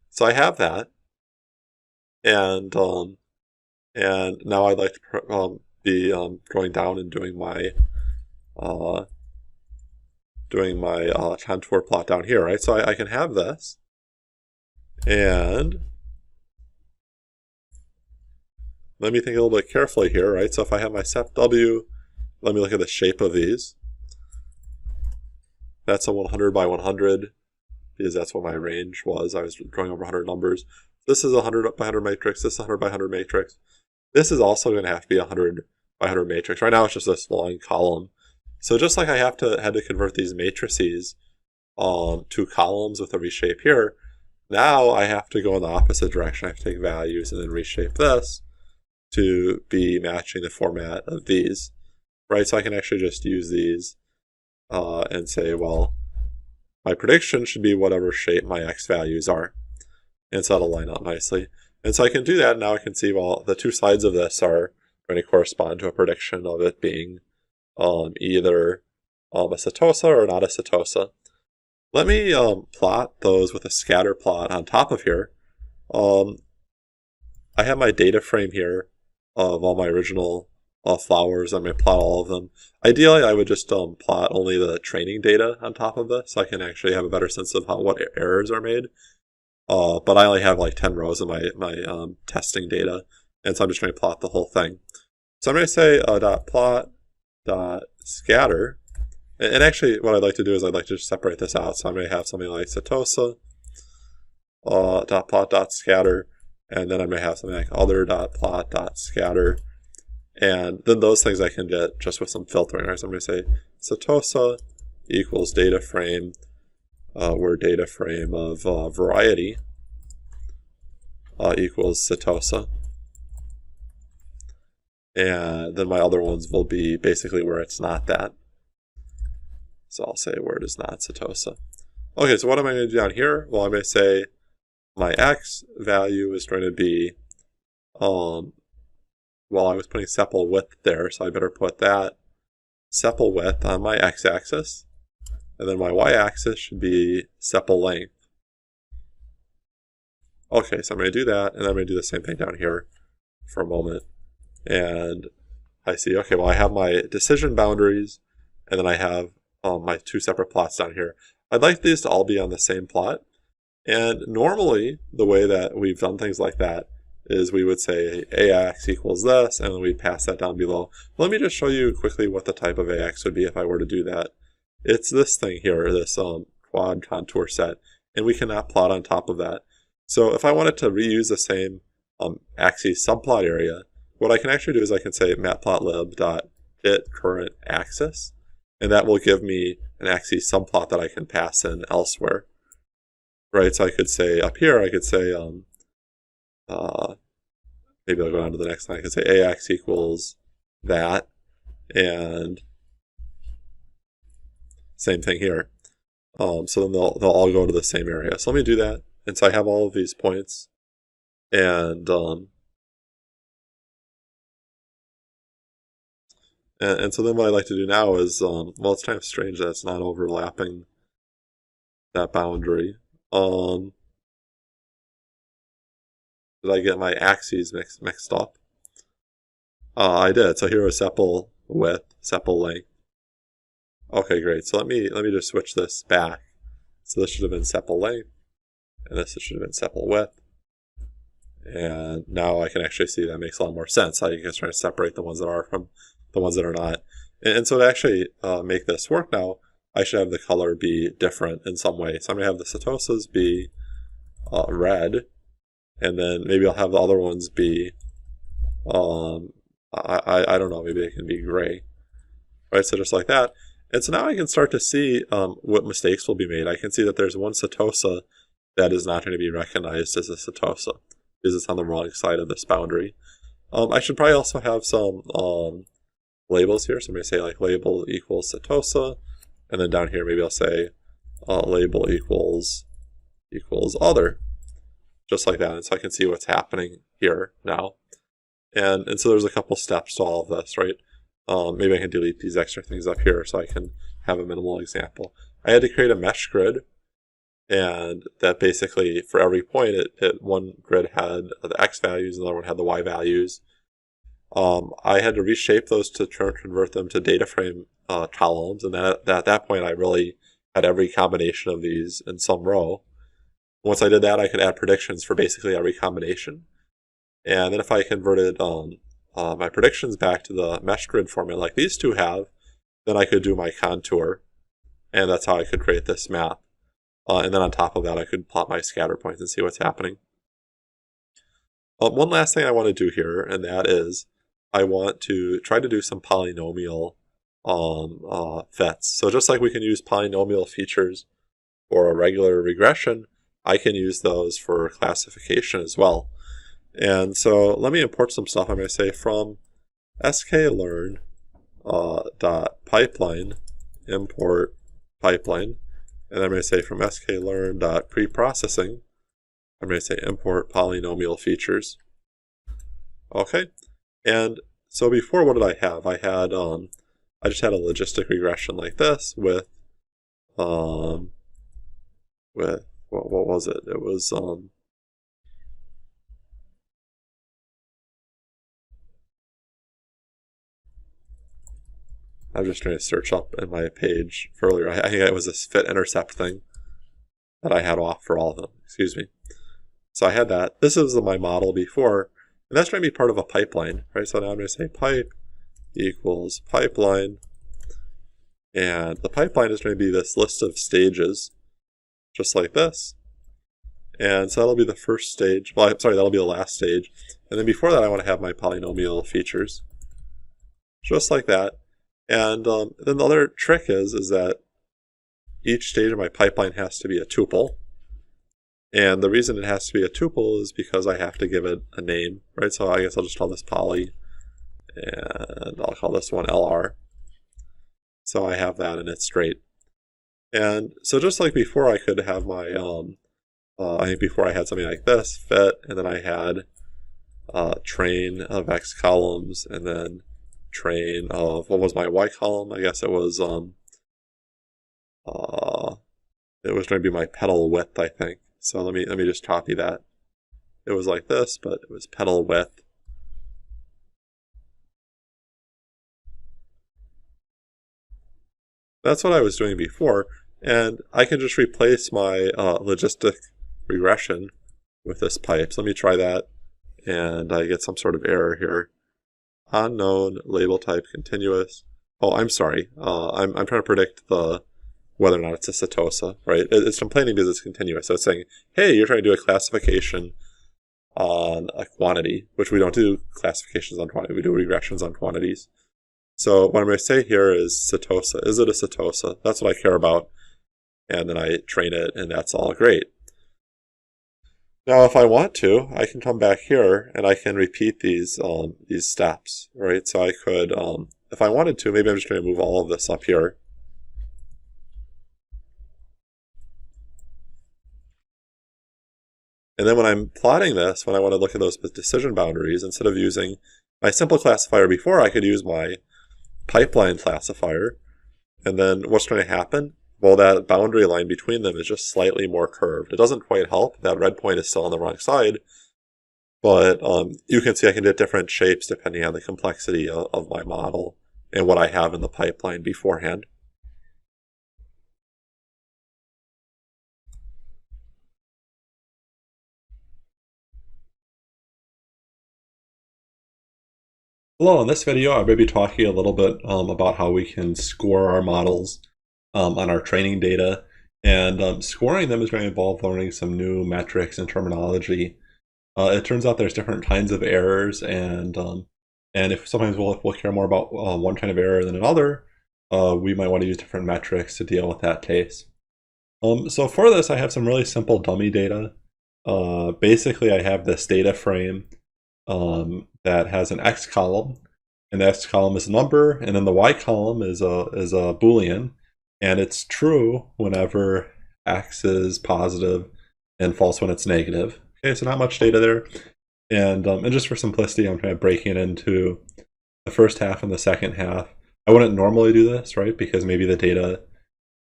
So I have that. And now I'd like to be going down and doing my contour plot down here, right? So I can have this, and let me think a little bit carefully here, right? So if I have my sep W, let me look at the shape of these. That's a 100 by 100, because that's what my range was. I was drawing over 100 numbers. This is a 100 by 100 matrix. This is a 100 by 100 matrix. This is also going to have to be a 100 by 100 matrix. Right now it's just this long column. So just like I had to convert these matrices to columns with a reshape here, now I have to go in the opposite direction. I have to take values and then reshape this to be matching the format of these, right? So I can actually just use these and say, well, my prediction should be whatever shape my x values are. And so that'll line up nicely. And so I can do that, and now I can see, well, the two sides of this are going to correspond to a prediction of it being either a setosa or not a setosa. Let me plot those with a scatter plot on top of here. I have my data frame here of all my original flowers. I'm going to plot all of them. Ideally, I would just plot only the training data on top of this, so I can actually have a better sense of what errors are made. But I only have like 10 rows of my testing data, and so I'm just going to plot the whole thing. So I'm going to say .plot .scatter, and actually what I'd like to do is I'd like to just separate this out. So I'm going to have something like setosa .plot .scatter, and then I'm going to have something like other .plot .scatter, and then those things I can get just with some filtering. Right? So I'm going to say setosa equals data frame, where data frame of variety equals setosa. And then my other ones will be basically where it's not that. So I'll say where it is not setosa. Okay, so what am I going to do down here? Well, I'm going to say my x value is going to be, well, I was putting sepal width there, so I better put that sepal width on my x-axis. And then my y-axis should be sepal length. Okay, so I'm going to do that, and I'm going to do the same thing down here for a moment. And I see, okay, well, I have my decision boundaries, and then I have my two separate plots down here. I'd like these to all be on the same plot. And normally, the way that we've done things like that is we would say AX equals this, and then we pass that down below. Let me just show you quickly what the type of AX would be if I were to do that. It's this thing here, this quad contour set, and we cannot plot on top of that. So if I wanted to reuse the same axis subplot area, what I can actually do is I can say matplotlib.fit current axis, and that will give me an axis subplot that I can pass in elsewhere. Right, so I could say up here, I could say, maybe I'll go on to the next line. I could say AX equals that, and same thing here. So then they'll all go to the same area. So let me do that. And so I have all of these points, and so then what I'd like to do now is, well, it's kind of strange that it's not overlapping that boundary. Did I get my axes mixed up? I did. So here was sepal width, sepal length, Okay, great. So let me just switch this back. So this should have been sepal length, and this should have been sepal width. And now I can actually see that makes a lot more sense. I guess trying to separate the ones that are from the ones that are not. And so to actually make this work now, I should have the color be different in some way. So I'm going to have the setosas be red, and then maybe I'll have the other ones be, I don't know, maybe they can be gray. Right, so just like that. And so now I can start to see what mistakes will be made. I can see that there's one setosa that is not going to be recognized as a setosa because it's on the wrong side of this boundary. I should probably also have some labels here. So I'm going to say like label equals setosa, and then down here maybe I'll say label equals other, just like that. And so I can see what's happening here now. And so there's a couple steps to all of this, right? Maybe I can delete these extra things up here so I can have a minimal example. I had to create a mesh grid, and that basically for every point, one grid had the x values and the other one had the y values. I had to reshape those to convert them to data frame columns, and at that point I really had every combination of these in some row. Once I did that, I could add predictions for basically every combination. And then if I converted my predictions back to the mesh grid format like these two have, then I could do my contour, and that's how I could create this map. And then on top of that, I could plot my scatter points and see what's happening. One last thing I want to do here, and that is I want to try to do some polynomial fits. So just like we can use polynomial features for a regular regression, I can use those for classification as well. And so let me import some stuff. I'm going to say from sklearn dot pipeline import pipeline, and I'm going to say from sklearn dot preprocessing, I'm going to say import polynomial features. Okay, and so before, what did I have? I had I just had a logistic regression like this with what was it? It was I'm just trying to search up in my page for earlier. I think it was this fit intercept thing that I had off for all of them. Excuse me. So I had that. This is my model before, and that's going to be part of a pipeline, right? So now I'm going to say pipe equals pipeline, and the pipeline is going to be this list of stages, just like this. And so that'll be the first stage. Well, I'm sorry, that'll be the last stage. And then before that, I want to have my polynomial features, just like that. And then the other trick is that each stage of my pipeline has to be a tuple. And the reason it has to be a tuple is because I have to give it a name, right? So I guess I'll just call this poly, and I'll call this one LR. So I have that and it's straight. And so just like before, I could have my, I think before I had something like this, fit, and then I had train of X columns, and then train of, what was my Y column? I guess it was going to be my pedal width, I think. So let me just copy that. It was like this, but it was pedal width. That's what I was doing before, and I can just replace my logistic regression with this pipe. So let me try that, and I get some sort of error here. Unknown label type continuous. Oh, I'm sorry. I'm trying to predict whether or not it's a setosa, right? It's complaining because it's continuous. So it's saying, hey, you're trying to do a classification on a quantity, which we don't do classifications on quantity. We do regressions on quantities. So what I'm going to say here is setosa. Is it a setosa? That's what I care about. And then I train it, and that's all great. Now, if I want to, I can come back here and I can repeat these steps, right? So I could, if I wanted to, maybe I'm just going to move all of this up here. And then when I'm plotting this, when I want to look at those decision boundaries, instead of using my simple classifier before, I could use my pipeline classifier. And then what's going to happen? Well, that boundary line between them is just slightly more curved. It doesn't quite help. That red point is still on the wrong side. But you can see I can get different shapes depending on the complexity of my model and what I have in the pipeline beforehand. Hello, in this video I'm going to be talking a little bit about how we can score our models on our training data. And scoring them is going to involve learning some new metrics and terminology. It turns out there's different kinds of errors, and if sometimes we'll care more about one kind of error than another, we might want to use different metrics to deal with that case. So for this, I have some really simple dummy data. Basically, I have this data frame that has an x column, and the x column is a number, and then the y column is a Boolean, and it's true whenever x is positive and false when it's negative. Okay, so not much data there, and just for simplicity, I'm kind of breaking it into the first half and the second half. I wouldn't normally do this, right? Because maybe the data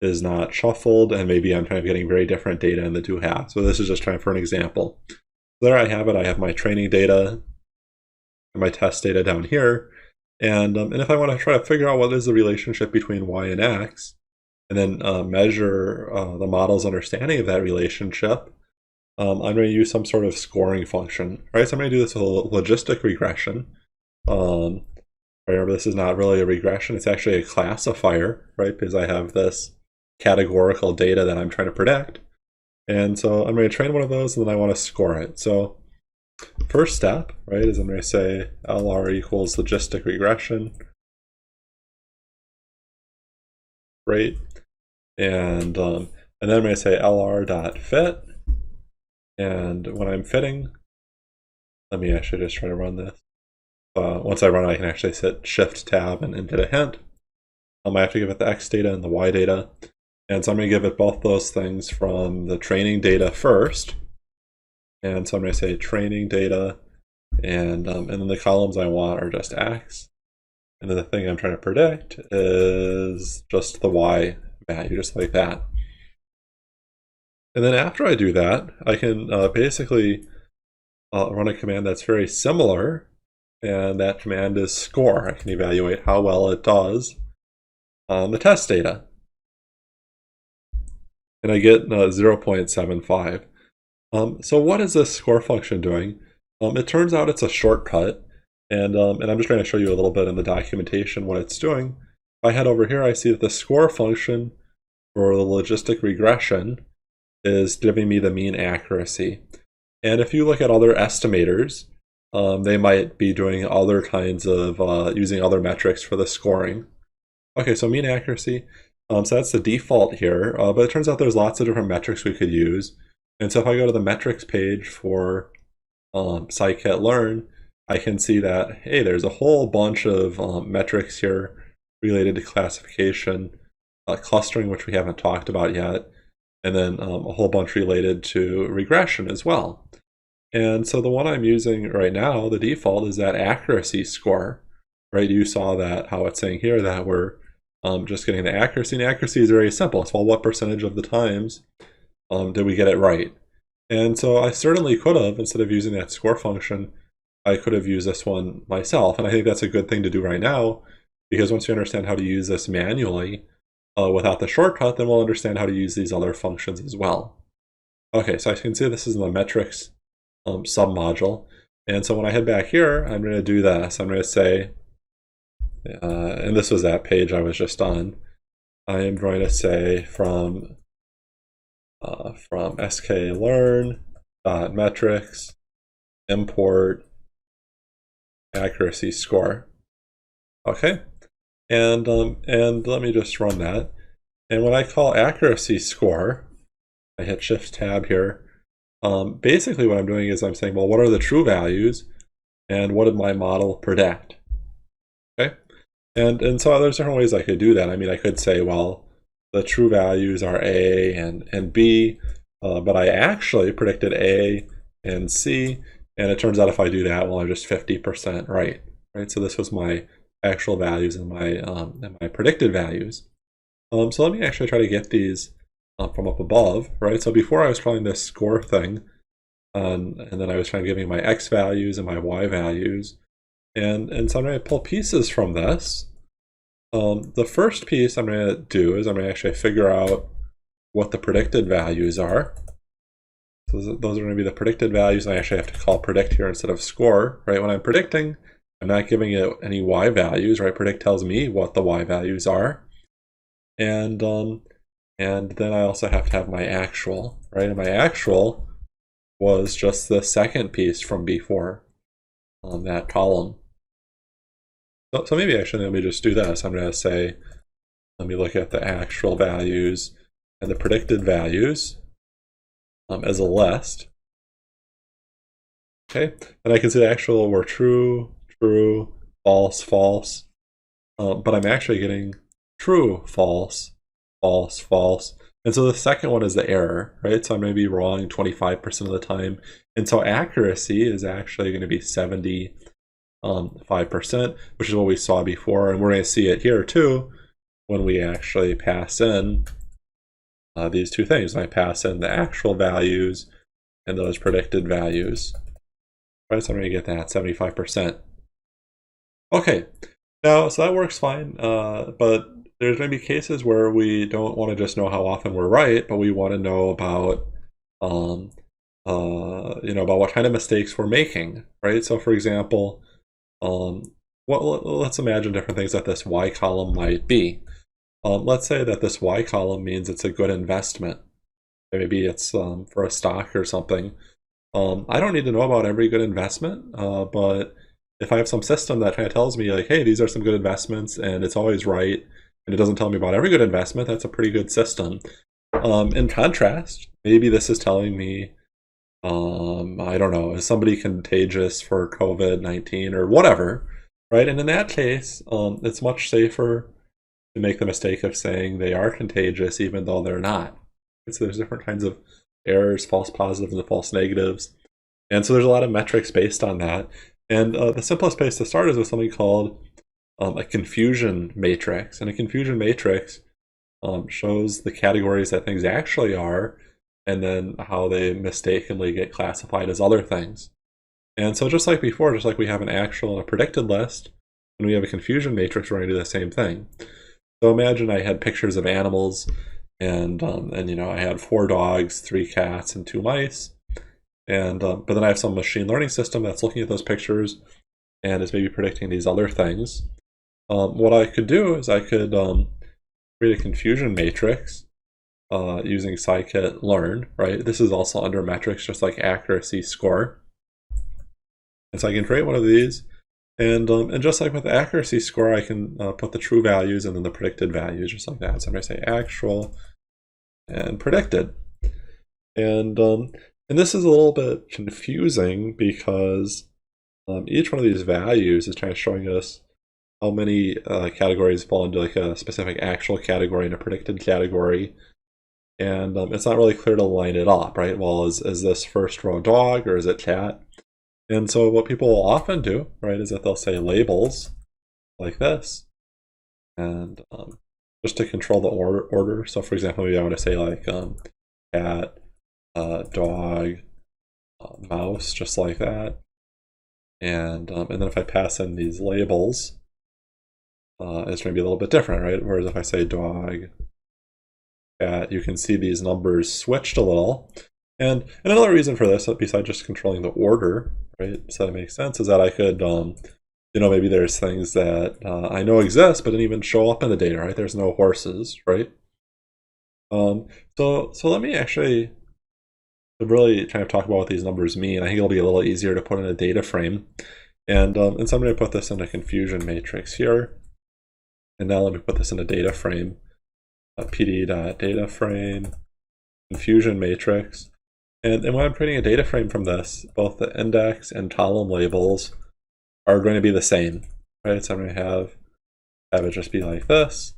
is not shuffled, and maybe I'm kind of getting very different data in the two halves. So this is just trying for an example. There I have it. I have my training data and my test data down here. And if I want to try to figure out what is the relationship between y and x, and then measure the model's understanding of that relationship, I'm going to use some sort of scoring function, right? So I'm going to do this with a logistic regression. Remember, this is not really a regression. It's actually a classifier, right? Because I have this categorical data that I'm trying to predict. And so I'm going to train one of those, and then I want to score it. So first step, right, is I'm going to say LR equals logistic regression. Great. And then I'm going to say LR.fit. And when I'm fitting, let me actually just try to run this. Once I run it, I can actually hit Shift Tab and get a hint. I have to give it the X data and the Y data. And so I'm going to give it both those things from the training data first. And so I'm going to say training data, and then the columns I want are just X. And then the thing I'm trying to predict is just the Y value, just like that. And then after I do that, I can basically run a command that's very similar, and that command is score. I can evaluate how well it does on the test data. And I get 0.75. So what is this score function doing? It turns out it's a shortcut, and I'm just going to show you a little bit in the documentation what it's doing. If I head over here, I see that the score function for the logistic regression is giving me the mean accuracy. And if you look at other estimators, they might be doing other kinds of, using other metrics for the scoring. Okay, so mean accuracy. So that's the default here, but it turns out there's lots of different metrics we could use. And so if I go to the metrics page for scikit-learn, I can see that, hey, there's a whole bunch of metrics here related to classification, clustering, which we haven't talked about yet, and then a whole bunch related to regression as well. And so the one I'm using right now, the default, is that accuracy score, right? You saw that, how it's saying here that we're just getting the accuracy, and accuracy is very simple. It's, well, what percentage of the times did we get it right? And so I certainly could have, instead of using that score function, I could have used this one myself. And I think that's a good thing to do right now, because once you understand how to use this manually without the shortcut, then we'll understand how to use these other functions as well. Okay, so I can see this is in the metrics submodule. And so when I head back here, I'm going to do this. I'm going to say, and this was that page I was just on, I am going to say from sklearn.metrics import accuracy score. Okay, and let me just run that. And when I call accuracy score, I hit Shift Tab here. Basically what I'm doing is I'm saying, well, what are the true values, and what did my model predict? Okay, and so there's different ways I could do that. I mean, I could say, well, the true values are A and B, but I actually predicted A and C, and it turns out if I do that, well, I'm just 50% right. So this was my actual values and my predicted values. So let me actually try to get these from up above, right? So before I was trying this score thing, and then I was trying to give me my X values and my Y values, and so I'm going to pull pieces from this. The first piece I'm going to do is I'm going to actually figure out what the predicted values are. So those are going to be the predicted values, and I actually have to call predict here instead of score, right? When I'm predicting, I'm not giving it any y values, right? Predict tells me what the y values are. And then I also have to have my actual, right? And my actual was just the second piece from before on that column. So maybe actually let me just do this. I'm going to say, let me look at the actual values and the predicted values as a list. Okay, and I can see the actual were true, true, false, false. But I'm actually getting true, false, false, false. And so the second one is the error, right? So I'm going to be wrong 25% of the time. And so accuracy is actually going to be 75%, which is what we saw before. And we're going to see it here too when we actually pass in these two things. I pass in the actual values and those predicted values. Right, so I'm going to get that 75%. Okay, now, so that works fine, but there's going to be cases where we don't want to just know how often we're right, but we want to know about, about what kind of mistakes we're making, right? So, for example, let's imagine different things that this y column might be. Let's say that this y column means it's a good investment. Maybe it's for a stock or something. I don't need to know about every good investment, but if I have some system that kind of tells me like, hey, these are some good investments and it's always right, and it doesn't tell me about every good investment, that's a pretty good system. In contrast, maybe this is telling me, I don't know, is somebody contagious for COVID-19 or whatever, right? And in that case, it's much safer to make the mistake of saying they are contagious even though they're not. So there's different kinds of errors, false positives and false negatives. And so there's a lot of metrics based on that. And the simplest place to start is with something called a confusion matrix. And a confusion matrix shows the categories that things actually are and then how they mistakenly get classified as other things. And so just like before, just like we have an actual and a predicted list, and we have a confusion matrix, we're going to do the same thing. So imagine I had pictures of animals and I had 4 dogs, 3 cats, and 2 mice. And but then I have some machine learning system that's looking at those pictures and is maybe predicting these other things. What I could do is I could create a confusion matrix using scikit-learn, right? This is also under metrics, just like accuracy score. And so I can create one of these, and just like with the accuracy score, I can put the true values and then the predicted values, just like that. So I'm going to say actual and predicted. And this is a little bit confusing because each one of these values is kind of showing us how many categories fall into like a specific actual category and a predicted category. And it's not really clear to line it up, right? Well, is this first row dog or is it cat? And so what people will often do, right, is that they'll say labels like this. And just to control the order. So for example, maybe I want to say like cat, dog, mouse, just like that. And then if I pass in these labels, it's going to be a little bit different, right? Whereas if I say dog, cat, you can see these numbers switched a little. And another reason for this, besides just controlling the order, right, so that makes sense, is that I could, maybe there's things that I know exist, but didn't even show up in the data, right? There's no horses, right? So let me actually really kind of talk about what these numbers mean. I think it'll be a little easier to put in a data frame. And so I'm going to put this in a confusion matrix here. And now let me put this in a data frame. pd.data frame, confusion matrix. And when I'm creating a data frame from this, both the index and column labels are going to be the same, right? So I'm going to have it just be like this.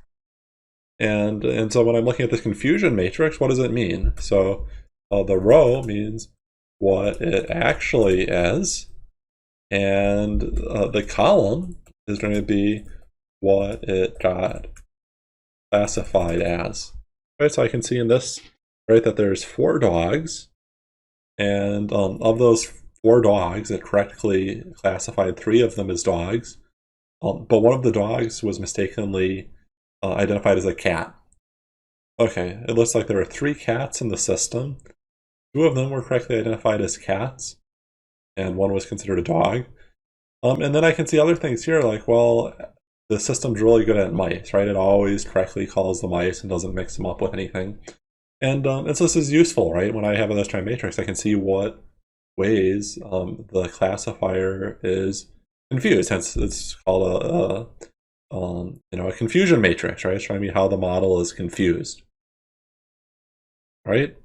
And so when I'm looking at this confusion matrix, what does it mean? So the row means what it actually is, and the column is going to be what it got classified as. Right, so I can see in this, right, that there's 4 dogs, and of those 4 dogs, it correctly classified 3 of them as dogs, but one of the dogs was mistakenly identified as a cat. Okay, it looks like there are 3 cats in the system. 2 of them were correctly identified as cats, and 1 was considered a dog. And then I can see other things here, like, well, the system's really good at mice, right? It always correctly calls the mice and doesn't mix them up with anything. And so this is useful, right? When I have a list matrix, I can see what ways the classifier is confused. Hence, it's called a confusion matrix, right? It's showing me how the model is confused, right?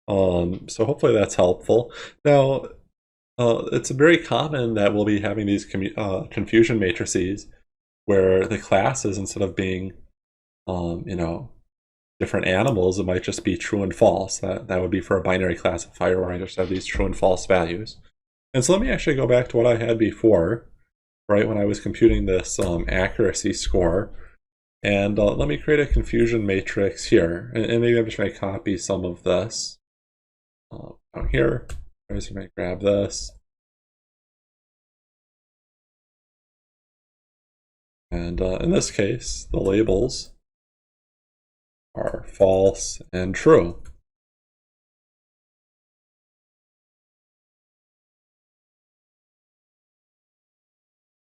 So hopefully that's helpful. Now, it's very common that we'll be having these confusion matrices where the classes, instead of being, different animals, it might just be true and false. That would be for a binary classifier where I just have these true and false values. And so let me actually go back to what I had before, right, when I was computing this accuracy score. And let me create a confusion matrix here. And maybe I'm just going to copy some of this down here. I'm just going to grab this. And in this case, the labels are false and true.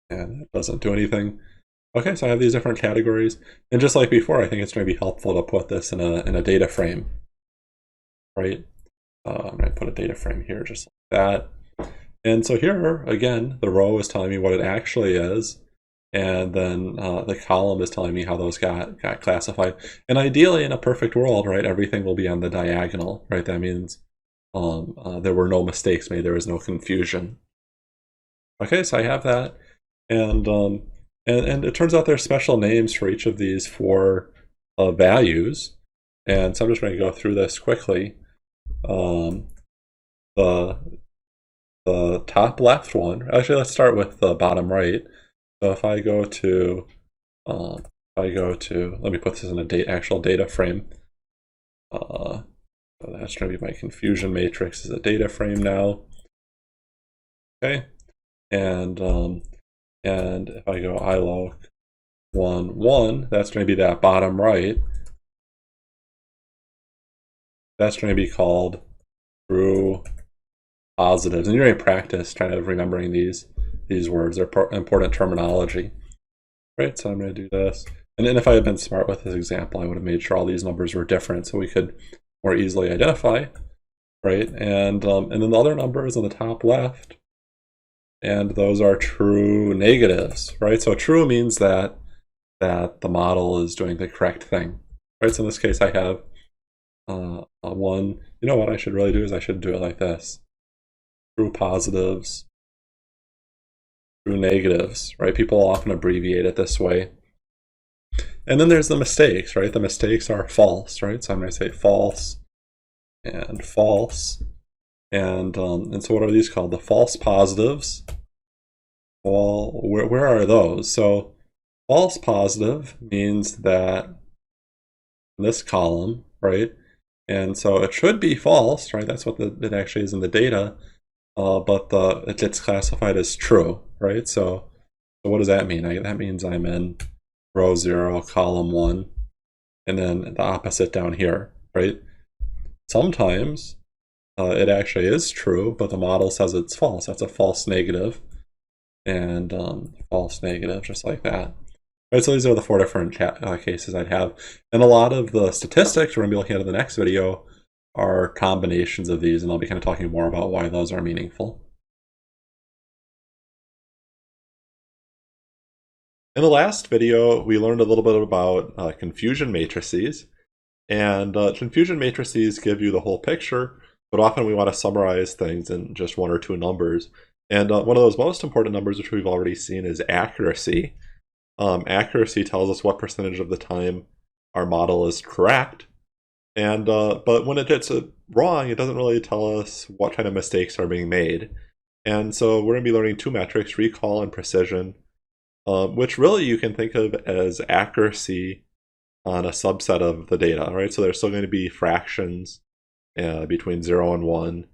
And it doesn't do anything. Okay, so I have these different categories. And just like before, I think it's going to be helpful to put this in a data frame, right? I'm going to put a data frame here just like that. And so here, again, the row is telling me what it actually is. And then the column is telling me how those got classified. And ideally, in a perfect world, right, everything will be on the diagonal, right? That means there were no mistakes made. There was no confusion. Okay, so I have that. And it turns out there's special names for each of these four values. And so I'm just going to go through this quickly. The top left one, actually, let's start with the bottom right. So if I go to, let me put this in a actual data frame. So that's going to be my confusion matrix is a data frame now. Okay, and if I go iloc 1, 1, that's going to be that bottom right. That's going to be called true positives. And you're going to practice kind of remembering these words. They're important terminology. Right, so I'm going to do this. And then if I had been smart with this example, I would have made sure all these numbers were different so we could more easily identify, right? And then the other numbers on the top left, and those are true negatives, right? So true means that the model is doing the correct thing, right? So in this case, I have one. You know what I should really do is I should do it like this: true positives, true negatives, right? People often abbreviate it this way. And then there's the mistakes, right? The mistakes are false, right? So I'm going to say false and false. And so what are these called? The false positives. Well, where are those? So false positive means that in this column, right? And so it should be false, right? That's what it actually is in the data. But it gets classified as true, right? So what does that mean? That means I'm in row 0, column 1, and then the opposite down here, right? Sometimes it actually is true, but the model says it's false. That's a false negative, and false negative, just like that. Right, so these are the four different cases I'd have. And a lot of the statistics we're going to be looking at in the next video are combinations of these, and I'll be kind of talking more about why those are meaningful. In the last video, we learned a little bit about confusion matrices. And confusion matrices give you the whole picture, but often we want to summarize things in just one or two numbers. And one of those most important numbers, which we've already seen, is accuracy. Accuracy tells us what percentage of the time our model is correct. And but when it gets it wrong, it doesn't really tell us what kind of mistakes are being made. And so we're going to be learning two metrics, recall and precision, which really you can think of as accuracy on a subset of the data, right? So there's still going to be fractions between 0 and 1,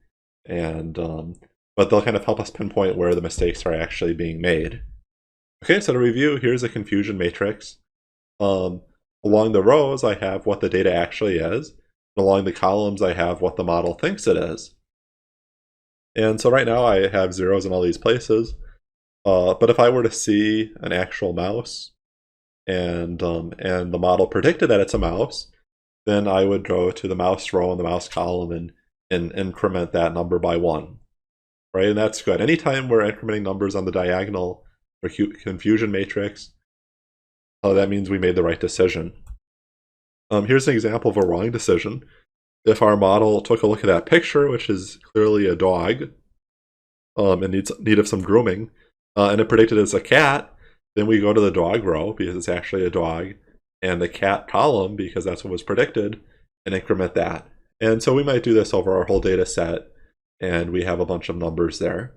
and but they'll kind of help us pinpoint where the mistakes are actually being made. Okay, so to review, here's a confusion matrix. Along the rows, I have what the data actually is. And along the columns, I have what the model thinks it is. And so right now, I have zeros in all these places. But if I were to see an actual mouse and the model predicted that it's a mouse, then I would go to the mouse row and the mouse column and increment that number by 1. Right, and that's good. Anytime we're incrementing numbers on the diagonal or confusion matrix, that means we made the right decision. Here's an example of a wrong decision. If our model took a look at that picture, which is clearly a dog, and need of some grooming, and it predicted it's a cat, then we go to the dog row because it's actually a dog, and the cat column because that's what was predicted, and increment that. And so we might do this over our whole data set, and we have a bunch of numbers there.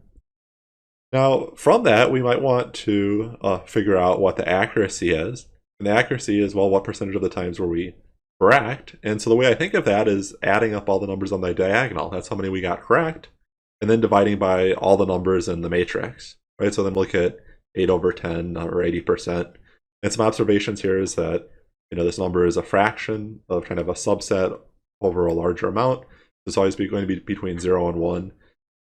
Now, from that, we might want to figure out what the accuracy is. And the accuracy is, well, what percentage of the times were we correct? And so the way I think of that is adding up all the numbers on the diagonal. That's how many we got correct. And then dividing by all the numbers in the matrix. Right? So then look at 8 over 10 or 80%. And some observations here is that this number is a fraction of kind of a subset over a larger amount. It's always going to be between 0 and 1.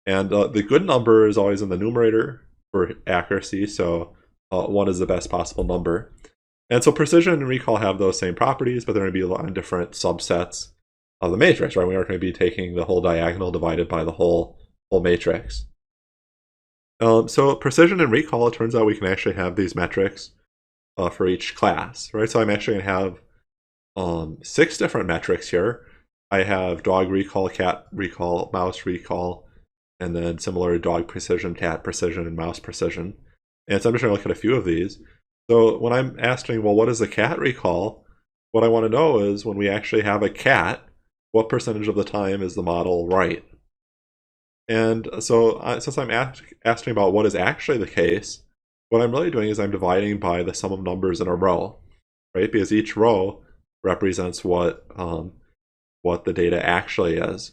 And the good number is always in the numerator for accuracy, so 1 is the best possible number. And so precision and recall have those same properties, but they're going to be on different subsets of the matrix, right? We aren't going to be taking the whole diagonal divided by the whole matrix. So precision and recall, it turns out we can actually have these metrics for each class, right? So I'm actually going to have 6 different metrics here. I have dog recall, cat recall, mouse recall, and then similar dog precision, cat precision, and mouse precision. And so I'm just going to look at a few of these. So when I'm asking, well, what is the cat recall? What I want to know is when we actually have a cat, what percentage of the time is the model right? And so since I'm asking about what is actually the case, what I'm really doing is I'm dividing by the sum of numbers in a row, right? Because each row represents what the data actually is.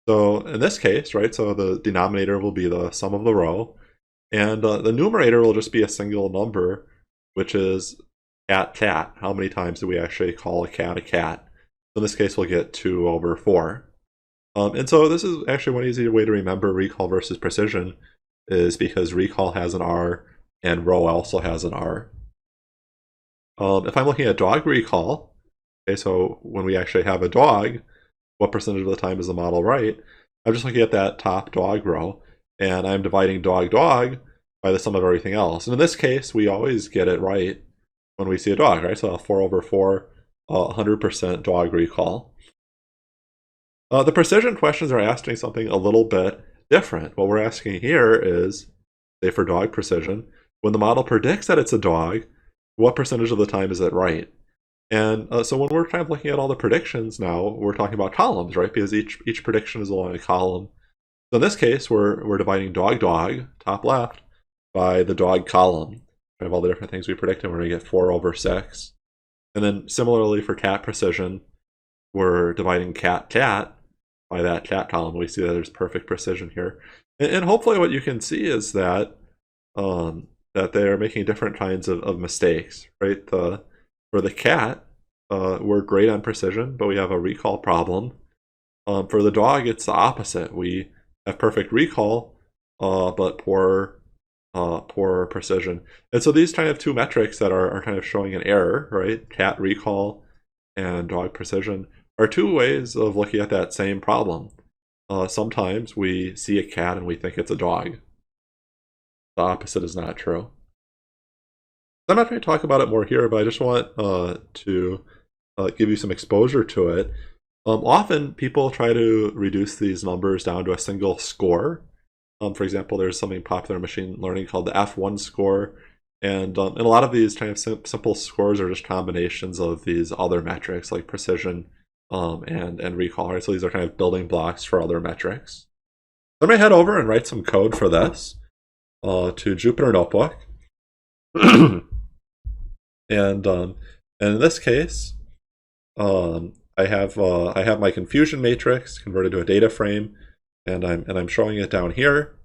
So in this case, right, so the denominator will be the sum of the row, and the numerator will just be a single number, which is cat. How many times do we actually call a cat a cat? So in this case, we'll get 2 over 4. And so this is actually one easy way to remember recall versus precision, is because recall has an R and row also has an R. If I'm looking at dog recall, okay, so when we actually have a dog, what percentage of the time is the model right? I'm just looking at that top dog row, and I'm dividing dog by the sum of everything else. And in this case, we always get it right when we see a dog, right? So 4 over 4, 100% dog recall. The precision questions are asking something a little bit different. What we're asking here is, say for dog precision, when the model predicts that it's a dog, what percentage of the time is it right? And so when we're kind of looking at all the predictions now, we're talking about columns, right? Because each prediction is along a column. So in this case, we're dividing dog, top left, by the dog column. We have all the different things we predicted. We're going to get 4 over 6. And then similarly for cat precision, we're dividing cat by that cat column. We see that there's perfect precision here. And hopefully what you can see is that that they are making different kinds of mistakes, right? For the cat, we're great on precision, but we have a recall problem. For the dog, it's the opposite. We have perfect recall, but poor precision. And so these kind of two metrics that are kind of showing an error, right? Cat recall and dog precision are two ways of looking at that same problem. Sometimes we see a cat and we think it's a dog. The opposite is not true. I'm not going to talk about it more here, but I just want to give you some exposure to it. Often people try to reduce these numbers down to a single score. For example, there's something popular in machine learning called the F1 score. And a lot of these kind of simple scores are just combinations of these other metrics like precision and recall. Right? So these are kind of building blocks for other metrics. Let me head over and write some code for this to Jupyter Notebook. And in this case, I have my confusion matrix converted to a data frame, and I'm showing it down here,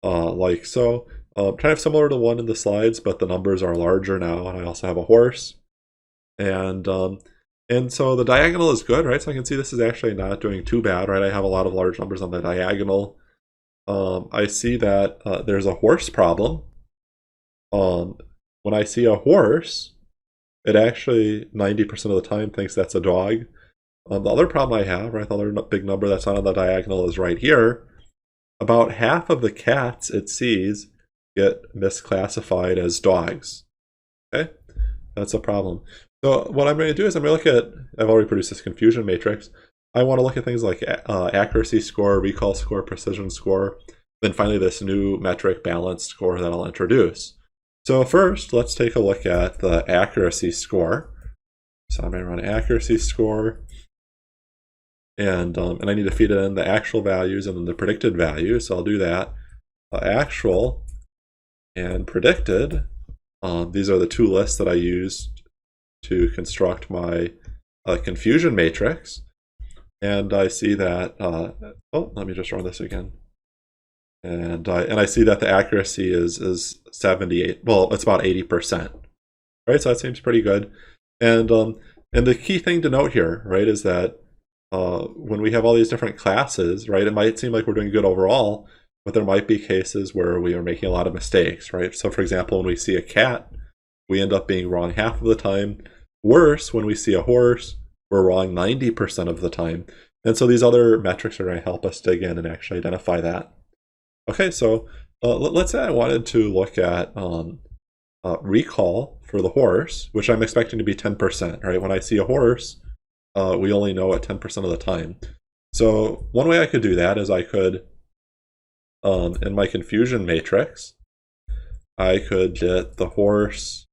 like so. Kind of similar to the one in the slides, but the numbers are larger now, and I also have a horse. And so the diagonal is good, right? So I can see this is actually not doing too bad, right? I have a lot of large numbers on the diagonal. I see that there's a horse problem, when I see a horse, it actually 90% of the time thinks that's a dog. The other problem I have, right, the other big number that's not on the diagonal is right here. About half of the cats it sees get misclassified as dogs. Okay, that's a problem. So what I'm going to do is I'm going to look at, I've already produced this confusion matrix. I want to look at things like accuracy score, recall score, precision score, then finally this new metric balanced score that I'll introduce. So first, let's take a look at the accuracy score. So I'm going to run accuracy score, and I need to feed in the actual values and then the predicted values. So I'll do that. Actual and predicted. These are the two lists that I used to construct my confusion matrix. And I see that, oh, let me just run this again. And I see that the accuracy is 78, well, it's about 80%, right? So that seems pretty good. And the key thing to note here, right, is that when we have all these different classes, right, it might seem like we're doing good overall, but there might be cases where we are making a lot of mistakes, right? So for example, when we see a cat, we end up being wrong half of the time. Worse, when we see a horse, we're wrong 90% of the time. And so these other metrics are going to help us dig in and actually identify that. Okay, so let's say I wanted to look at recall for the horse, which I'm expecting to be 10%, right? When I see a horse, we only know it 10% of the time. So one way I could do that is I could, in my confusion matrix, I could get the horse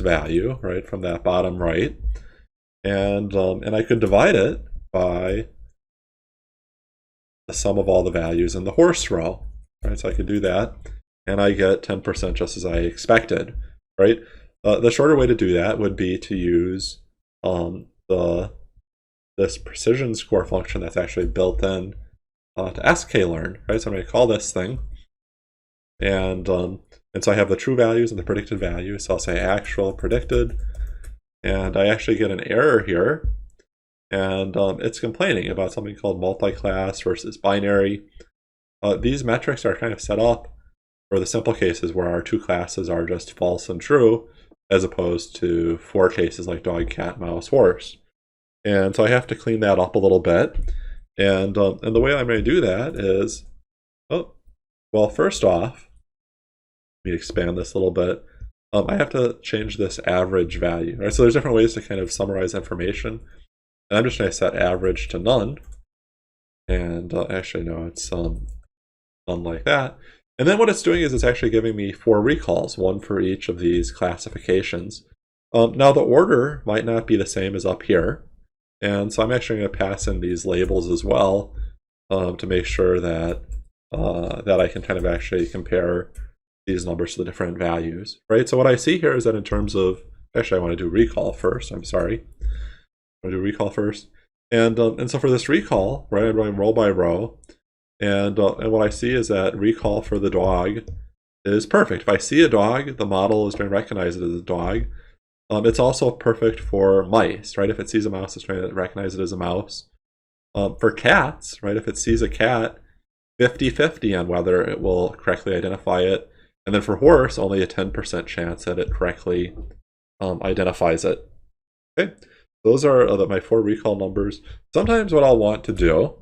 value, right, from that bottom right, and I could divide it by the sum of all the values in the horse row, right? So I could do that, and I get 10% just as I expected, right? The shorter way to do that would be to use this precision score function that's actually built in to sklearn, right? So I'm going to call this thing, and so I have the true values and the predicted values. So I'll say actual, predicted, and I actually get an error here, and it's complaining about something called multi-class versus binary. These metrics are kind of set up for the simple cases where our two classes are just false and true, as opposed to four cases like dog, cat, mouse, horse. And so I have to clean that up a little bit. And the way I'm going to do that is, well, first off, let me expand this a little bit. I have to change this average value, right? So there's different ways to kind of summarize information. And I'm just going to set average to none. And actually, no, it's none like that. And then what it's doing is it's actually giving me 4 recalls, one for each of these classifications. Now the order might not be the same as up here. And so I'm actually going to pass in these labels as well to make sure that I can kind of actually compare these numbers to the different values, right? So what I see here is that in terms of, actually I want to do recall first, I'm sorry. I'm going to do recall first. And so for this recall, right, I'm going row by row. And what I see is that recall for the dog is perfect. If I see a dog, the model is going to recognize it as a dog. It's also perfect for mice, right? If it sees a mouse, it's trying to recognize it as a mouse. For cats, right, if it sees a cat, 50-50 on whether it will correctly identify it. And then for horse, only a 10% chance that it correctly identifies it. Okay, those are my 4 recall numbers. Sometimes what I'll want to do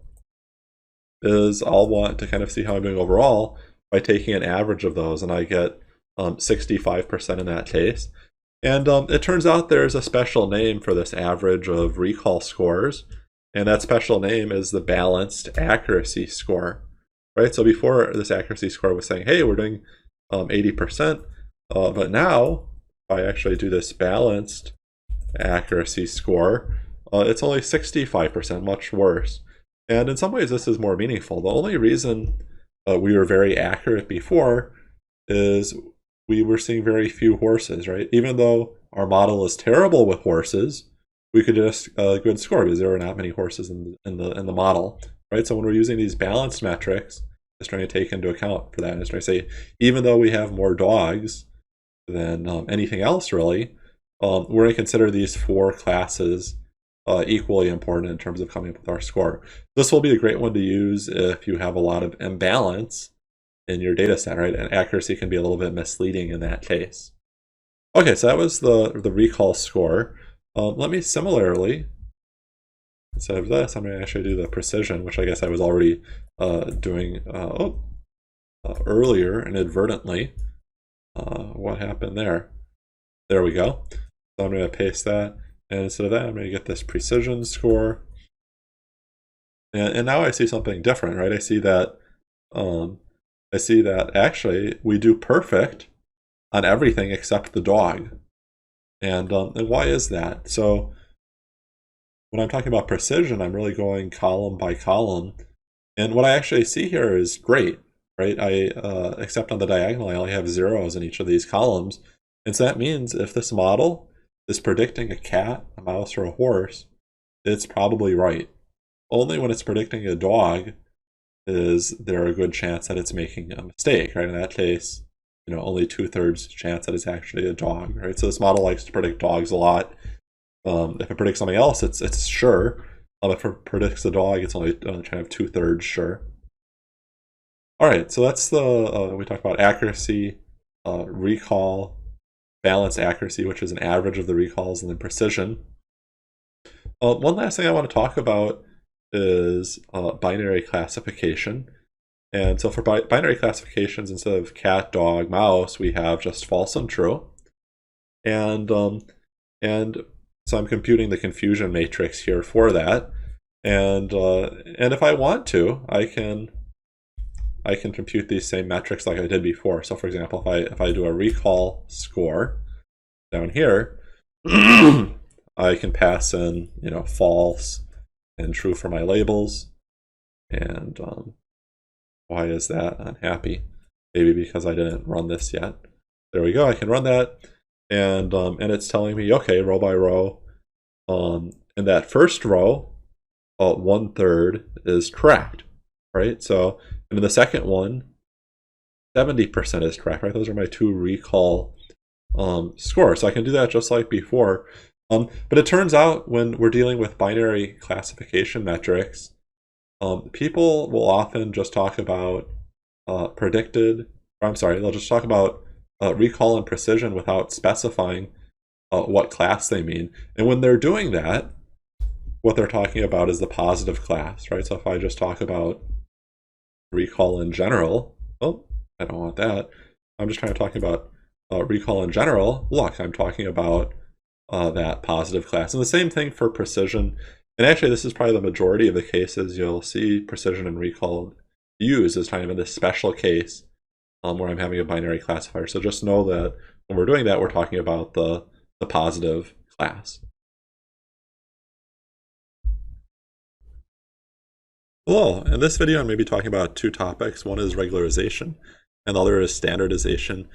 is I'll want to kind of see how I'm doing overall by taking an average of those, and I get 65% in that case. And it turns out there's a special name for this average of recall scores, and that special name is the balanced accuracy score, right? So before, this accuracy score was saying, hey, we're doing 80%, but now if I actually do this balanced accuracy score, it's only 65%, much worse. And in some ways, this is more meaningful. The only reason we were very accurate before is we were seeing very few horses, right? Even though our model is terrible with horses, we could just a good score because there are not many horses in the model, right? So when we're using these balanced metrics, it's trying to take into account for that. And it's trying to say, even though we have more dogs than anything else really, we're going to consider these 4 classes equally important in terms of coming up with our score. This will be a great one to use if you have a lot of imbalance in your data set, right? And accuracy can be a little bit misleading in that case. Okay, so that was the recall score. Let me similarly, instead of this, I'm going to actually do the precision, which I guess I was already doing earlier inadvertently. What happened there? There we go. So I'm going to paste that, and instead of that, I'm going to get this precision score. And now I see something different, right? I see that actually we do perfect on everything except the dog. And why is that? So when I'm talking about precision, I'm really going column by column. And what I actually see here is great, right? Except on the diagonal, I only have zeros in each of these columns. And so that means if this model is predicting a cat, a mouse, or a horse, it's probably right. Only when it's predicting a dog is there a good chance that it's making a mistake, right? In that case, only 2/3 chance that it's actually a dog, right? So this model likes to predict dogs a lot. If it predicts something else, it's sure. If it predicts a dog, it's only kind of 2/3 sure. All right, so that's we talked about accuracy, recall, balanced accuracy, which is an average of the recalls, and then precision. One last thing I want to talk about is binary classification. And so for binary classifications, instead of cat, dog, mouse, we have just false and true. And so I'm computing the confusion matrix here for that. And if I want to, I can compute these same metrics like I did before. So for example, if I do a recall score down here, I can pass in false and true for my labels. And why is that unhappy? Maybe because I didn't run this yet. There we go. I can run that, and it's telling me, okay, row by row. In that first row, 1/3 is correct, right? So, and in the second one, 70% is correct, right? Those are my two recall scores. So I can do that just like before. But it turns out when we're dealing with binary classification metrics, people will often just talk about they'll just talk about recall and precision without specifying what class they mean. And when they're doing that, what they're talking about is the positive class, right? So if I just talk about recall in general, oh, I don't want that. I'm just trying to talk about recall in general. Look, I'm talking about that positive class. And the same thing for precision. And actually, this is probably the majority of the cases you'll see precision and recall used as kind of in this special case where I'm having a binary classifier. So just know that when we're doing that, we're talking about the positive class. Hello, in this video I'm going to be talking about two topics. One is regularization and the other is standardization.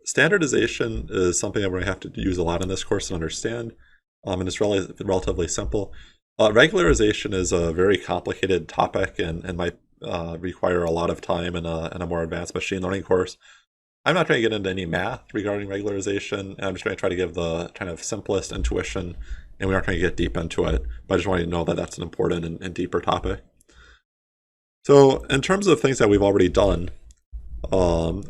Standardization is something that we're going to have to use a lot in this course and understand, and it's relatively simple. Regularization is a very complicated topic and might require a lot of time in a more advanced machine learning course. I'm not going to get into any math regarding regularization, and I'm just going to try to give the kind of simplest intuition, and we aren't going to get deep into it, but I just want you to know that that's an important and deeper topic. So in terms of things that we've already done,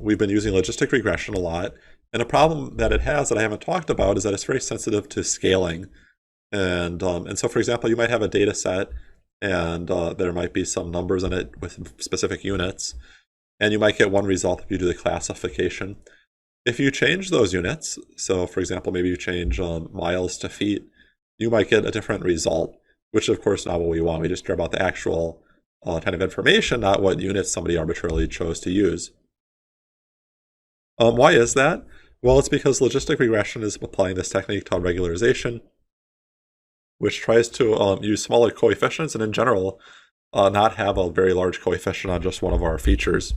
we've been using logistic regression a lot, and a problem that it has that I haven't talked about is that it's very sensitive to scaling. And so, for example, you might have a data set, and there might be some numbers in it with specific units, and you might get one result if you do the classification. If you change those units, so for example, maybe you change miles to feet, you might get a different result, which of course is not what we want. We just care about the actual kind of information, not what units somebody arbitrarily chose to use. Why is that? Well, it's because logistic regression is applying this technique called regularization, which tries to use smaller coefficients and in general not have a very large coefficient on just one of our features.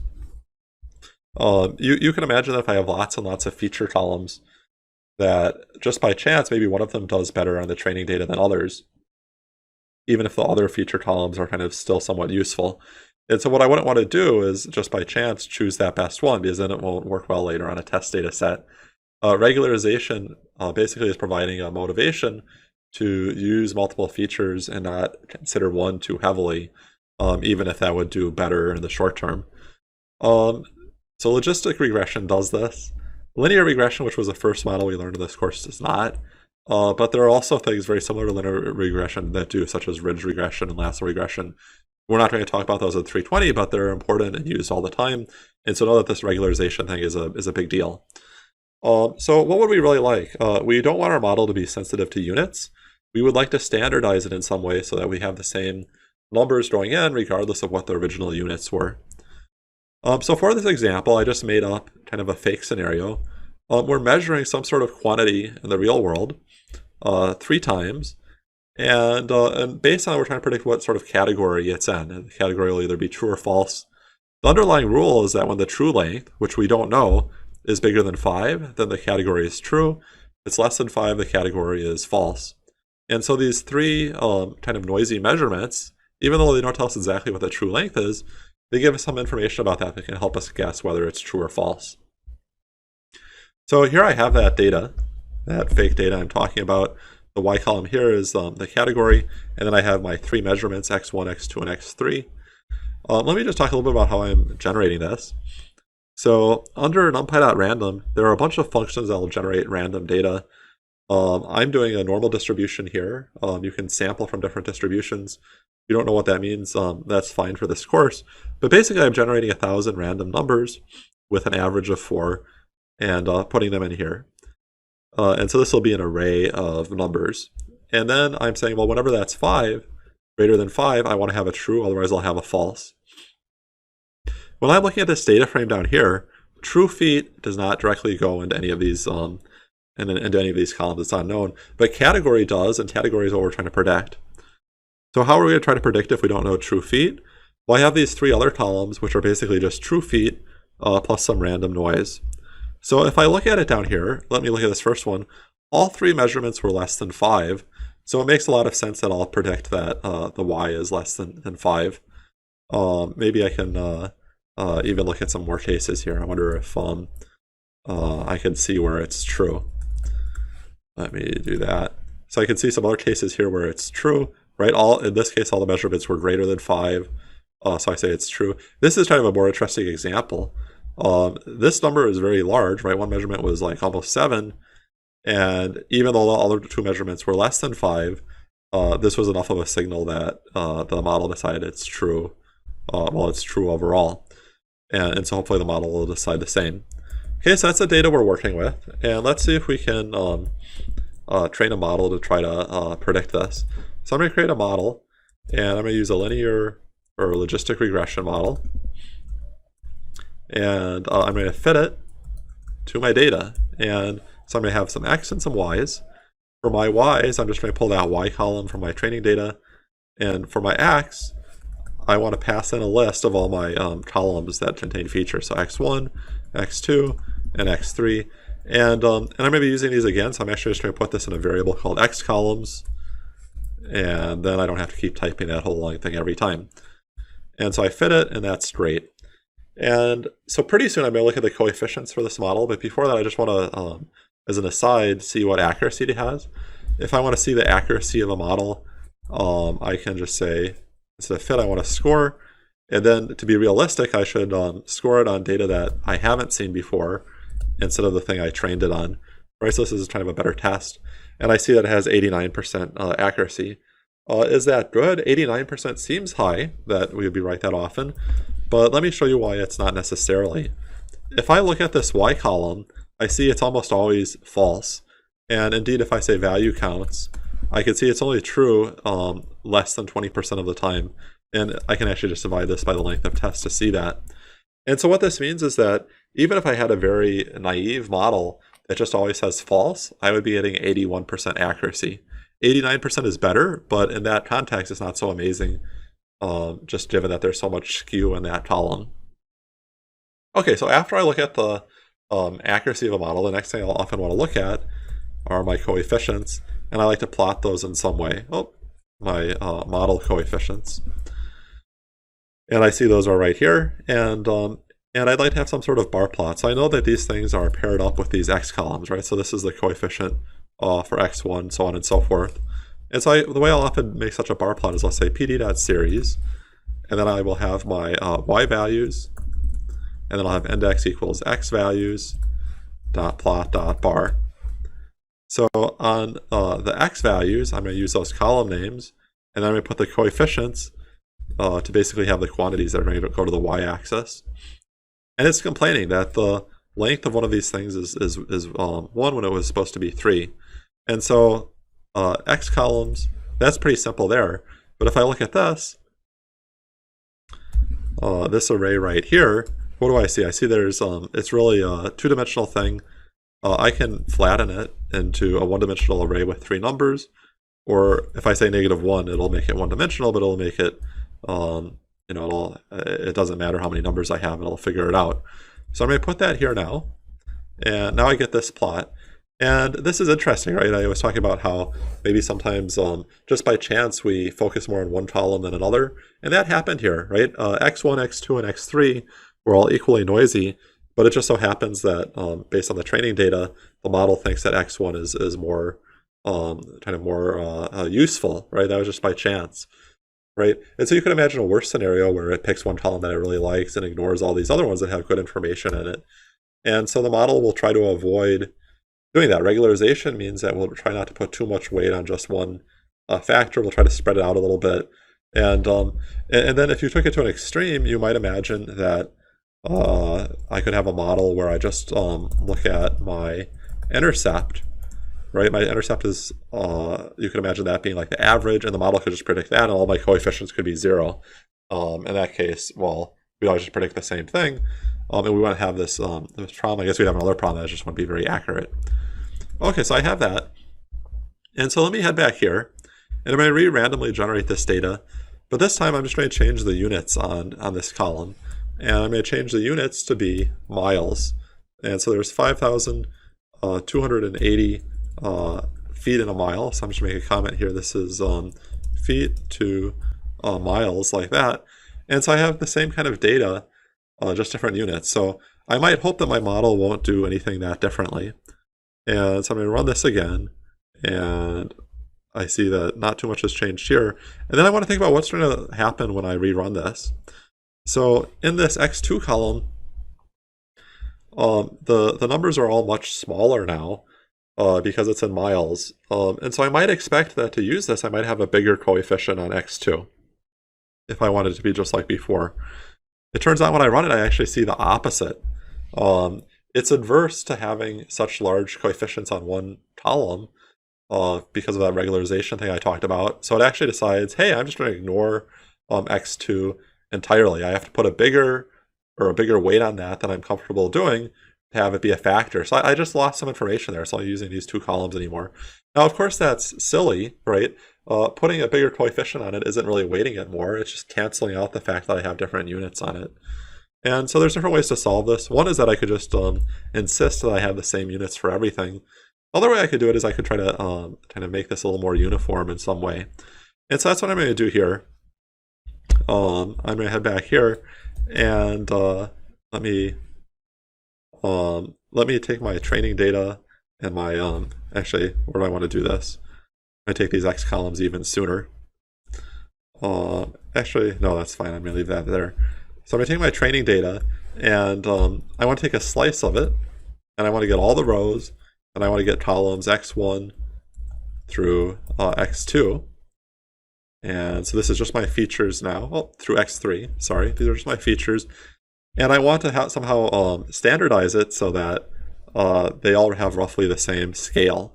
You can imagine that if I have lots and lots of feature columns, that just by chance maybe one of them does better on the training data than others, even if the other feature columns are kind of still somewhat useful. And so what I wouldn't want to do is just by chance choose that best one, because then it won't work well later on a test data set. Regularization basically is providing a motivation to use multiple features and not consider one too heavily, even if that would do better in the short term. So logistic regression does this. Linear regression, which was the first model we learned in this course, does not. But there are also things very similar to linear regression that do, such as ridge regression and lasso regression. We're not going to talk about those at 320, but they're important and used all the time. And so know that this regularization thing is a big deal. So what would we really like? We don't want our model to be sensitive to units. We would like to standardize it in some way so that we have the same numbers going in regardless of what the original units were. So for this example, I just made up kind of a fake scenario. We're measuring some sort of quantity in the real world 3 times. And based on it, we're trying to predict what sort of category it's in. And the category will either be true or false. The underlying rule is that when the true length, which we don't know, is bigger than 5, then the category is true. If it's less than 5, the category is false. And so these 3 kind of noisy measurements, even though they don't tell us exactly what the true length is, they give us some information about that can help us guess whether it's true or false. So here I have that data, that fake data I'm talking about. The y column here is the category, and then I have my 3 measurements, x1, x2, and x3. Let me just talk a little bit about how I'm generating this. So under numpy.random, there are a bunch of functions that will generate random data. I'm doing a normal distribution here. You can sample from different distributions. If you don't know what that means, that's fine for this course. But basically, I'm generating 1,000 random numbers with an average of 4 and putting them in here. And so this will be an array of numbers. And then I'm saying, well, whenever that's 5, greater than 5, I want to have a true, otherwise I'll have a false. When I'm looking at this data frame down here, true feet does not directly go into any of these into any of these columns. It's unknown, but category does, and category is what we're trying to predict. So how are we going to try to predict if we don't know true feet? Well, I have these 3 other columns, which are basically just true feet plus some random noise. So if I look at it down here, let me look at this first one. All 3 measurements were less than 5, so it makes a lot of sense that I'll predict that the y is less than 5. Maybe I can even look at some more cases here. I wonder if I can see where it's true. Let me do that. So I can see some other cases here where it's true, right? In this case, all the measurements were greater than 5, so I say it's true. This is kind of a more interesting example. This number is very large, right? One measurement was like almost 7, and even though the other 2 measurements were less than 5, this was enough of a signal that the model decided it's true. Well, it's true overall. And so hopefully the model will decide the same. Okay, so that's the data we're working with. And let's see if we can train a model to try to predict this. So I'm going to create a model, and I'm going to use a linear or logistic regression model. And I'm going to fit it to my data. And so I'm going to have some x and some y's. For my y's, I'm just going to pull that y column from my training data. And for my x, I want to pass in a list of all my columns that contain features. So x1, x2, and x3. And I'm going to be using these again, so I'm actually just going to put this in a variable called x columns. And then I don't have to keep typing that whole long thing every time. And so I fit it, and that's great. And so pretty soon I'm going to look at the coefficients for this model. But before that, I just want to, as an aside, see what accuracy it has. If I want to see the accuracy of a model, I can just say, instead of fit, I want to score. And then to be realistic, I should score it on data that I haven't seen before instead of the thing I trained it on. Right, so this is kind of a better test. And I see that it has 89% accuracy. Is that good? 89% seems high, that we would be right that often. But let me show you why it's not necessarily. If I look at this y column, I see it's almost always false. And indeed, if I say value counts, I can see it's only true less than 20% of the time. And I can actually just divide this by the length of test to see that. And so what this means is that even if I had a very naive model that just always says false, I would be getting 81% accuracy. 89% is better, but in that context, it's not so amazing, just given that there's so much skew in that column. Okay, so after I look at the accuracy of a model, the next thing I'll often want to look at are my coefficients, and I like to plot those in some way. Oh, my model coefficients. And I see those are right here, and I'd like to have some sort of bar plot. So I know that these things are paired up with these x columns, right? So this is the coefficient for x1, so on and so forth. And so the way I'll often make such a bar plot is I'll say pd.series, and then I will have my y values, and then I'll have index equals x values dot plot dot bar. So on the x values, I'm going to use those column names, and then I'm going to put the coefficients to basically have the quantities that are going to go to the y-axis. And it's complaining that the length of one of these things is 1 when it was supposed to be 3. And so x columns, that's pretty simple there. But if I look at this array right here, what do I see? I see there's, it's really a two-dimensional thing. I can flatten it into a one-dimensional array with 3 numbers, or if I say -1, it'll make it one-dimensional, but it'll make it, it doesn't matter how many numbers I have, it'll figure it out. So I'm going to put that here now, and now I get this plot. And this is interesting, right? I was talking about how maybe sometimes just by chance we focus more on one column than another, and that happened here, right? x1, x2, and x3 were all equally noisy, but it just so happens that based on the training data, the model thinks that x1 is more useful, right? That was just by chance, right? And so you could imagine a worse scenario where it picks one column that it really likes and ignores all these other ones that have good information in it. And so the model will try to avoid doing that. Regularization means that we'll try not to put too much weight on just one factor. We'll try to spread it out a little bit. And then if you took it to an extreme, you might imagine that I could have a model where I just look at my intercept, right? My intercept is, you can imagine that being like the average, and the model could just predict that, and all my coefficients could be 0. In that case, well, we always just predict the same thing. And we want to have this problem. I guess we'd have another problem that just wouldn't be very accurate. Okay, so I have that. And so let me head back here, and I'm going to re-randomly generate this data, but this time I'm just going to change the units on this column. And I'm going to change the units to be miles. And so there's 5,280 feet in a mile. So I'm just going to make a comment here. This is feet to miles, like that. And so I have the same kind of data, just different units. So I might hope that my model won't do anything that differently. And so I'm going to run this again. And I see that not too much has changed here. And then I want to think about what's going to happen when I rerun this. So in this x2 column, the numbers are all much smaller now because it's in miles. And so I might expect that to use this, I might have a bigger coefficient on x2 if I wanted it to be just like before. It turns out when I run it, I actually see the opposite. It's adverse to having such large coefficients on one column because of that regularization thing I talked about. So it actually decides, hey, I'm just going to ignore x2 entirely. I have to put a bigger weight on that than I'm comfortable doing to have it be a factor. So I just lost some information there. So I'm using these 2 columns anymore. Now, of course, that's silly, right? Putting a bigger coefficient on it isn't really weighting it more. It's just canceling out the fact that I have different units on it. And so there's different ways to solve this. One is that I could just insist that I have the same units for everything. Another way I could do it is I could try to kind of make this a little more uniform in some way. And so that's what I'm going to do here. I'm going to head back here, and let me take my training data and my actually, where do I want to do this? I'm going to take these x columns even sooner. Actually, no, that's fine. I'm going to leave that there. So I'm going to take my training data, and I want to take a slice of it, and I want to get all the rows, and I want to get columns x1 through x2. And so this is just my features now, through x3, sorry, these are just my features. And I want to somehow standardize it so that they all have roughly the same scale.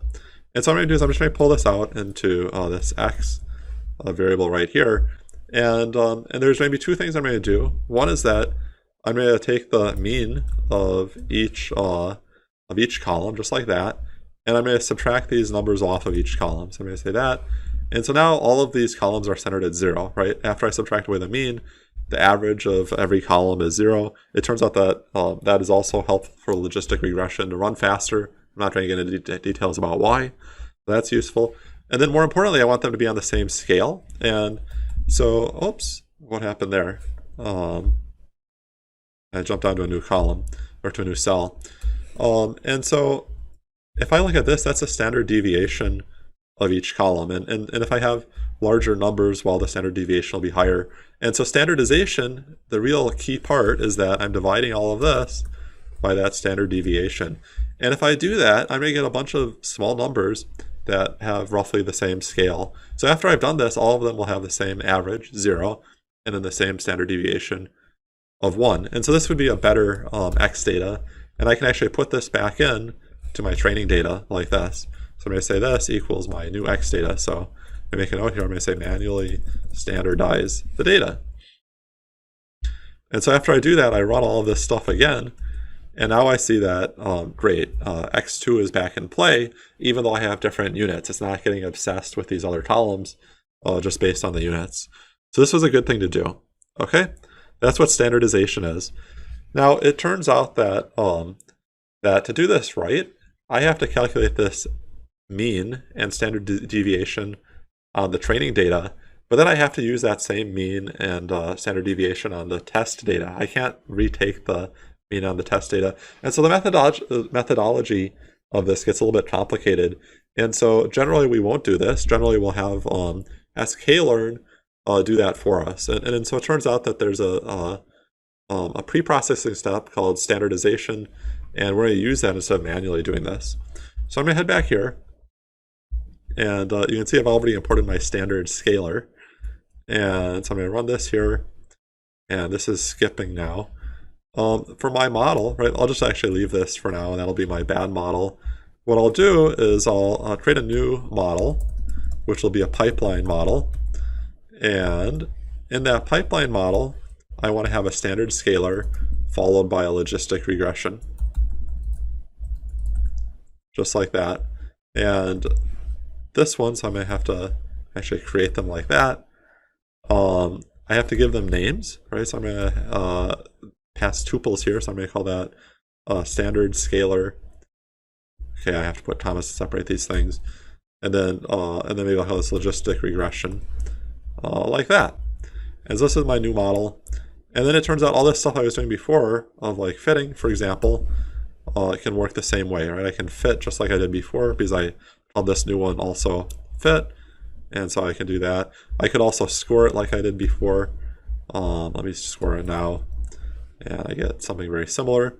And so what I'm going to do is I'm just going to pull this out into this x variable right here. And there's going to be 2 things I'm going to do. One is that I'm going to take the mean of each column, just like that. And I'm going to subtract these numbers off of each column. So I'm going to say that. And so now all of these columns are centered at 0, right? After I subtract away the mean, the average of every column is 0. It turns out that that is also helpful for logistic regression to run faster. I'm not trying to get into details about why. That's useful. And then more importantly, I want them to be on the same scale. And so, oops, what happened there? I jumped onto a new column, or to a new cell. And so if I look at this, that's a standard deviation of each column. And if I have larger numbers, well, the standard deviation will be higher. And so standardization, the real key part is that I'm dividing all of this by that standard deviation. And if I do that, I'm going to get a bunch of small numbers that have roughly the same scale. So after I've done this, all of them will have the same average, 0, and then the same standard deviation of 1. And so this would be a better X data. And I can actually put this back in to my training data like this. So I'm going to say this equals my new X data. So I make a note here, I'm going to say manually standardize the data. And so after I do that, I run all of this stuff again. And now I see that, great, X2 is back in play, even though I have different units. It's not getting obsessed with these other columns just based on the units. So this was a good thing to do. Okay, that's what standardization is. Now, it turns out that, that to do this right, I have to calculate this mean and standard deviation on the training data, but then I have to use that same mean and standard deviation on the test data. I can't retake the mean on the test data. And so the methodology of this gets a little bit complicated. And so generally we won't do this. Generally we'll have sklearn do that for us. And so it turns out that there's a pre-processing step called standardization, and we're going to use that instead of manually doing this. So I'm going to head back here, and you can see I've already imported my standard scalar. And so I'm going to run this here, and this is skipping now. For my model, right, I'll just actually leave this for now, and that'll be my bad model. What I'll do is I'll create a new model, which will be a pipeline model. And in that pipeline model, I want to have a standard scalar followed by a logistic regression. Just like that. And this one, so I may have to actually create them like that. I have to give them names, right? So I'm going to pass tuples here, so I'm going to call that standard scalar. Okay, I have to put commas to separate these things. And then maybe I'll call this logistic regression, like that. And so this is my new model. And then it turns out all this stuff I was doing before, of like fitting, for example, it can work the same way, right? I can fit just like I did before because I called this new one also fit. And so I can do that. I could also score it like I did before. Let me score it now. And I get something very similar.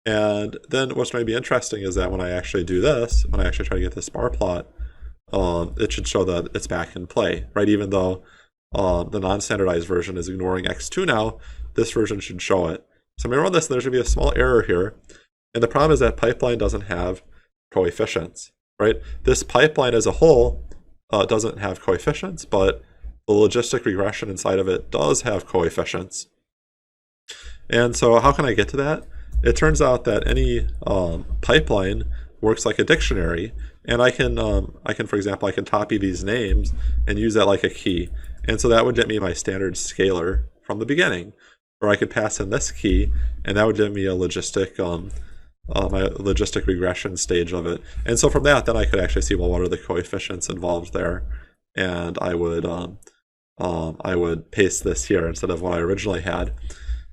And then what's going to be interesting is that when I actually do this, when I actually try to get this bar plot, it should show that it's back in play, right? Even though the non-standardized version is ignoring X2 now, this version should show it. So I'm going to run this, and there should be a small error here. And the problem is that pipeline doesn't have coefficients, right? This pipeline as a whole doesn't have coefficients, but the logistic regression inside of it does have coefficients. And so how can I get to that? It turns out that any pipeline works like a dictionary, and I can, for example, I can copy these names and use that like a key. And so that would get me my standard scalar from the beginning. Or I could pass in this key, and that would give me a logistic, my logistic regression stage of it. And so from that, then I could actually see, well, what are the coefficients involved there? And I would paste this here instead of what I originally had.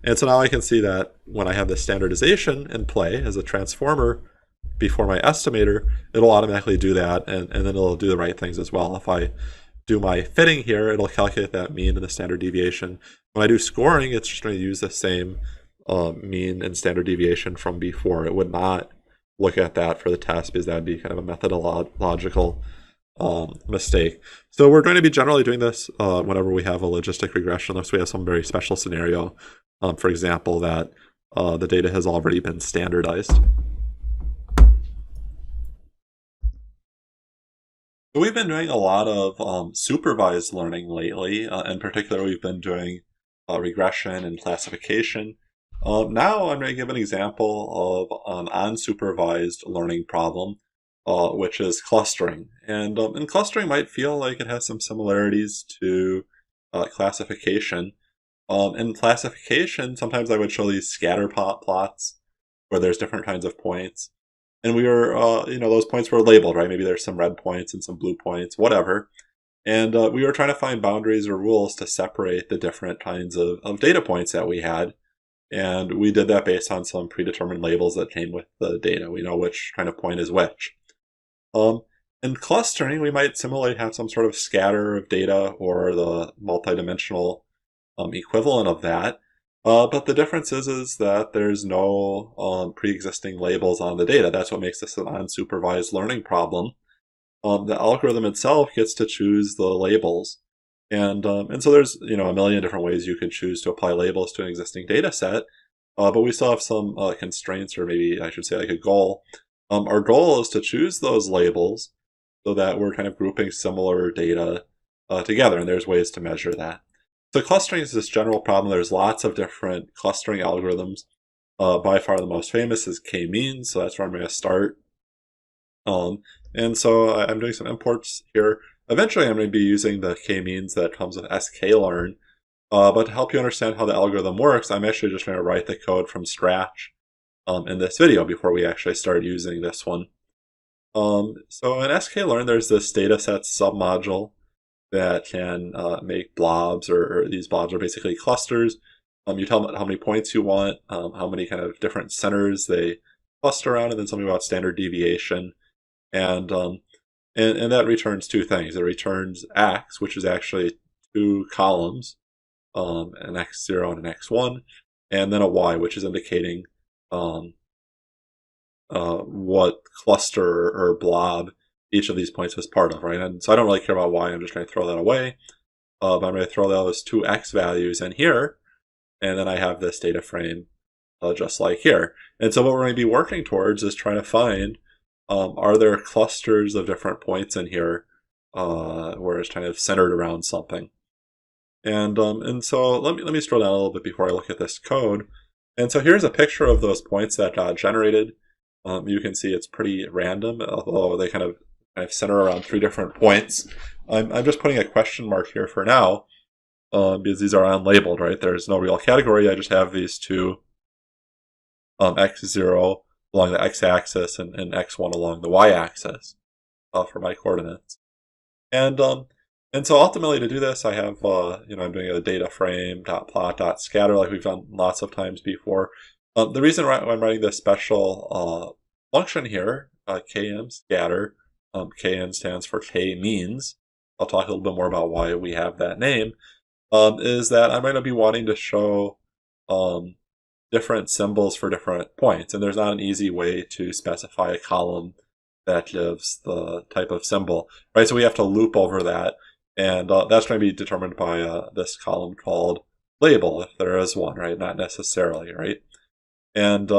And so now I can see that when I have this standardization in play as a transformer before my estimator, it'll automatically do that, and then it'll do the right things as well. If I do my fitting here, it'll calculate that mean and the standard deviation. When I do scoring, it's just going to use the same mean and standard deviation from before. It would not look at that for the test because that would be kind of a methodological mistake. So we're going to be generally doing this whenever we have a logistic regression, unless we have some very special scenario. For example, that the data has already been standardized. So we've been doing a lot of supervised learning lately. In particular, we've been doing regression and classification. Now I'm going to give an example of an unsupervised learning problem, which is clustering. And clustering might feel like it has some similarities to classification. In classification, sometimes I would show these scatter plots where there's different kinds of points. And we were, those points were labeled, right? Maybe there's some red points and some blue points, whatever. And we were trying to find boundaries or rules to separate the different kinds of data points that we had. And we did that based on some predetermined labels that came with the data. We know which kind of point is which. And In clustering, we might similarly have some sort of scatter of data or the multidimensional equivalent of that. But the difference is that there's no pre-existing labels on the data. That's what makes this an unsupervised learning problem. The algorithm itself gets to choose the labels. And so there's a million different ways you could choose to apply labels to an existing data set, but we still have some constraints, or maybe I should say like a goal. Our goal is to choose those labels so that we're kind of grouping similar data together, and there's ways to measure that. So clustering is this general problem. There's lots of different clustering algorithms. By far the most famous is k-means, so that's where I'm going to start. And so I'm doing some imports here. Eventually I'm going to be using the k-means that comes with sklearn, but to help you understand how the algorithm works, I'm actually just going to write the code from scratch in this video before we actually start using this one. So in sklearn, there's this dataset submodule that can make blobs, or these blobs are basically clusters. You tell them how many points you want, how many kind of different centers they cluster around, and then something about standard deviation. And that returns two things. It returns x, which is actually two columns, an x0 and an x1, and then a y, which is indicating what cluster or blob each of these points is part of, right? And so I don't really care about y, I'm just going to throw that away. But I'm going to throw those two x values in here, and then I have this data frame just like here. And so what we're going to be working towards is trying to find, are there clusters of different points in here where it's kind of centered around something? And so let me scroll down a little bit before I look at this code. And so here's a picture of those points that got generated. You can see it's pretty random, although they kind of center around three different points. I'm just putting a question mark here for now because these are unlabeled, right? There's no real category. I just have these two x0 along the x-axis and x1 along the y-axis for my coordinates. And so ultimately to do this, I have, I'm doing a data frame .plot.scatter like we've done lots of times before. The reason why I'm writing this special function here, km scatter, kn stands for k-means. I'll talk a little bit more about why we have that name, is that I'm going to be wanting to show different symbols for different points, and there's not an easy way to specify a column that gives the type of symbol, right? So we have to loop over that, and that's going to be determined by this column called label, if there is one, right? Not necessarily, right? And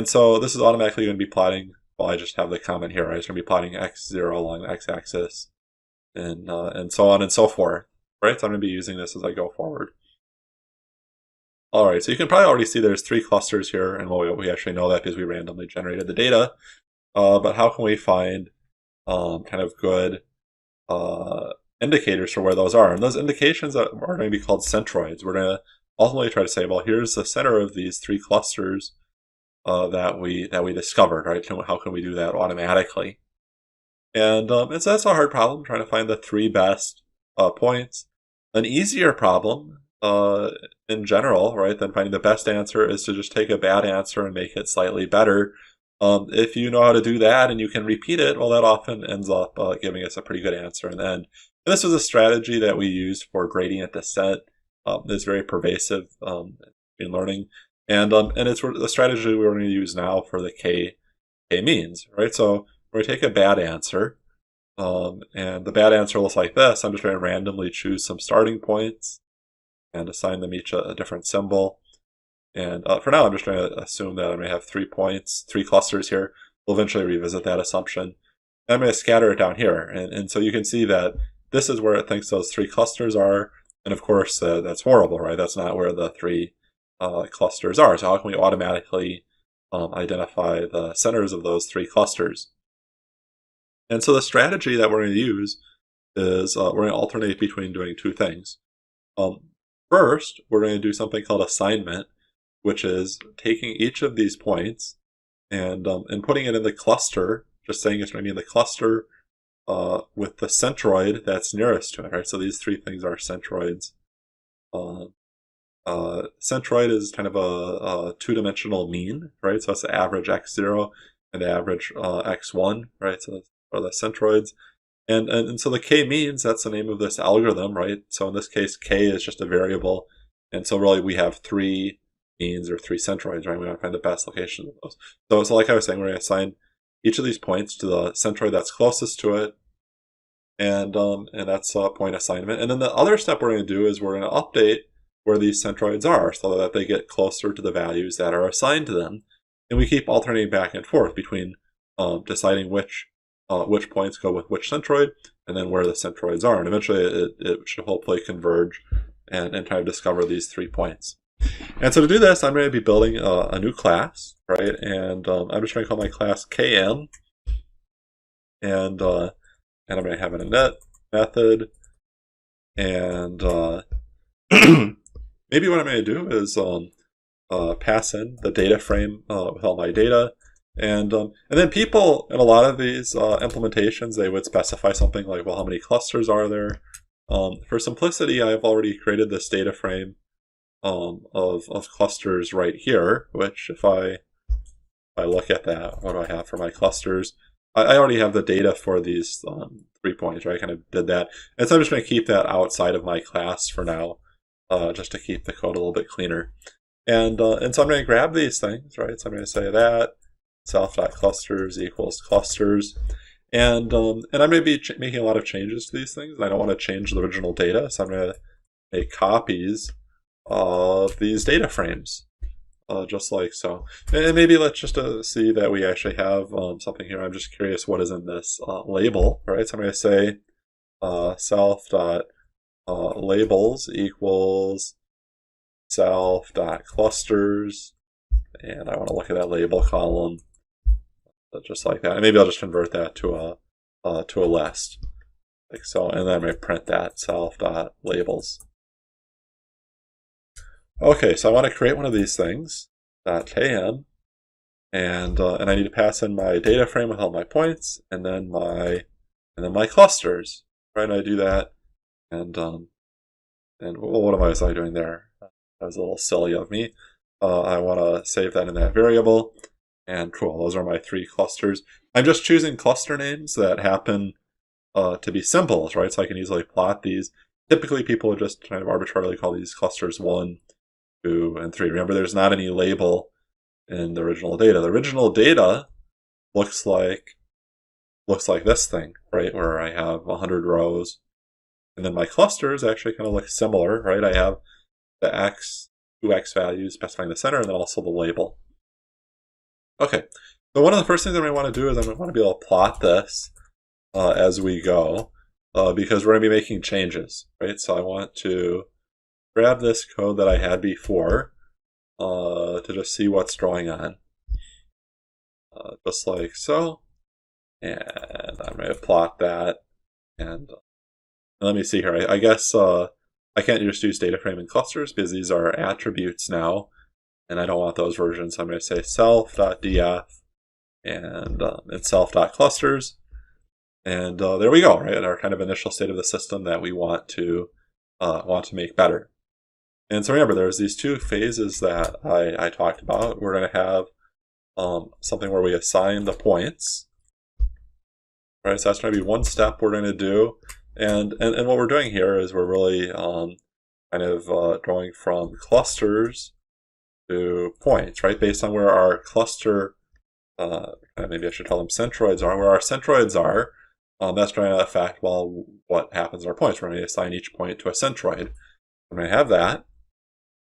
so this is automatically going to be plotting, well, I just have the comment here, right? It's going to be plotting x0 along the x-axis, and so on and so forth, right? So I'm going to be using this as I go forward. All right, so you can probably already see there's three clusters here, and well, we actually know that because we randomly generated the data. But how can we find kind of good indicators for where those are? And those indications are going to be called centroids. We're going to ultimately try to say, well, here's the center of these three clusters that we discovered, right? How can we do that automatically? And so that's a hard problem, trying to find the three best points. An easier problem in general, right, than finding the best answer is to just take a bad answer and make it slightly better. If you know how to do that and you can repeat it, well, that often ends up giving us a pretty good answer in the end. And this was a strategy that we used for gradient descent. It's very pervasive in learning, and it's the strategy we're going to use now for the k-means, right? So we're going to take a bad answer, and the bad answer looks like this. I'm just going to randomly choose some starting points and assign them each a different symbol. And for now, I'm just going to assume that I'm going to have 3 points, 3 clusters here. We'll eventually revisit that assumption. And I'm going to scatter it down here. And so you can see that this is where it thinks those 3 clusters are. And of course, that's horrible, right? That's not where the 3 clusters are. So how can we automatically identify the centers of those 3 clusters? And so the strategy that we're going to use is we're going to alternate between doing 2 things. First, we're going to do something called assignment, which is taking each of these points and putting it in the cluster, just saying it's going to be in the cluster with the centroid that's nearest to it, right? So these 3 things are centroids. Centroid is kind of a 2-dimensional mean, right? So that's the average x0 and the average x1, right? So or the centroids. And so the k-means, that's the name of this algorithm, right? So in this case, k is just a variable. And so really we have 3 means or 3 centroids, right? We want to find the best location of those. So like I was saying, we're going to assign each of these points to the centroid that's closest to it. And that's a point assignment. And then the other step we're going to do is we're going to update where these centroids are so that they get closer to the values that are assigned to them. And we keep alternating back and forth between deciding which points go with which centroid and then where the centroids are. And eventually it should hopefully converge and kind of discover these 3 points. And so to do this, I'm going to be building a new class, right? And I'm just going to call my class KM. And I'm going to have an init method. And maybe what I'm going to do is pass in the data frame with all my data. And then people in a lot of these implementations, they would specify something like, well, how many clusters are there? For simplicity, I've already created this data frame of clusters right here, which if I look at that, what do I have for my clusters? I already have the data for these 3 points, right? I kind of did that. And so I'm just going to keep that outside of my class for now, just to keep the code a little bit cleaner. And so I'm going to grab these things, right? So I'm going to say that self.clusters equals clusters. And I'm going to be making a lot of changes to these things. And I don't want to change the original data, so I'm going to make copies of these data frames. Just like so. And maybe let's just see that we actually have something here. I'm just curious what is in this label, right? So I'm going to say self.labels equals self.clusters. And I want to look at that label column just like that. And maybe I'll just convert that to a list. Like so. And then I'm going to print that self.labels. Okay, so I want to create one of these things, .km, and I need to pass in my data frame with all my points, and then my clusters. Right, and I do that, and what was I doing there? That was a little silly of me. I want to save that in that variable, and cool. Those are my 3 clusters. I'm just choosing cluster names that happen to be symbols, right? So I can easily plot these. Typically, people would just kind of arbitrarily call these clusters 1, 2, and 3. Remember, there's not any label in the original data. The original data looks like this thing, right? Where I have 100 rows. And then my clusters actually kind of look similar, right? I have the two x values specifying the center and then also the label. Okay, so one of the first things I'm going to want to do is I'm going to want to be able to plot this as we go because we're going to be making changes, right? So I want to grab this code that I had before to just see what's going on. Just like so. And I'm going to plot that. And let me see here. I guess I can't just use data frame and clusters because these are attributes now. And I don't want those versions. So I'm going to say self.df and self.clusters. And there we go, right? Our kind of initial state of the system that we want to make better. And so remember, there's these 2 phases that I talked about. We're going to have something where we assign the points. Right, so that's going to be one step we're going to do. And what we're doing here is we're really kind of going from clusters to points, right? Based on where our cluster, maybe I should call them centroids are. Where our centroids are, that's going to affect, well, what happens to our points. We're going to assign each point to a centroid. I'm going to have that.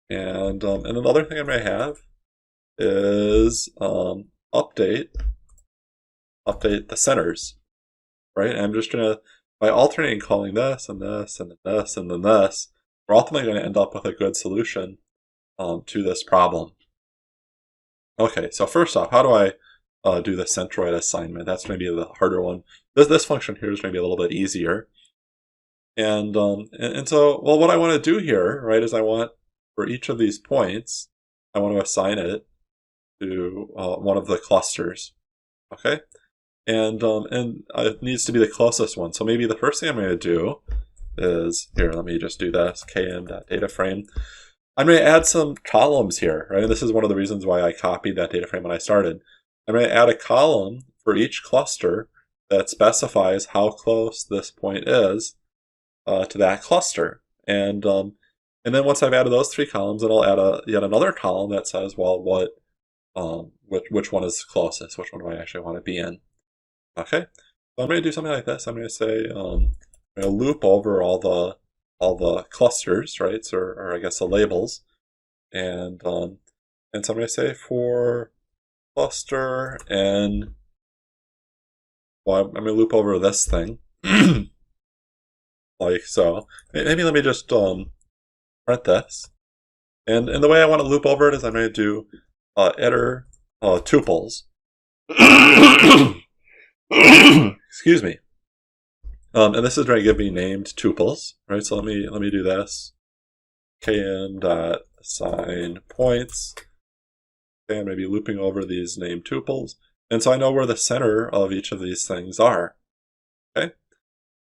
And then the other thing I'm going to have is update the centers, right? And I'm just going to, by alternating calling this and this and then this and then this, we're ultimately going to end up with a good solution to this problem. Okay, so first off, how do I do the centroid assignment? That's maybe the harder one. This function here is maybe a little bit easier. And so, well, what I want to do here, right, is I want, for each of these points, I want to assign it to one of the clusters, okay? And it needs to be the closest one. So maybe the first thing I'm going to do is, here, let me just do this, km.dataframe. I'm going to add some columns here, right? And this is one of the reasons why I copied that data frame when I started. I'm going to add a column for each cluster that specifies how close this point is to that cluster. And then once I've added those 3 columns, then I'll add yet another column that says, well, which one is closest? Which one do I actually want to be in? Okay, so I'm going to do something like this. I'm going to say I'm going to loop over all the clusters, right? Or I guess the labels, and so I'm going to say for cluster n. Well, I'm going to loop over this thing like so. Maybe let me just print this. And the way I want to loop over it is I'm going to do iter tuples. Excuse me. And this is going to give me named tuples, right? So let me do this. Kn.assign points. Okay, I'm going to be looping over these named tuples. And so I know where the center of each of these things are. Okay?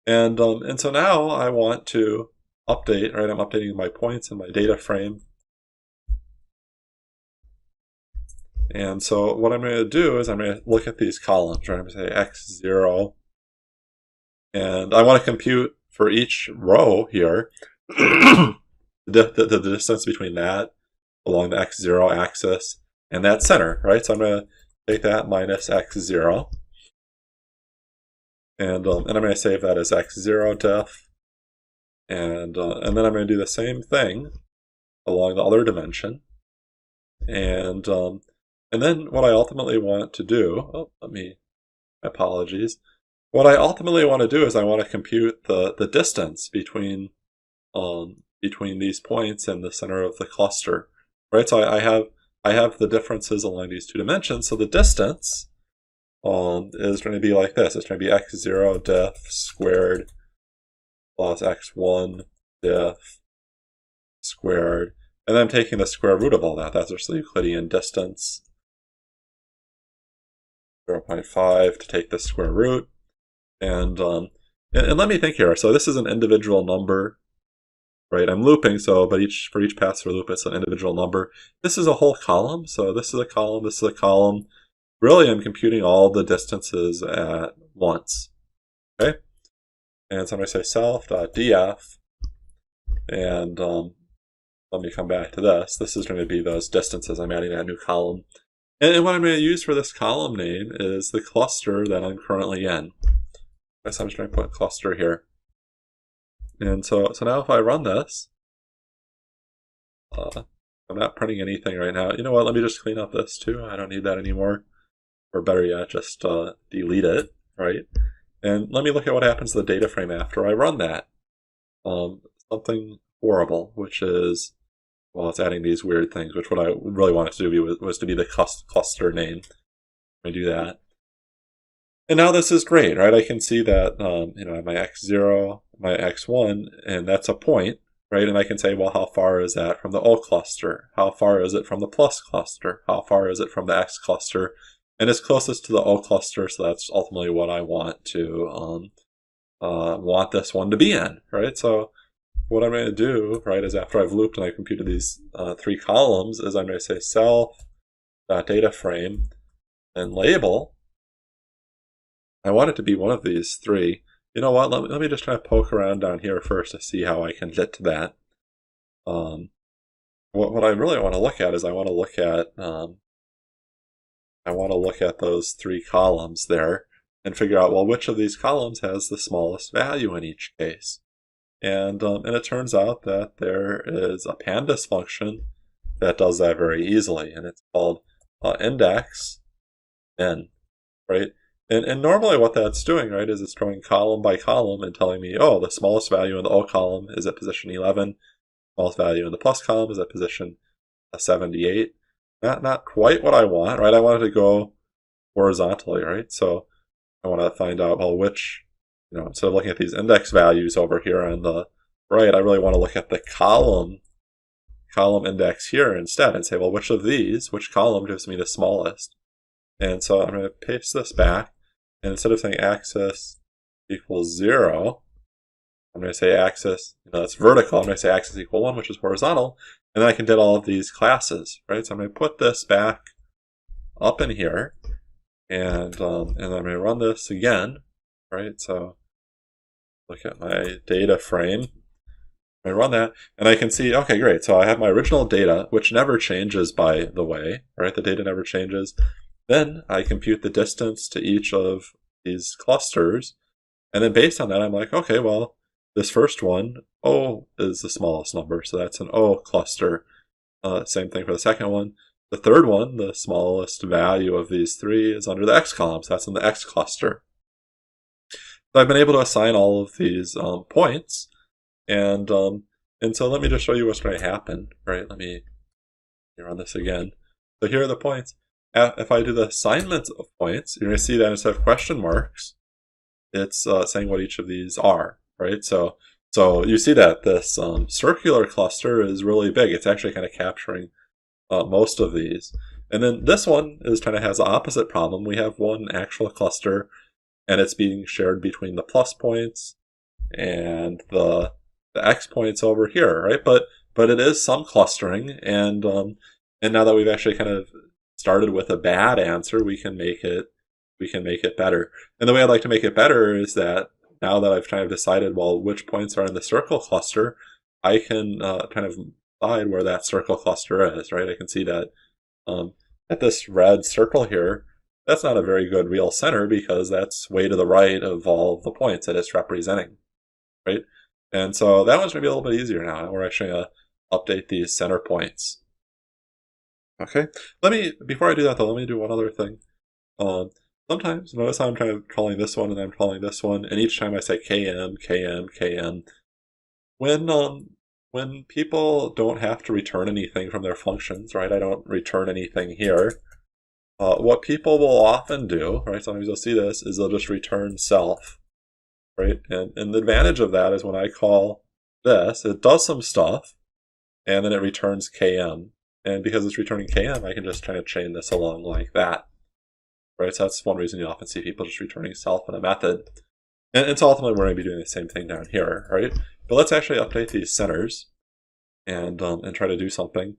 And so now I want to update, right? I'm updating my points in my data frame. And so what I'm going to do is I'm going to look at these columns, right? I'm going to say x0. And I want to compute for each row here the distance between that along the x0 axis and that center, right? So I'm going to take that minus x0. And I'm going to save that as x0 diff. And then I'm going to do the same thing along the other dimension. And then what I ultimately want to do, apologies. What I ultimately want to do is I want to compute the distance between these points and the center of the cluster, right? So I have the differences along these 2 dimensions. So the distance is going to be like this. It's going to be x0 diff squared plus x1 diff squared. And then I'm taking the square root of all that. That's just the Euclidean distance. 0.5 to take the square root. And let me think here. So this is an individual number, right? I'm looping, but for each pass through loop, it's an individual number. This is a whole column. So this is a column, this is a column. Really, I'm computing all the distances at once. Okay? And so I'm going to say self.df. And let me come back to this. This is going to be those distances. I'm adding that new column. And what I'm going to use for this column name is the cluster that I'm currently in. So I'm just going to put cluster here. And so now if I run this, I'm not printing anything right now. You know what? Let me just clean up this too. I don't need that anymore. Or better yet, just delete it, right? And let me look at what happens to the data frame after I run that. Something horrible, which is, well, it's adding these weird things, which what I really wanted to do was to be the cluster name. Let me do that. And now this is great, right? I can see that, my x0, my x1, and that's a point, right? And I can say, well, how far is that from the O cluster? How far is it from the plus cluster? How far is it from the X cluster? And it's closest to the O cluster, so that's ultimately what I want to want this one to be in, right? So what I'm going to do, right, is after I've looped and I've computed these 3 columns, is I'm going to say self.dataFrame and label. I want it to be one of these 3. You know what? Let me just try to poke around down here first to see how I can get to that. What I really want to look at is I want to look at those 3 columns there and figure out, well, which of these columns has the smallest value in each case. And it turns out that there is a pandas function that does that very easily, and it's called index n, right? And normally what that's doing, right, is it's going column by column and telling me, oh, the smallest value in the O column is at position 11, smallest value in the plus column is at position 78. Not quite what I want, right? I want it to go horizontally, right? So I want to find out, well, which, instead of looking at these index values over here on the right, I really want to look at the column index here instead and say, well, which column gives me the smallest? And so I'm going to paste this back, and instead of saying axis equals 0, I'm going to say axis, that's vertical. I'm going to say axis equal 1, which is horizontal, and then I can get all of these classes, right? So I'm going to put this back up in here, and then I'm going to run this again, right? So look at my data frame. I run that, and I can see, okay, great. So I have my original data, which never changes, by the way, right? The data never changes. Then I compute the distance to each of these clusters, and then based on that, I'm like, okay, well, this first one, O is the smallest number, so that's an O cluster. Same thing for the second one. The third one, the smallest value of these three, is under the X column, so that's in the X cluster. So I've been able to assign all of these points, and so let me just show you what's going to happen, right? Let me run this again. So here are the points. If I do the assignment of points, you're going to see that instead of question marks, it's saying what each of these are, right? So you see that this circular cluster is really big. It's actually kind of capturing most of these. And then this one is kind of has the opposite problem. We have one actual cluster, and it's being shared between the plus points and the X points over here, right? But it is some clustering, and now that we've actually kind of started with a bad answer, we can make it better. And the way I'd like to make it better is that now that I've kind of decided, well, which points are in the circle cluster, I can kind of decide where that circle cluster is, right? I can see that at this red circle here, that's not a very good real center because that's way to the right of all the points that it's representing, right? And so that one's maybe a little bit easier now. We're actually going to update these center points. Okay, before I do that though, let me do one other thing. Sometimes, notice how I'm kind of calling this one and I'm calling this one, and each time I say km, km, km. When people don't have to return anything from their functions, right? I don't return anything here. What people will often do, right? Sometimes you'll see this, is they'll just return self, right? And the advantage of that is when I call this, it does some stuff, and then it returns km. And because it's returning km, I can just kind of chain this along like that. Right, so that's one reason you often see people just returning self in a method. And so ultimately we're going to be doing the same thing down here, right? But let's actually update these centers and try to do something.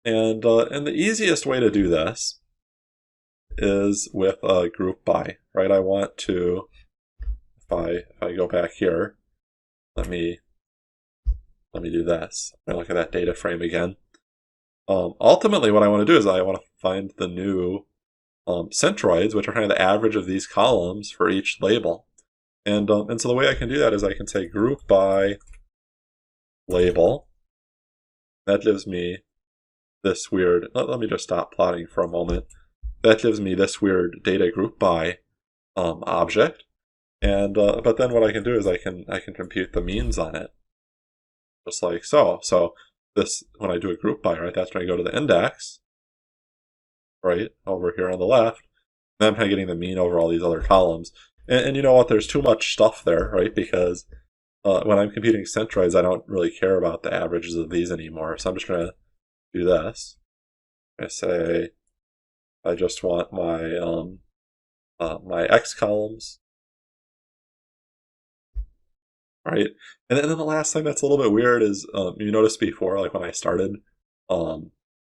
And the easiest way to do this is with a group by, right? I want to, if I go back here, let me do this. I look at that data frame again. Ultimately, what I want to do is I want to find the new centroids, which are kind of the average of these columns for each label. And so the way I can do that is I can say group by label. That gives me this weird, let me just stop plotting for a moment. That gives me this weird data group by object. And but then what I can do is I can compute the means on it, just like so. So this, when I do a group by, right, that's when I go to the index, right, over here on the left, then I'm kind of getting the mean over all these other columns. And you know what, there's too much stuff there, right, because when I'm computing centroids, I don't really care about the averages of these anymore. So I'm just going to do this. I say I just want my my X columns, right? And then the last thing that's a little bit weird is you noticed before, like when I started,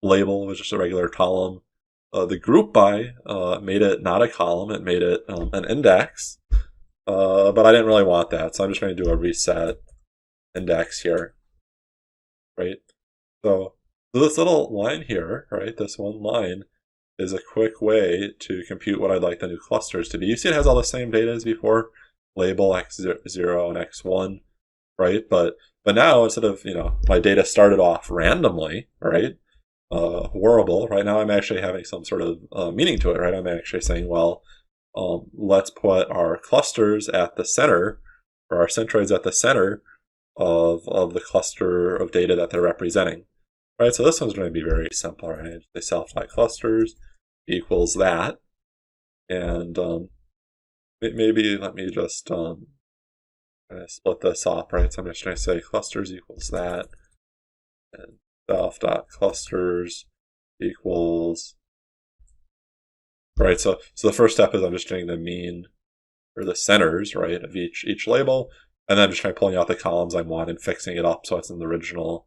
label was just a regular column. The group by made it not a column, it made it an index, but I didn't really want that, so I'm just going to do a reset index here, right? So this little line here, right, this one line, is a quick way to compute what I'd like the new clusters to be. You see it has all the same data as before, label x0 and x1, right? But now, instead of, my data started off randomly, right? Horrible. Right now I'm actually having some sort of meaning to it, right? I'm actually saying, well, let's put our clusters at the center, or our centroids at the center of the cluster of data that they're representing, right? So this one's going to be very simple, right? The self.clusters equals that, and maybe let me just split this up, right? So I'm just going to say clusters equals that, and self.clusters equals, right? So the first step is I'm just getting the mean, or the centers, right, of each label, and then I'm just trying pulling out the columns I want and fixing it up so it's in the original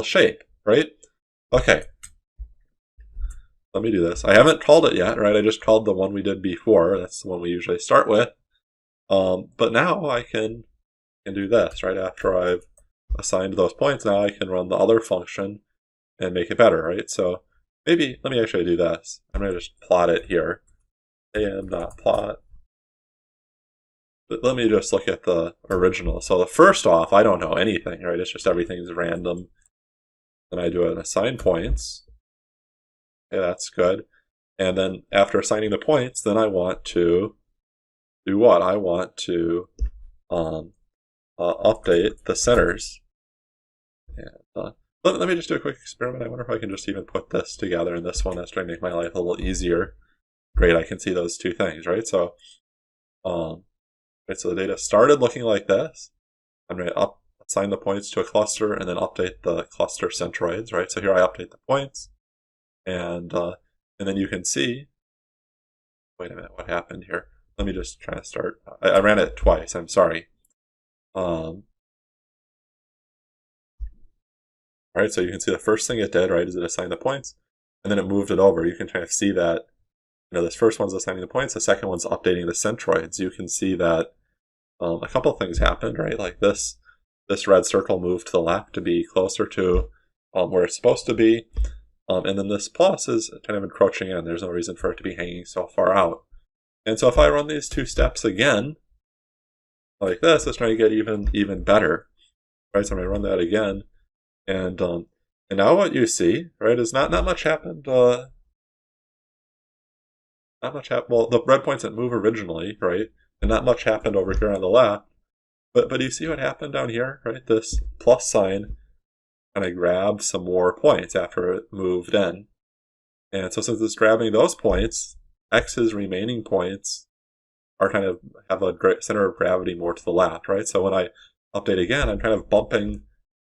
shape, right? Okay. Let me do this. I haven't called it yet, right? I just called the one we did before. That's the one we usually start with. But now I can do this, right? After I've assigned those points, now I can run the other function and make it better, right? So maybe, let me actually do this. I'm going to just plot it here. am.plot. But let me just look at the original. So the first off, I don't know anything, right? It's just everything's random. Then I do an assign points. Okay, that's good. And then after assigning the points, then I want to do what? I want to update the centers. And let me just do a quick experiment. I wonder if I can just even put this together in this one. That's trying to make my life a little easier. Great, I can see those two things, right? So, right, so the data started looking like this. I'm going to assign the points to a cluster and then update the cluster centroids, right? So here I update the points, and then you can see. Wait a minute, what happened here? Let me just try to start. I ran it twice. I'm sorry. All right, so you can see the first thing it did, right, is it assigned the points, and then it moved it over. You can kind of see that, you know, this first one's assigning the points, the second one's updating the centroids. You can see that a couple of things happened, right? Like this red circle moved to the left to be closer to where it's supposed to be, and then this plus is kind of encroaching in. There's no reason for it to be hanging so far out. And so if I run these two steps again, like this, let's try to get even better, right? So I'm going to run that again. And now what you see, right, is not much happened. Not much happened. Well, the red points didn't move originally, right, and not much happened over here on the left. But you see what happened down here, right? This plus sign kind of grabbed some more points after it moved in, and so since it's grabbing those points, X's remaining points are kind of have a center of gravity more to the left, right? So when I update again, I'm kind of bumping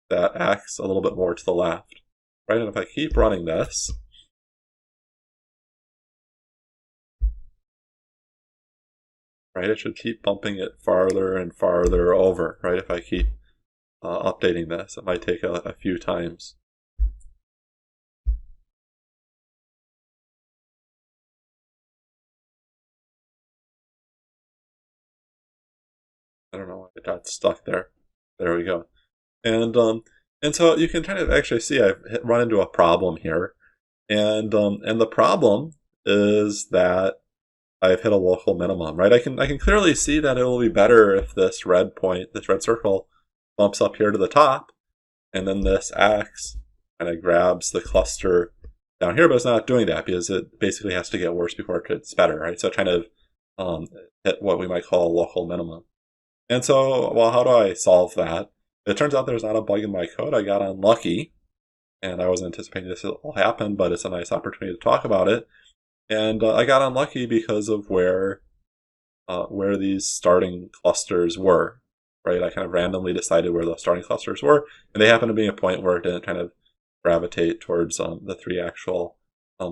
that X a little bit more to the left, right? And if I keep running this, right, it should keep bumping it farther and farther over, right? If I keep updating this, it might take a few times. I don't know why it got stuck there. There we go. And so you can kind of actually see I've run into a problem here, and the problem is that I've hit a local minimum, right? I can clearly see that it will be better if this red circle, bumps up here to the top, and then this X kind of grabs the cluster down here, but it's not doing that because it basically has to get worse before it gets better, right? So it kind of hit what we might call a local minimum. And so, well, how do I solve that? It turns out there's not a bug in my code. I got unlucky, and I wasn't anticipating this will happen, but it's a nice opportunity to talk about it. And I got unlucky because of where these starting clusters were, right? I kind of randomly decided where those starting clusters were, and they happened to be a point where it didn't kind of gravitate towards the three actual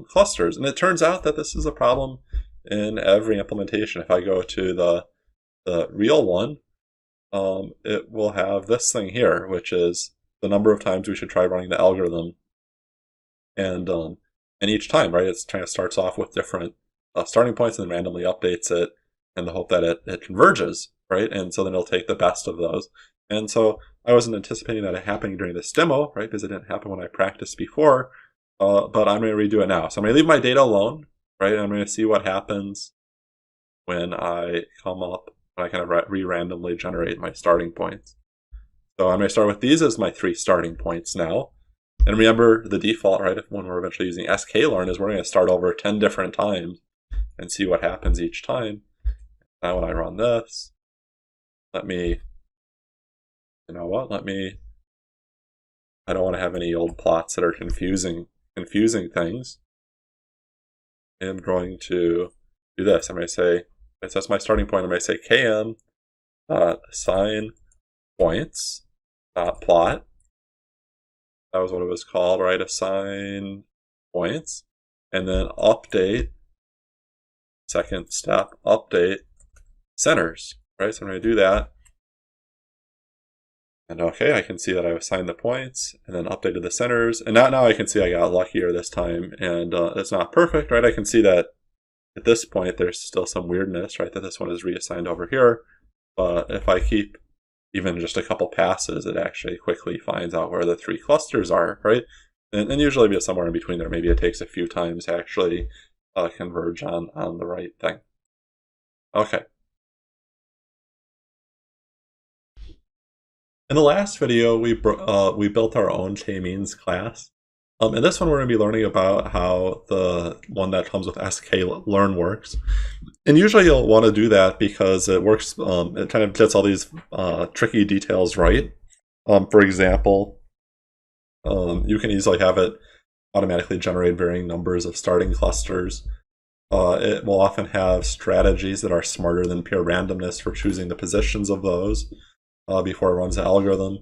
clusters. And it turns out that this is a problem in every implementation. If I go to the real one, it will have this thing here, which is the number of times we should try running the algorithm. And each time, right, it kind of starts off with different starting points and then randomly updates it in the hope that it converges, right? And so then it'll take the best of those. And so I wasn't anticipating that happening during this demo, right, because it didn't happen when I practiced before, but I'm going to redo it now. So I'm going to leave my data alone, right, and I'm going to see what happens when I come up, when I kind of re-randomly generate my starting points. So I'm going to start with these as my 3 starting points now. And remember the default, right, when we're eventually using sklearn, is we're going to start over 10 different times and see what happens each time. Now when I run this, let me, I don't want to have any old plots that are confusing things. I'm going to do this. I'm going to say, that's my starting point. I'm going to say km assign points plot. That was what it was called, right? Assign points, and then update. Second step, update centers, right? So I'm going to do that. And okay, I can see that I've assigned the points and then updated the centers. And now I can see I got luckier this time, and it's not perfect, right? I can see that at this point there's still some weirdness, right? That this one is reassigned over here. But if I keep even just a couple passes, it actually quickly finds out where the 3 clusters are, right? And usually be somewhere in between there. Maybe it takes a few times to actually converge on the right thing. Okay. In the last video, we built our own k-means class. In this one, we're going to be learning about how the one that comes with sklearn works. And usually you'll want to do that because it works, it kind of gets all these tricky details right. For example, you can easily have it automatically generate varying numbers of starting clusters. It will often have strategies that are smarter than pure randomness for choosing the positions of those before it runs the algorithm.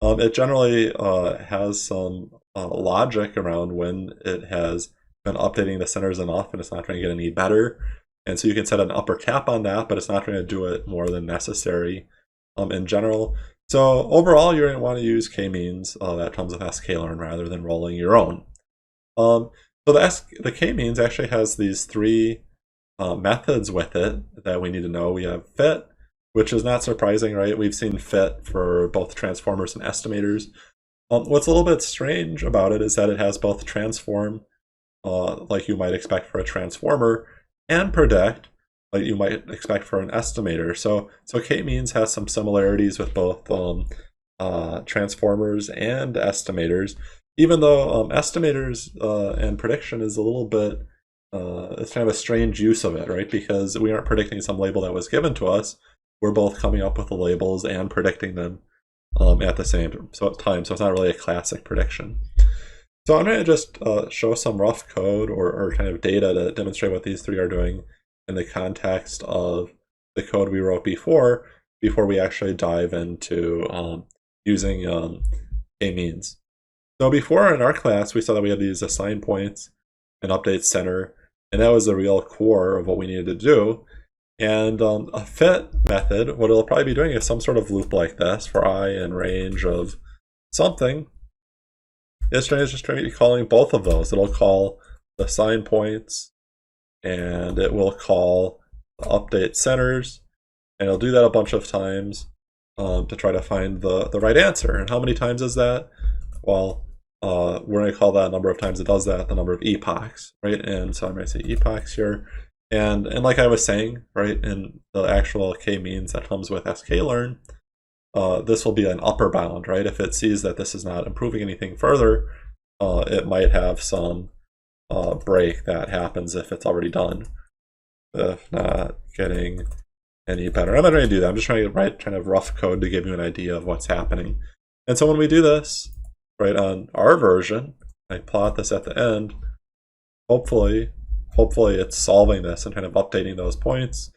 It generally has some logic around when it has been updating the centers enough and it's not going to get any better. And so you can set an upper cap on that, but it's not going to do it more than necessary in general. So overall, you're going to want to use k-means that comes with sklearn rather than rolling your own. So the k-means actually has these 3 methods with it that we need to know. We have fit, which is not surprising, right? We've seen fit for both transformers and estimators. What's a little bit strange about it is that it has both transform, like you might expect for a transformer, and predict, like you might expect for an estimator. So k-means has some similarities with both transformers and estimators, even though estimators and prediction is a little bit, it's kind of a strange use of it, right? Because we aren't predicting some label that was given to us. We're both coming up with the labels and predicting them at the same time. So it's not really a classic prediction. So I'm going to just show some rough code or kind of data to demonstrate what these 3 are doing in the context of the code we wrote before we actually dive into using k-means. So before in our class, we saw that we had these assign points and update center, and that was the real core of what we needed to do. And a fit method, what it'll probably be doing is some sort of loop like this for I in range of something. It's just going to be calling both of those. It'll call the assign points, and it will call the update centers, and it'll do that a bunch of times to try to find the right answer. And how many times is that? Well, we're going to call that number of times it does that the number of epochs, right? And so I'm going to say epochs here. And like I was saying, right, in the actual k-means that comes with sklearn, this will be an upper bound, right? If it sees that this is not improving anything further, it might have some break that happens if it's already done. If not getting any better. I'm not trying to do that. I'm just trying to write kind of rough code to give you an idea of what's happening. And so when we do this, right, on our version, I plot this at the end, hopefully it's solving this and kind of updating those points.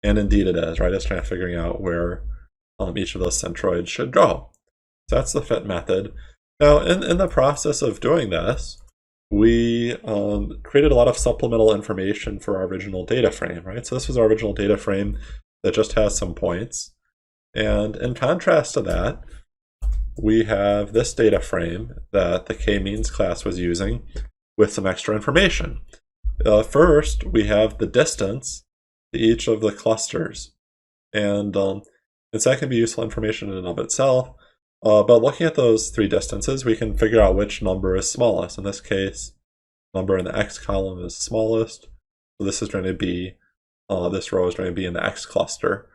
And indeed it is, right? It's kind of figuring out where each of those centroids should go. So that's the fit method. Now, in the process of doing this, we created a lot of supplemental information for our original data frame, right? So this was our original data frame that just has some points. And in contrast to that, we have this data frame that the k-means class was using with some extra information. First, we have the distance to each of the clusters. And that can be useful information in and of itself. But looking at those 3 distances, we can figure out which number is smallest. In this case, number in the x column is smallest. So this is going to be, this row is going to be in the x cluster,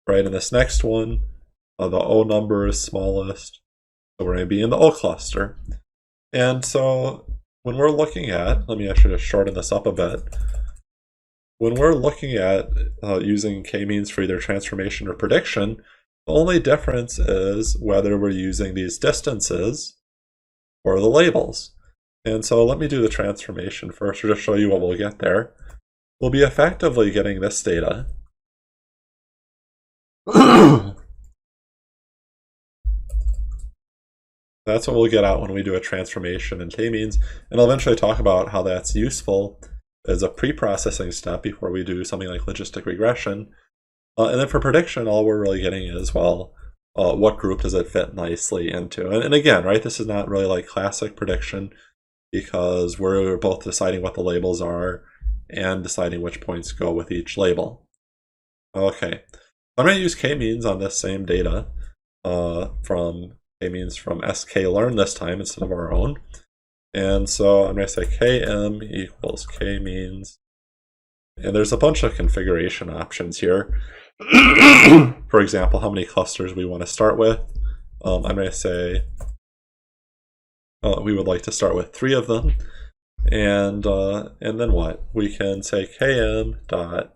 right? In this next one, the O number is smallest. So we're going to be in the O cluster. And so when we're looking at, let me actually just shorten this up a bit. When we're looking at using k-means for either transformation or prediction, the only difference is whether we're using these distances or the labels. And so let me do the transformation first, or just show you what we'll get there. We'll be effectively getting this data. That's what we'll get out when we do a transformation in k-means, and I'll eventually talk about how that's useful as a pre-processing step before we do something like logistic regression. And then for prediction, all we're really getting is, well, what group does it fit nicely into? And again, right, this is not really like classic prediction because we're both deciding what the labels are and deciding which points go with each label. Okay, I'm going to use k-means on this same data from k-means from sklearn this time instead of our own. And so I'm going to say km equals k-means. And there's a bunch of configuration options here. For example, how many clusters we want to start with. I'm going to say we would like to start with 3 of them. And then what? We can say km dot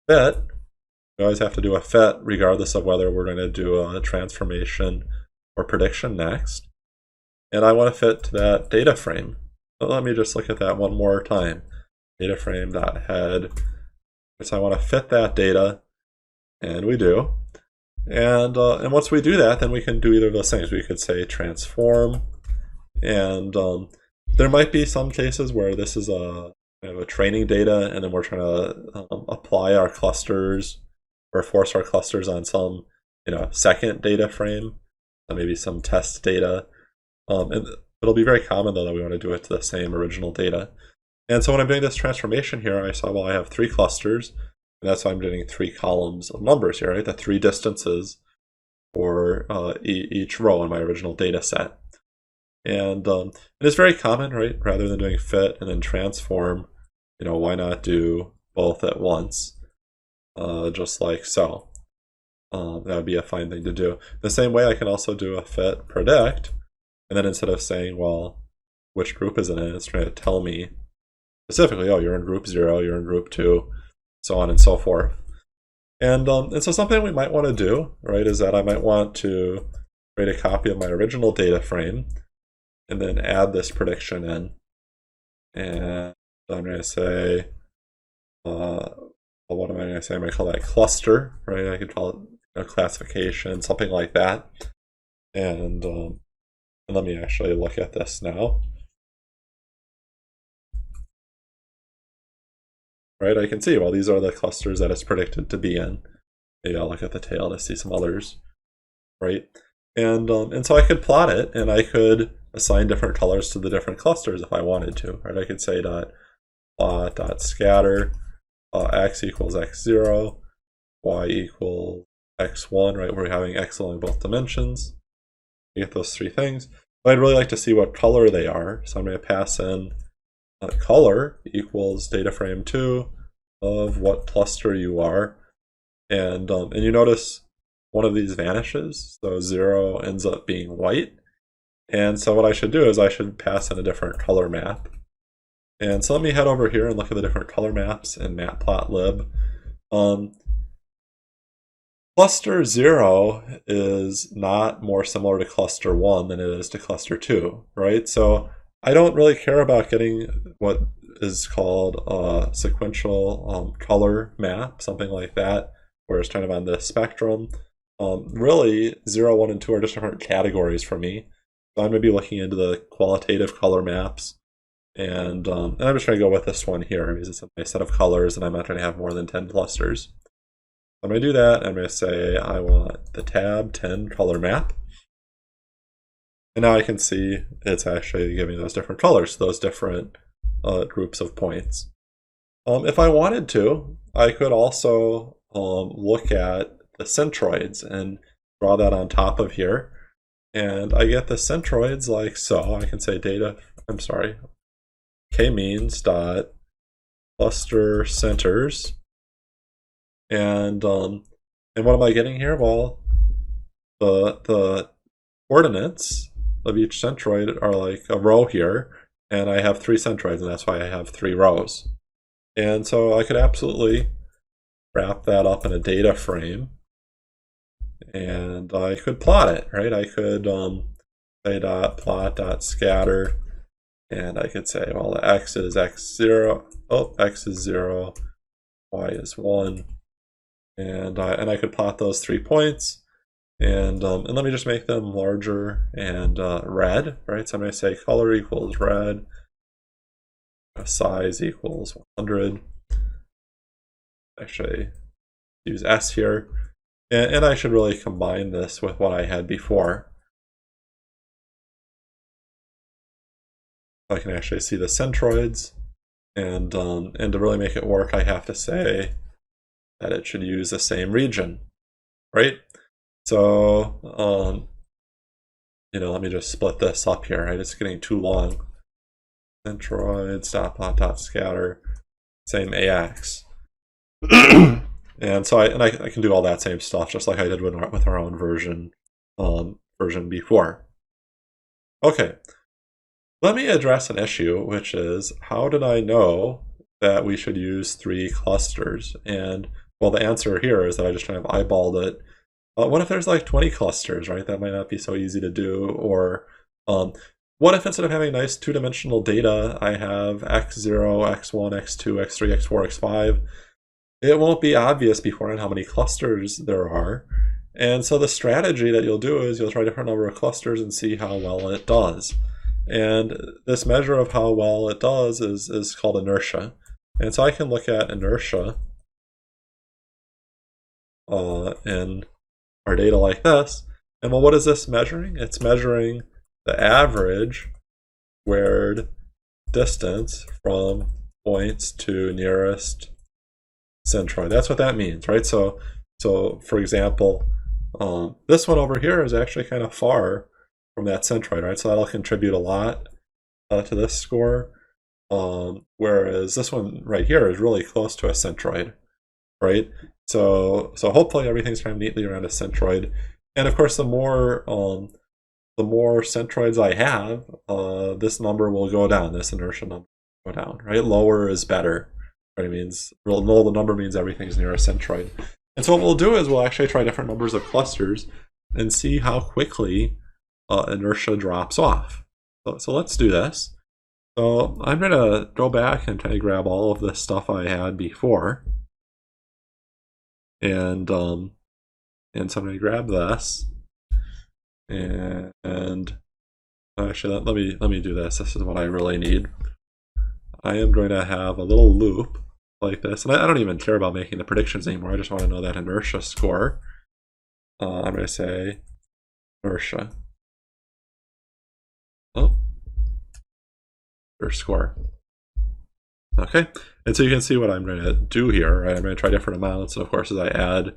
fit. We always have to do a fit regardless of whether we're going to do a transformation or prediction next. And I want to fit to that data frame. So let me just look at that one more time. Data frame dot head. So I want to fit that data, and we do. And once we do that, then we can do either of those things. We could say transform, and there might be some cases where this is a kind of a training data, and then we're trying to apply our clusters or force our clusters on some second data frame, maybe some test data. And it'll be very common though that we want to do it to the same original data. And so when I'm doing this transformation here, I saw, well, I have 3 clusters, and that's why I'm getting 3 columns of numbers here, right? The 3 distances for each row in my original data set. And it's very common, right? Rather than doing fit and then transform, why not do both at once? Just like so. That would be a fine thing to do. The same way I can also do a fit predict, and then instead of saying, well, which group is it in, it's trying to tell me specifically, oh, you're in group 0, you're in group 2, so on and so forth. And so something we might want to do, right, is that I might want to create a copy of my original data frame and then add this prediction in. And I'm going to say, well, what am I going to say? I might call that cluster, right? I could call it classification, something like that. And let me actually look at this now. Right, I can see, well, these are the clusters that it's predicted to be in. Maybe I'll look at the tail to see some others, right? And so I could plot it, and I could assign different colors to the different clusters if I wanted to, right? I could say plot dot scatter, x equals x0, y equals x1, right? We're having x along both dimensions. You get those 3 things. But I'd really like to see what color they are, so I'm going to pass in color equals data frame 2 of what cluster you are, and you notice one of these vanishes, so 0 ends up being white. And so what I should do is I should pass in a different color map. And so let me head over here and look at the different color maps in matplotlib. Cluster 0 is not more similar to cluster 1 than it is to cluster 2, right? So I don't really care about getting what is called a sequential color map, something like that, where it's kind of on the spectrum. Really, 0, 1, and 2 are just different categories for me. So I'm going to be looking into the qualitative color maps, and I'm just going to go with this one here, because it's a set of colors, and I'm not trying to have more than 10 clusters. I'm going to do that. I'm going to say I want the tab 10 color map. And now I can see it's actually giving those different colors, those different groups of points. If I wanted to, I could also look at the centroids and draw that on top of here. And I get the centroids like so. I can say k-means dot cluster centers. And what am I getting here? Well, the coordinates of each centroid are like a row here, and I have 3 centroids, and that's why I have 3 rows. And so I could absolutely wrap that up in a data frame, and I could plot it, right? I could say plot dot scatter, and I could say, well, the x is x0, x is 0, y is 1, and I could plot those 3 points. And let me just make them larger and red, right? So I'm going to say color equals red, size equals 100. Actually, use S here. And I should really combine this with what I had before. I can actually see the centroids. And to really make it work, I have to say that it should use the same region. right? So, let me just split this up here, right? It's getting too long. Centroid, dot plot, dot scatter, same AX. And so I can do all that same stuff just like I did with our own version before. Okay, let me address an issue, which is how did I know that we should use 3 clusters? And well, the answer here is that I just kind of eyeballed it. What if there's like 20 clusters, right? That might not be so easy to do. Or what if instead of having nice 2-dimensional data, I have x0, x1, x2, x3, x4, x5? It won't be obvious beforehand how many clusters there are. And so the strategy that you'll do is you'll try a different number of clusters and see how well it does. And this measure of how well it does is called inertia. And so I can look at inertia in our data like this. And well, what is this measuring? It's measuring the average squared distance from points to nearest centroid. That's what that means, right? So for example, this one over here is actually kind of far from that centroid, right? So that'll contribute a lot to this score. Whereas this one right here is really close to a centroid, right? So hopefully everything's kind of neatly around a centroid. And of course, the more centroids I have, this number will go down. This inertia number will go down, right? Lower is better. Right? It means the number means everything's near a centroid. And so what we'll do is we'll actually try different numbers of clusters and see how quickly inertia drops off. So let's do this. So I'm going to go back and kind of grab all of this stuff I had before. And so I'm going to grab this. And actually, let me do this. This is what I really need. I am going to have a little loop like this. And I don't even care about making the predictions anymore. I just want to know that inertia score. I'm going to say inertia. Oh. Or score. Okay. And so you can see what I'm going to do here. Right? I'm going to try different amounts. And of course, as I add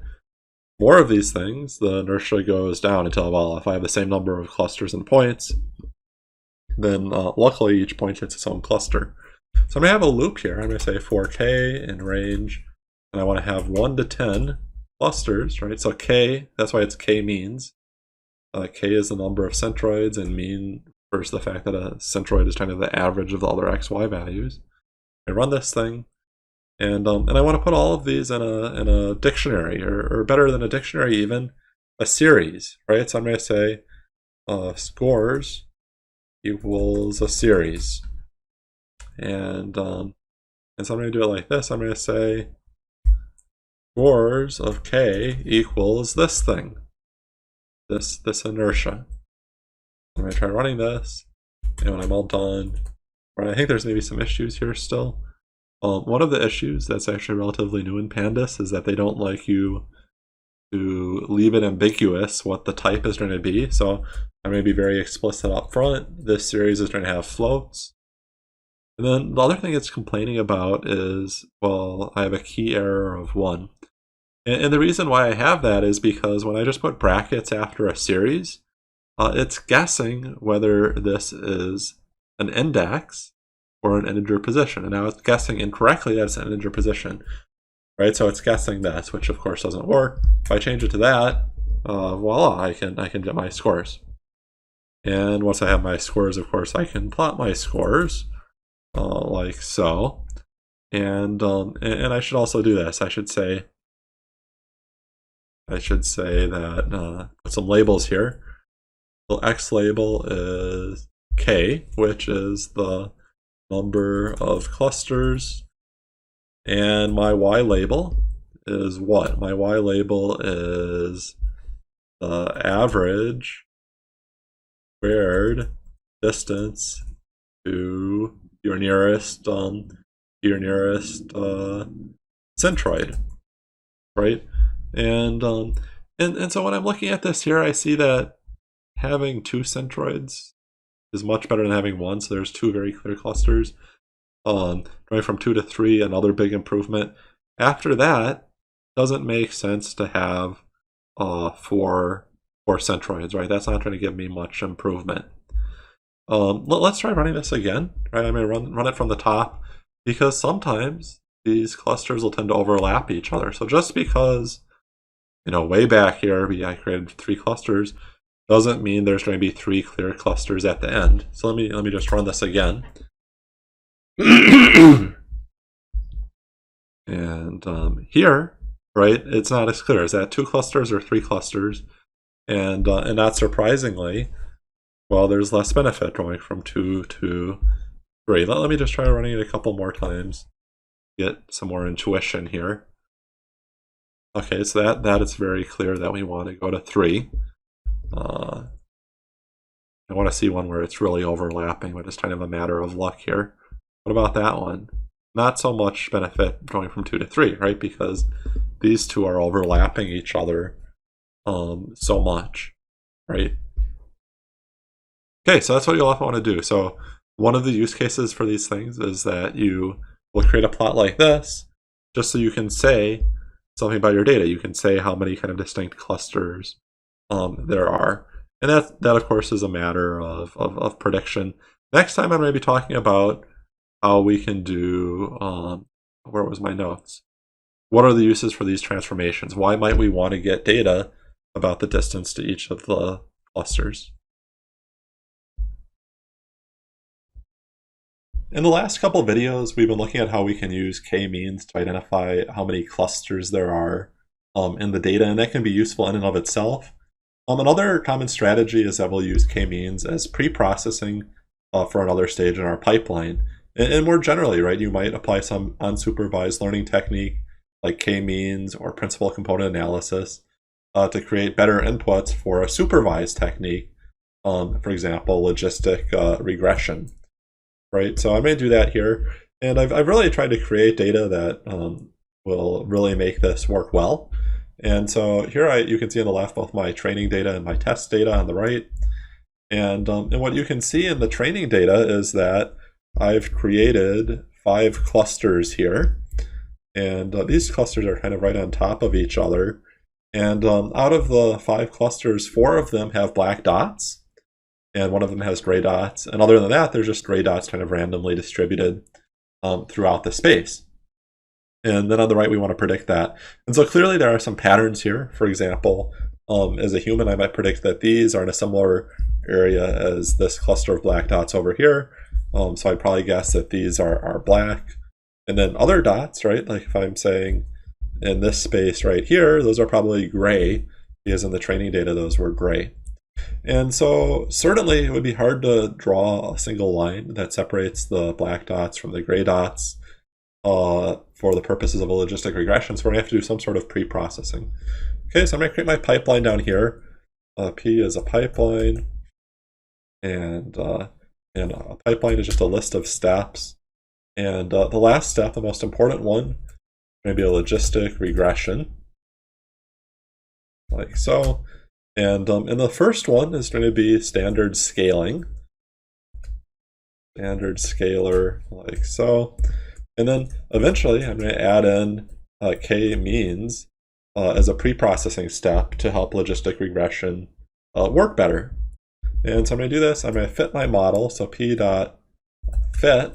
more of these things, the inertia goes down until, well, if I have the same number of clusters and points, then luckily each point hits its own cluster. So I'm going to have a loop here. I'm going to say for k in range, and I want to have 1 to 10 clusters, right? So k, that's why it's k means. K is the number of centroids, and mean refers to the fact that a centroid is kind of the average of the other xy values. I run this thing, and I want to put all of these in a dictionary, or better than a dictionary even, a series, right? So I'm going to say scores equals a series. And so I'm going to do it like this. I'm going to say scores of k equals this thing, this inertia. I'm going to try running this, and when I'm all done, right, I think there's maybe some issues here still. One of the issues that's actually relatively new in Pandas is that they don't like you to leave it ambiguous what the type is going to be. So I'm going to be very explicit up front. This series is going to have floats. And then the other thing it's complaining about is, well, I have a key error of 1. And the reason why I have that is because when I just put brackets after a series, it's guessing whether this is an index or an integer position. And now it's guessing incorrectly that it's an integer position, right? So it's guessing this, which of course doesn't work. If I change it to that, voila, I can get my scores. And once I have my scores, of course, I can plot my scores. Like so, and I should also do this. I should say that put some labels here. The x label is k, which is the number of clusters, and my y label is what? My y label is the average squared distance to your nearest centroid, right? And so when I'm looking at this here, I see that having 2 centroids is much better than having 1. So there's 2 very clear clusters. Going from 2 to 3, another big improvement. After that, it doesn't make sense to have for centroids, right? That's not going to give me much improvement. Let's try running this again, right? I'm going to run it from the top, because sometimes these clusters will tend to overlap each other. So just because, way back here I created 3 clusters, doesn't mean there's going to be 3 clear clusters at the end. So let me just run this again. And here, right, it's not as clear. Is that 2 clusters or 3 clusters? And not surprisingly, well, there's less benefit going from 2 to 3. Let me just try running it a couple more times, get some more intuition here. Okay, so that is very clear that we want to go to 3. I want to see one where it's really overlapping, but it's kind of a matter of luck here. What about that one? Not so much benefit going from 2 to 3, right? Because these 2 are overlapping each other so much, right? Okay, so that's what you'll often want to do. So one of the use cases for these things is that you will create a plot like this, just so you can say something about your data. You can say how many kind of distinct clusters there are. And that of course is a matter of prediction. Next time I'm going to be talking about how we can do, where was my notes? What are the uses for these transformations? Why might we want to get data about the distance to each of the clusters? In the last couple of videos, we've been looking at how we can use k-means to identify how many clusters there are in the data, and that can be useful in and of itself. Another common strategy is that we'll use k-means as pre-processing for another stage in our pipeline. And more generally, right, you might apply some unsupervised learning technique like k-means or principal component analysis to create better inputs for a supervised technique, for example, logistic regression. Right, so I may do that here, and I've really tried to create data that will really make this work well. And so here you can see on the left both my training data and my test data on the right. And what you can see in the training data is that I've created 5 clusters here, and these clusters are kind of right on top of each other. And out of the 5 clusters, 4 of them have black dots, and one of them has gray dots. And other than that, there's just gray dots kind of randomly distributed throughout the space. And then on the right, we want to predict that. And so clearly there are some patterns here. For example, as a human, I might predict that these are in a similar area as this cluster of black dots over here. So I'd probably guess that these are black. And then other dots, right? Like if I'm saying in this space right here, those are probably gray, because in the training data, those were gray. And so certainly it would be hard to draw a single line that separates the black dots from the gray dots for the purposes of a logistic regression. So we're going to have to do some sort of pre-processing. Okay, so I'm going to create my pipeline down here. P is a pipeline, and a pipeline is just a list of steps. And the last step, the most important one, is going to be a logistic regression, like so. And the first one is going to be standard scaling. Standard scalar, like so. And then eventually I'm going to add in k-means as a pre-processing step to help logistic regression work better. And so I'm going to do this. I'm going to fit my model, so p.fit.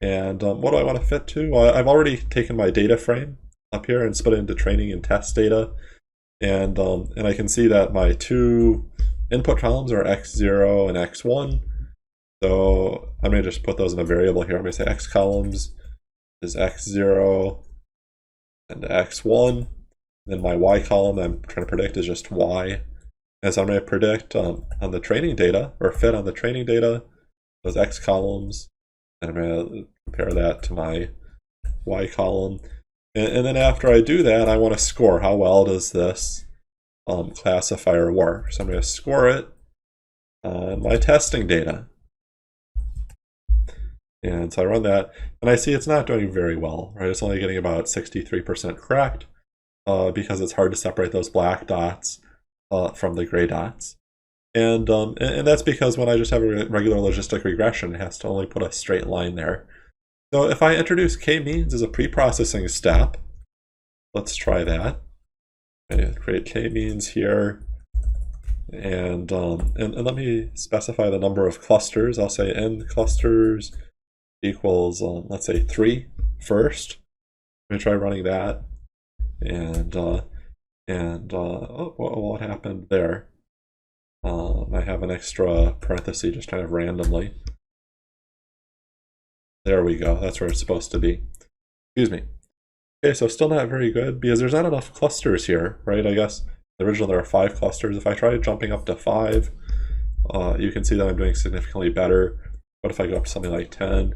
And what do I want to fit to? Well, I've already taken my data frame up here and split it into training and test data. And I can see that my 2 input columns are x0 and x1. So I'm going to just put those in a variable here. I'm going to say x columns is x0 and x1. Then my y column I'm trying to predict is just y. And so I'm going to predict on the training data, or fit on the training data, those x columns. And I'm going to compare that to my y column. And then after I do that, I want to score how well does this classifier work. So I'm going to score it on my testing data. And so I run that, and I see it's not doing very well, right? It's only getting about 63% correct because it's hard to separate those black dots from the gray dots. And that's because when I just have a regular logistic regression, it has to only put a straight line there. So if I introduce k-means as a pre-processing step, let's try that. Okay, create k-means here. And let me specify the number of clusters. I'll say n clusters equals, let's say 3 first. I'm going to try running that. And oh, what happened there? I have an extra parenthesis just kind of randomly. There we go. That's where it's supposed to be. Excuse me. Okay, so still not very good because there's not enough clusters here, right? I guess originally there are 5 clusters. If I try jumping up to 5, you can see that I'm doing significantly better. But if I go up to something like 10,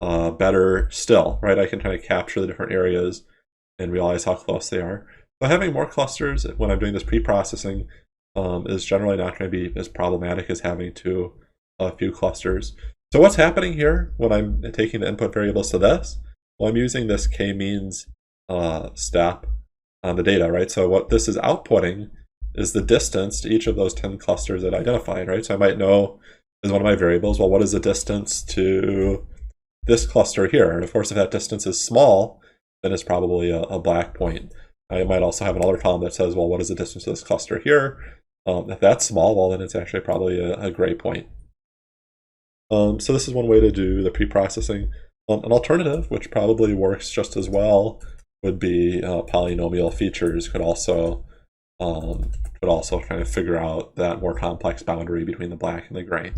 better still, right? I can kind of capture the different areas and realize how close they are. So having more clusters when I'm doing this pre-processing is generally not going to be as problematic as having a few clusters. So what's happening here when I'm taking the input variables to this? Well, I'm using this k-means step on the data, right? So what this is outputting is the distance to each of those 10 clusters that I identified, right? So I might know as one of my variables, well, what is the distance to this cluster here? And of course, if that distance is small, then it's probably a black point. I might also have another column that says, well, what is the distance to this cluster here? If that's small, well, then it's actually probably a gray point. So this is one way to do the pre-processing. An alternative, which probably works just as well, would be polynomial features could also kind of figure out that more complex boundary between the black and the gray.